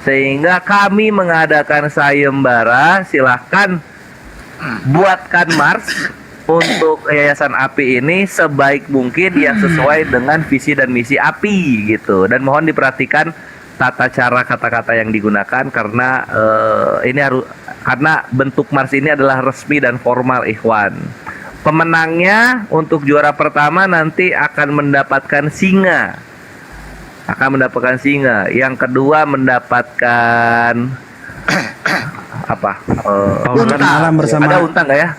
Sehingga kami mengadakan sayembara, silahkan buatkan mars untuk Yayasan API ini sebaik mungkin yang sesuai dengan visi dan misi API gitu. Dan mohon diperhatikan tata cara kata-kata yang digunakan karena karena bentuk mars ini adalah resmi dan formal ikhwan. Pemenangnya untuk juara pertama nanti akan mendapatkan singa. Yang kedua mendapatkan apa? Makan malam bersama. Ada unta nggak ya?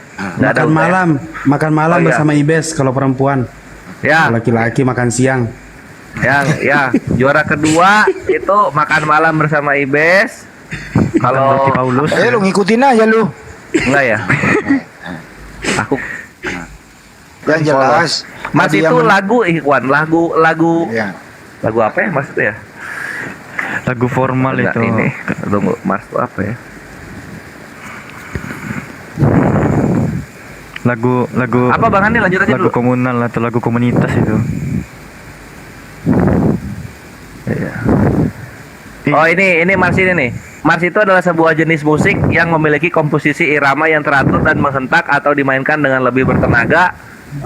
Makan malam Oh, iya. bersama Ibes kalau perempuan. Ya. Kalau laki-laki makan siang. Ya, juara kedua itu makan malam bersama Ibes. Kalau Paulus. Lu ngikutin aja lu. enggak ya? Aku Yang jelas. Mas tadi itu yang- lagu ikhwan, lagu Ya. lagu apa ya Mas itu ya? Lagu formal Enggak, itu. ini. Tunggu, Mas itu apa ya? Lagu Apa Bang Andi lanjut aja lagu dulu. komunal atau lagu komunitas itu. Iya. Oh ini Mars ini nih. Mars itu adalah sebuah jenis musik yang memiliki komposisi irama yang teratur dan menghentak atau dimainkan dengan lebih bertenaga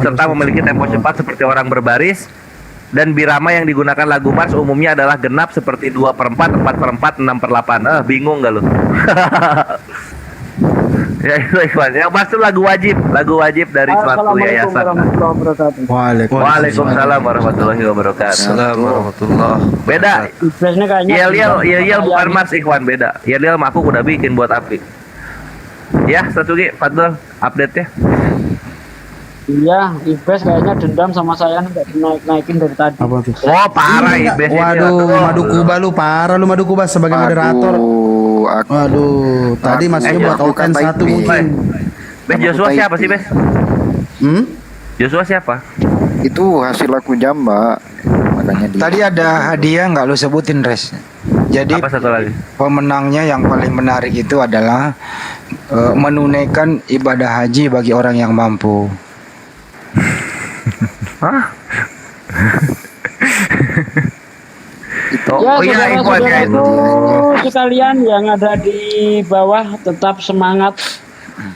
serta memiliki tempo cepat seperti orang berbaris. Dan birama yang digunakan lagu Mars umumnya adalah genap seperti 2/4, 4/4, 6/8. Bingung gak lu? Ya itu ikhwan. Yang Mars itu lagu wajib dari suatu yayasan. Waalaikumsalam warahmatullahi wabarakatuh. Beda. Yel bukan Mars ikhwan, beda. Yel aku udah bikin buat API. Ya, satu lagi Fadl update ya. Iya, Ibes kayaknya dendam sama saya nggak dinaik-naikin dari tadi. Apa tuh? Oh, parah Ibes ini. Waduh, Madu Kuba lu parah lu Madu Kuba sebagai moderator. Waduh, tadi masuknya buat open satu mungkin. Bes Joshua siapa sih, Bes? Joshua siapa? Itu hasil lagu Jamba. Makanya dia. Tadi ada hadiah nggak lu sebutin, Res? Jadi Apa satu lagi? pemenangnya yang paling menarik itu adalah menunaikan ibadah haji bagi orang yang mampu. Hah? Ya, Oh iya, ikhwan ya itu. saudara-saudaraku sekalian yang ada di bawah tetap semangat.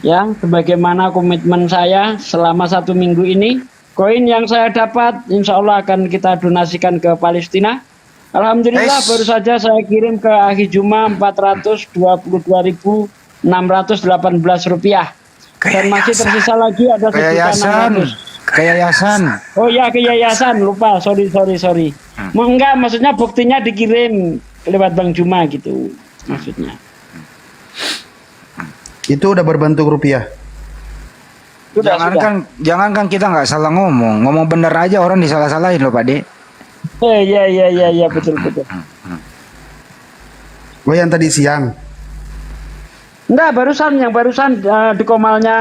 Ya, sebagaimana komitmen saya selama 1 minggu ini, koin yang saya dapat insya Allah akan kita donasikan ke Palestina. Alhamdulillah baru saja saya kirim ke Akhi Juma 422.618 rupiah. Dan masih tersisa lagi ada Ke yayasan. 1.600.000. Ke yayasan. Oh ya, ke yayasan, lupa, sorry. Enggak, maksudnya buktinya dikirim lewat Bang Juma gitu, maksudnya. Itu udah berbentuk rupiah. Sudah. Jangankan kita nggak salah ngomong bener aja orang disalah-salahin loh Pak De. Iya, betul. Oh yang tadi siang. Enggak, yang barusan di komalnya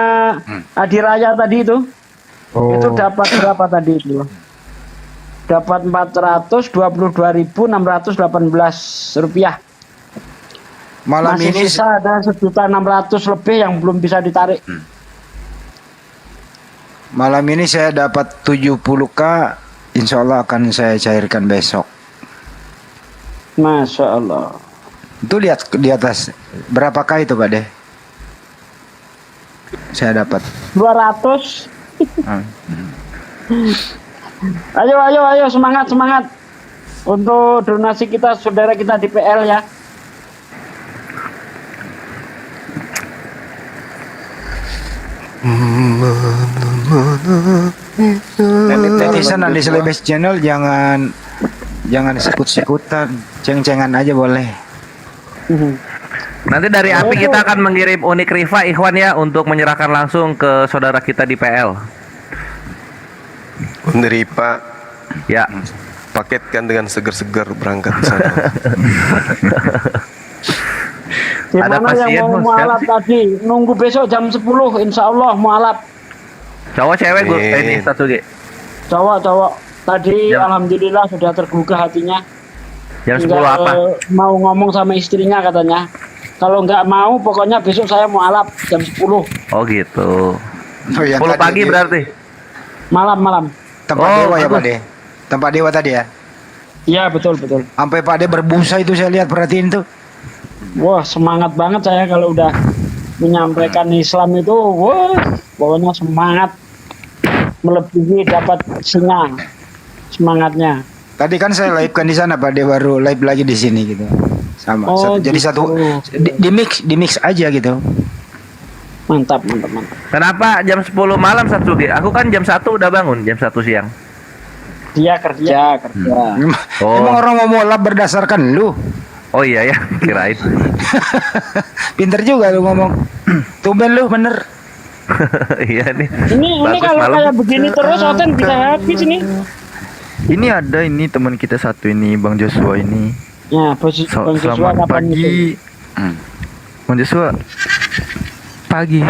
Adi Raya tadi itu. Oh. Itu dapat berapa tadi itu? Dapat 422.618 rupiah. Malam Masih ini sisa ada 1.600.000 lebih yang belum bisa ditarik. Malam ini saya dapat 70K, insya Allah akan saya cairkan besok. Masya Allah. Itu lihat di atas berapa K itu Pak De? Saya dapat 200. Ayo semangat untuk donasi kita saudara kita di PL ya. Netizen di Selebes Channel jangan sekut-sekutan, ceng-cengan aja boleh. Nanti dari API kita akan mengirim unik rifa Ikhwan ya untuk menyerahkan langsung ke saudara kita di PL. Menerima Ya. paketkan dengan segar-segar berangkat ke sana. Ada Gimana pasien, yang mau Bos, mualaf tadi? Nunggu besok jam 10 insya Allah mualaf. Cowok cewek gue Amin. ini satu G. Cowok. Tadi Jam- alhamdulillah sudah tergugah hatinya. Jam 10 Tinggal, apa? mau ngomong sama istrinya katanya. Kalau nggak mau pokoknya besok saya mualaf jam 10 Oh gitu. Oh, ya, 10 tadi pagi dia- berarti. malam. Tempat Oh, dewa ya bagus. Pak De. Tempat dewa tadi ya. Iya betul. Sampai Pak De berbusa itu saya lihat, perhatiin tuh. Wah semangat banget saya kalau udah menyampaikan Islam itu. Wah pokoknya semangat melebihi dapat singa semangatnya. Tadi kan saya live kan di sana Pak De, baru live lagi di sini gitu. Sama. Oh, Jadi gitu. satu di mix aja gitu. Mantap. Kenapa jam 10 malam satu G? Aku kan jam 1 udah bangun, jam 1 siang. Dia kerja. Oh. Emang orang mau mualaf berdasarkan lu. Oh iya ya, kirain. Pinter juga lu ngomong. Tumben lu bener. Iya nih. Ini Bagus, kalau malam. kayak begini terus Oten bisa habis ini. Ini ada ini teman kita satu ini Bang Joshua ini. Ya, Bang Joshua Selamat kapan itu? pagi. Bang Joshua. Pagi.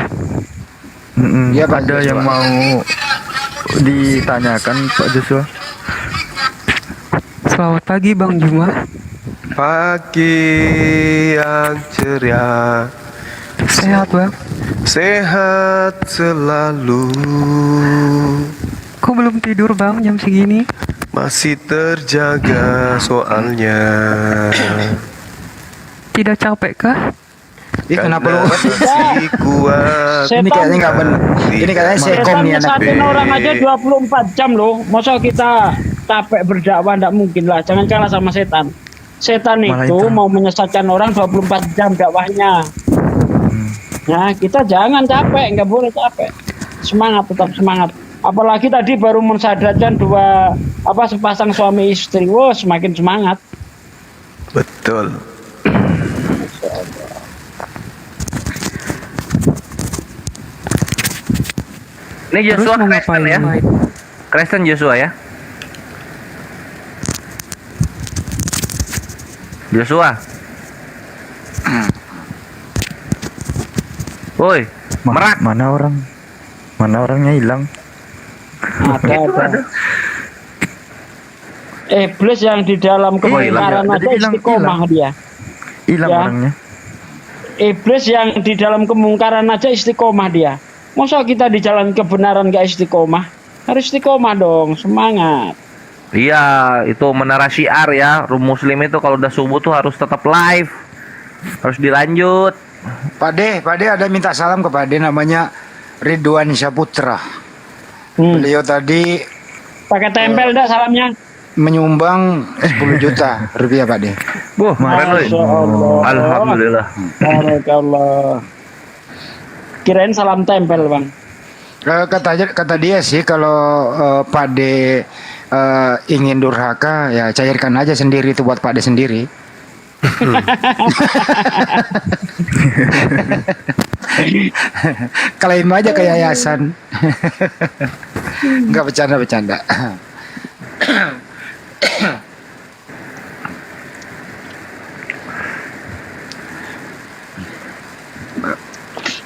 Iya, Pak Ada Joshua. yang mau ditanyakan Pak Joshua. Selamat pagi Bang Juma. Pagi yang ceria, Sehat Bang? sehat selalu, Kok belum tidur Bang jam segini? masih terjaga soalnya. Tidak capek kah? Ih, kenapa lu? Masih kuat. Ini kayaknya nggak bener. Ini kayaknya sekom Setan nih anak. nyesatin orang aja 24 jam loh. Masa kita capek berdakwah, enggak mungkin lah. Jangan kalah sama setan. Setan Malah itu itu. mau menyesatkan orang 24 jam dakwahnya. Nah, kita jangan capek, nggak boleh capek. Semangat, tetap semangat. Apalagi tadi baru mensadarkan sepasang suami istri. Wah, semakin semangat. Betul. Ini Terus Joshua mau Kristen ya. ngapain? Kristen Joshua ya. Joshua. Woi, merak. Mana orangnya hilang? Ada. Iblis yang di dalam kemungkaran hilang. aja Jadi hilang, istiqomah dia. Hilang Ya. orangnya. Iblis yang di dalam kemungkaran aja istiqomah dia. Masa kita di jalan kebenaran gak istiqomah? Harus istiqomah dong, semangat. Iya, itu menara syiar ya. Room Muslim itu kalau udah subuh tuh harus tetap live. Harus dilanjut. Pak De ada minta salam ke Pak De, namanya Ridwan Syaputra. Beliau tadi Pakai tempel dah salamnya. menyumbang 10 juta rupiah Pak De. Wah, keren loh. Masya Allah. Alhamdulillah. Barakallah. Kirain salam tempel, Bang. Kata dia sih kalau Pak De ingin durhaka ya cairkan aja sendiri itu buat Pak De sendiri. Klaim aja ke yayasan. Enggak bercanda.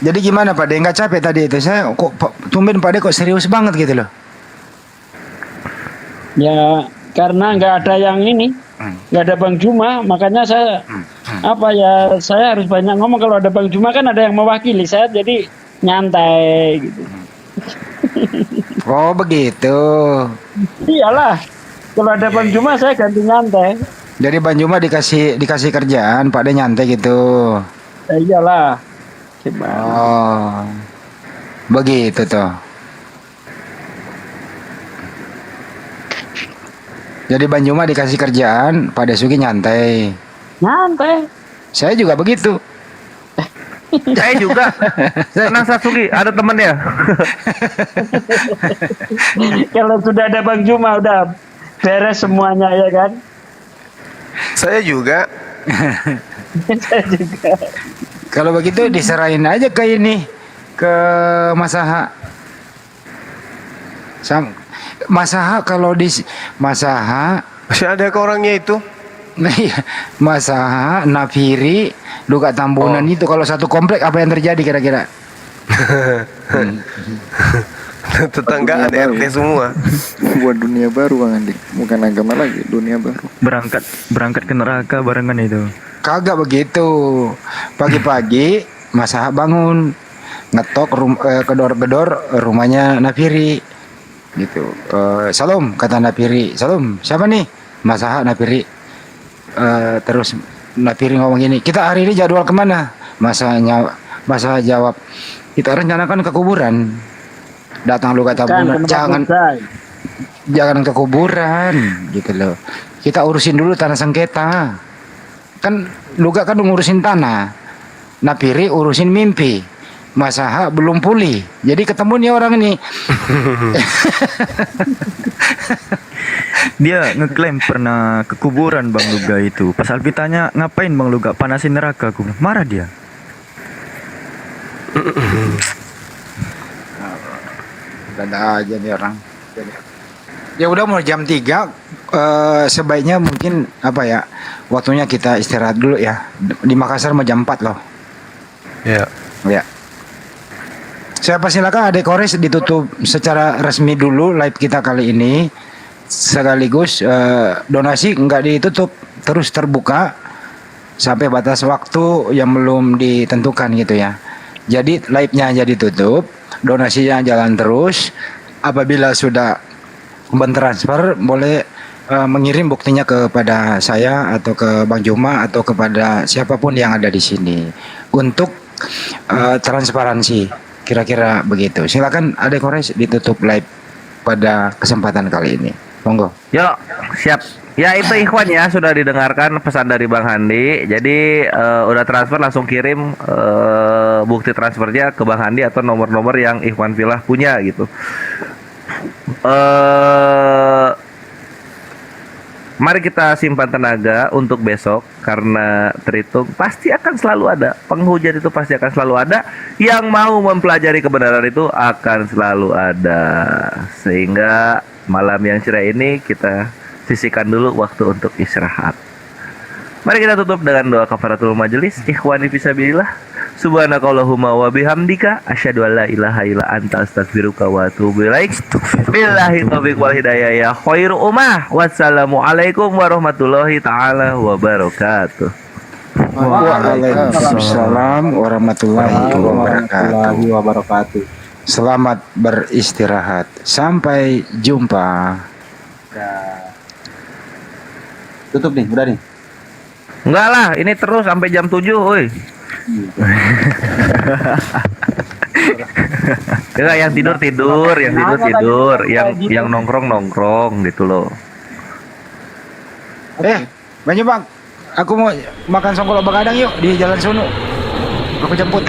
Jadi gimana Pak De? Nggak capek tadi itu? Saya kok tumben Pak De kok serius banget gitu loh. Ya, karena nggak ada yang ini, nggak ada Bang Juma, makanya saya saya harus banyak ngomong. Kalau ada Bang Juma kan ada yang mewakili saya, jadi nyantai gitu. Oh begitu. Iyalah, kalau ada Bang Juma saya ganti nyantai. Jadi Bang Juma dikasih kerjaan, Pak De nyantai gitu. Iyalah. Gimana? Oh, begitu toh. Jadi Bang Juma dikasih kerjaan, Pak Desuki nyantai. Nyantai. Saya juga begitu. Saya juga. Tenang Satsuki, ada temennya. Kalau sudah ada Bang Juma udah beres semuanya ya kan. Saya juga. Saya juga. Kalau begitu diserahin aja ke ini, ke Mas Aha. Mas Aha kalau di Mas Aha Masih ada ke orangnya itu? Mas Aha, Nafiri, Luka Tambunan itu kalau satu komplek apa yang terjadi kira-kira? Tetanggaan RT semua. Buat dunia baru Bang Andi, bukan agama lagi, dunia baru. Berangkat ke neraka barengan itu. Kagak begitu. Pagi-pagi Mas Aha bangun, ngetok gedor-gedor rumahnya Nafiri. Gitu. Salam kata Nafiri. Salam, siapa nih? Mas Aha Nafiri. Terus Nafiri ngomong gini, kita hari ini jadwal kemana? Mas Aha jawab, kita rencanakan ke kuburan. Datang lu kata Bunda, jangan ke kuburan gitu loh. Kita urusin dulu tanah sengketa. Kan Luga kan ngurusin tanah, Nafiri urusin mimpi, Mas Aha belum pulih, jadi ketemu nih orang ini. Dia ngeklaim pernah ke kuburan Bang Luga itu. Pas Alfi tanya, ngapain Bang Luga panasin neraka? Aku bilang, marah dia. Ada aja nih orang. Ya udah mau jam 3, sebaiknya mungkin apa ya, waktunya kita istirahat dulu ya. Di Makassar mau jam 4 loh. Ya. Ya. Saya persilakan Adek Kores ditutup secara resmi dulu live kita kali ini. Sekaligus donasi nggak ditutup, terus terbuka sampai batas waktu yang belum ditentukan gitu ya. Jadi live-nya aja ditutup, donasinya jalan terus. Apabila sudah mentransfer boleh mengirim buktinya kepada saya atau ke Bang Juma atau kepada siapapun yang ada di sini untuk transparansi, kira-kira begitu. Silakan Adek Kores ditutup live pada kesempatan kali ini. Monggo. Yuk, siap. Ya itu Ikhwan ya, sudah didengarkan pesan dari Bang Handi. Jadi udah transfer langsung kirim bukti transfernya ke Bang Handi atau nomor-nomor yang Ikhwan Filah punya gitu. Mari kita simpan tenaga untuk besok, karena terhitung pasti akan selalu ada penghujat, itu pasti akan selalu ada. Yang mau mempelajari kebenaran itu akan selalu ada. Sehingga malam yang cerah ini kita sisihkan dulu waktu untuk istirahat. Mari kita tutup dengan doa kafaratul majelis. Ikhwani fisabilillah, subhanakallahumma wa bihamdika asyhadu an la ilaha illa anta astaghfiruka wa atubu ilaik. Billahi taufiq wal hidayah ya khairu ummah. Wassalamualaikum warahmatullahi taala wabarakatuh. Waalaikumsalam warahmatullahi wabarakatuh. Selamat beristirahat. Sampai jumpa. Tutup nih, udah nih. Enggak lah, ini terus sampai jam 7, woi. Ya, yang tidur tidur, yang tidur tidur, yang nongkrong nongkrong gitu loh. Banyak bang, aku mau makan songkol begadang yuk di Jalan Sunu. Aku jemput.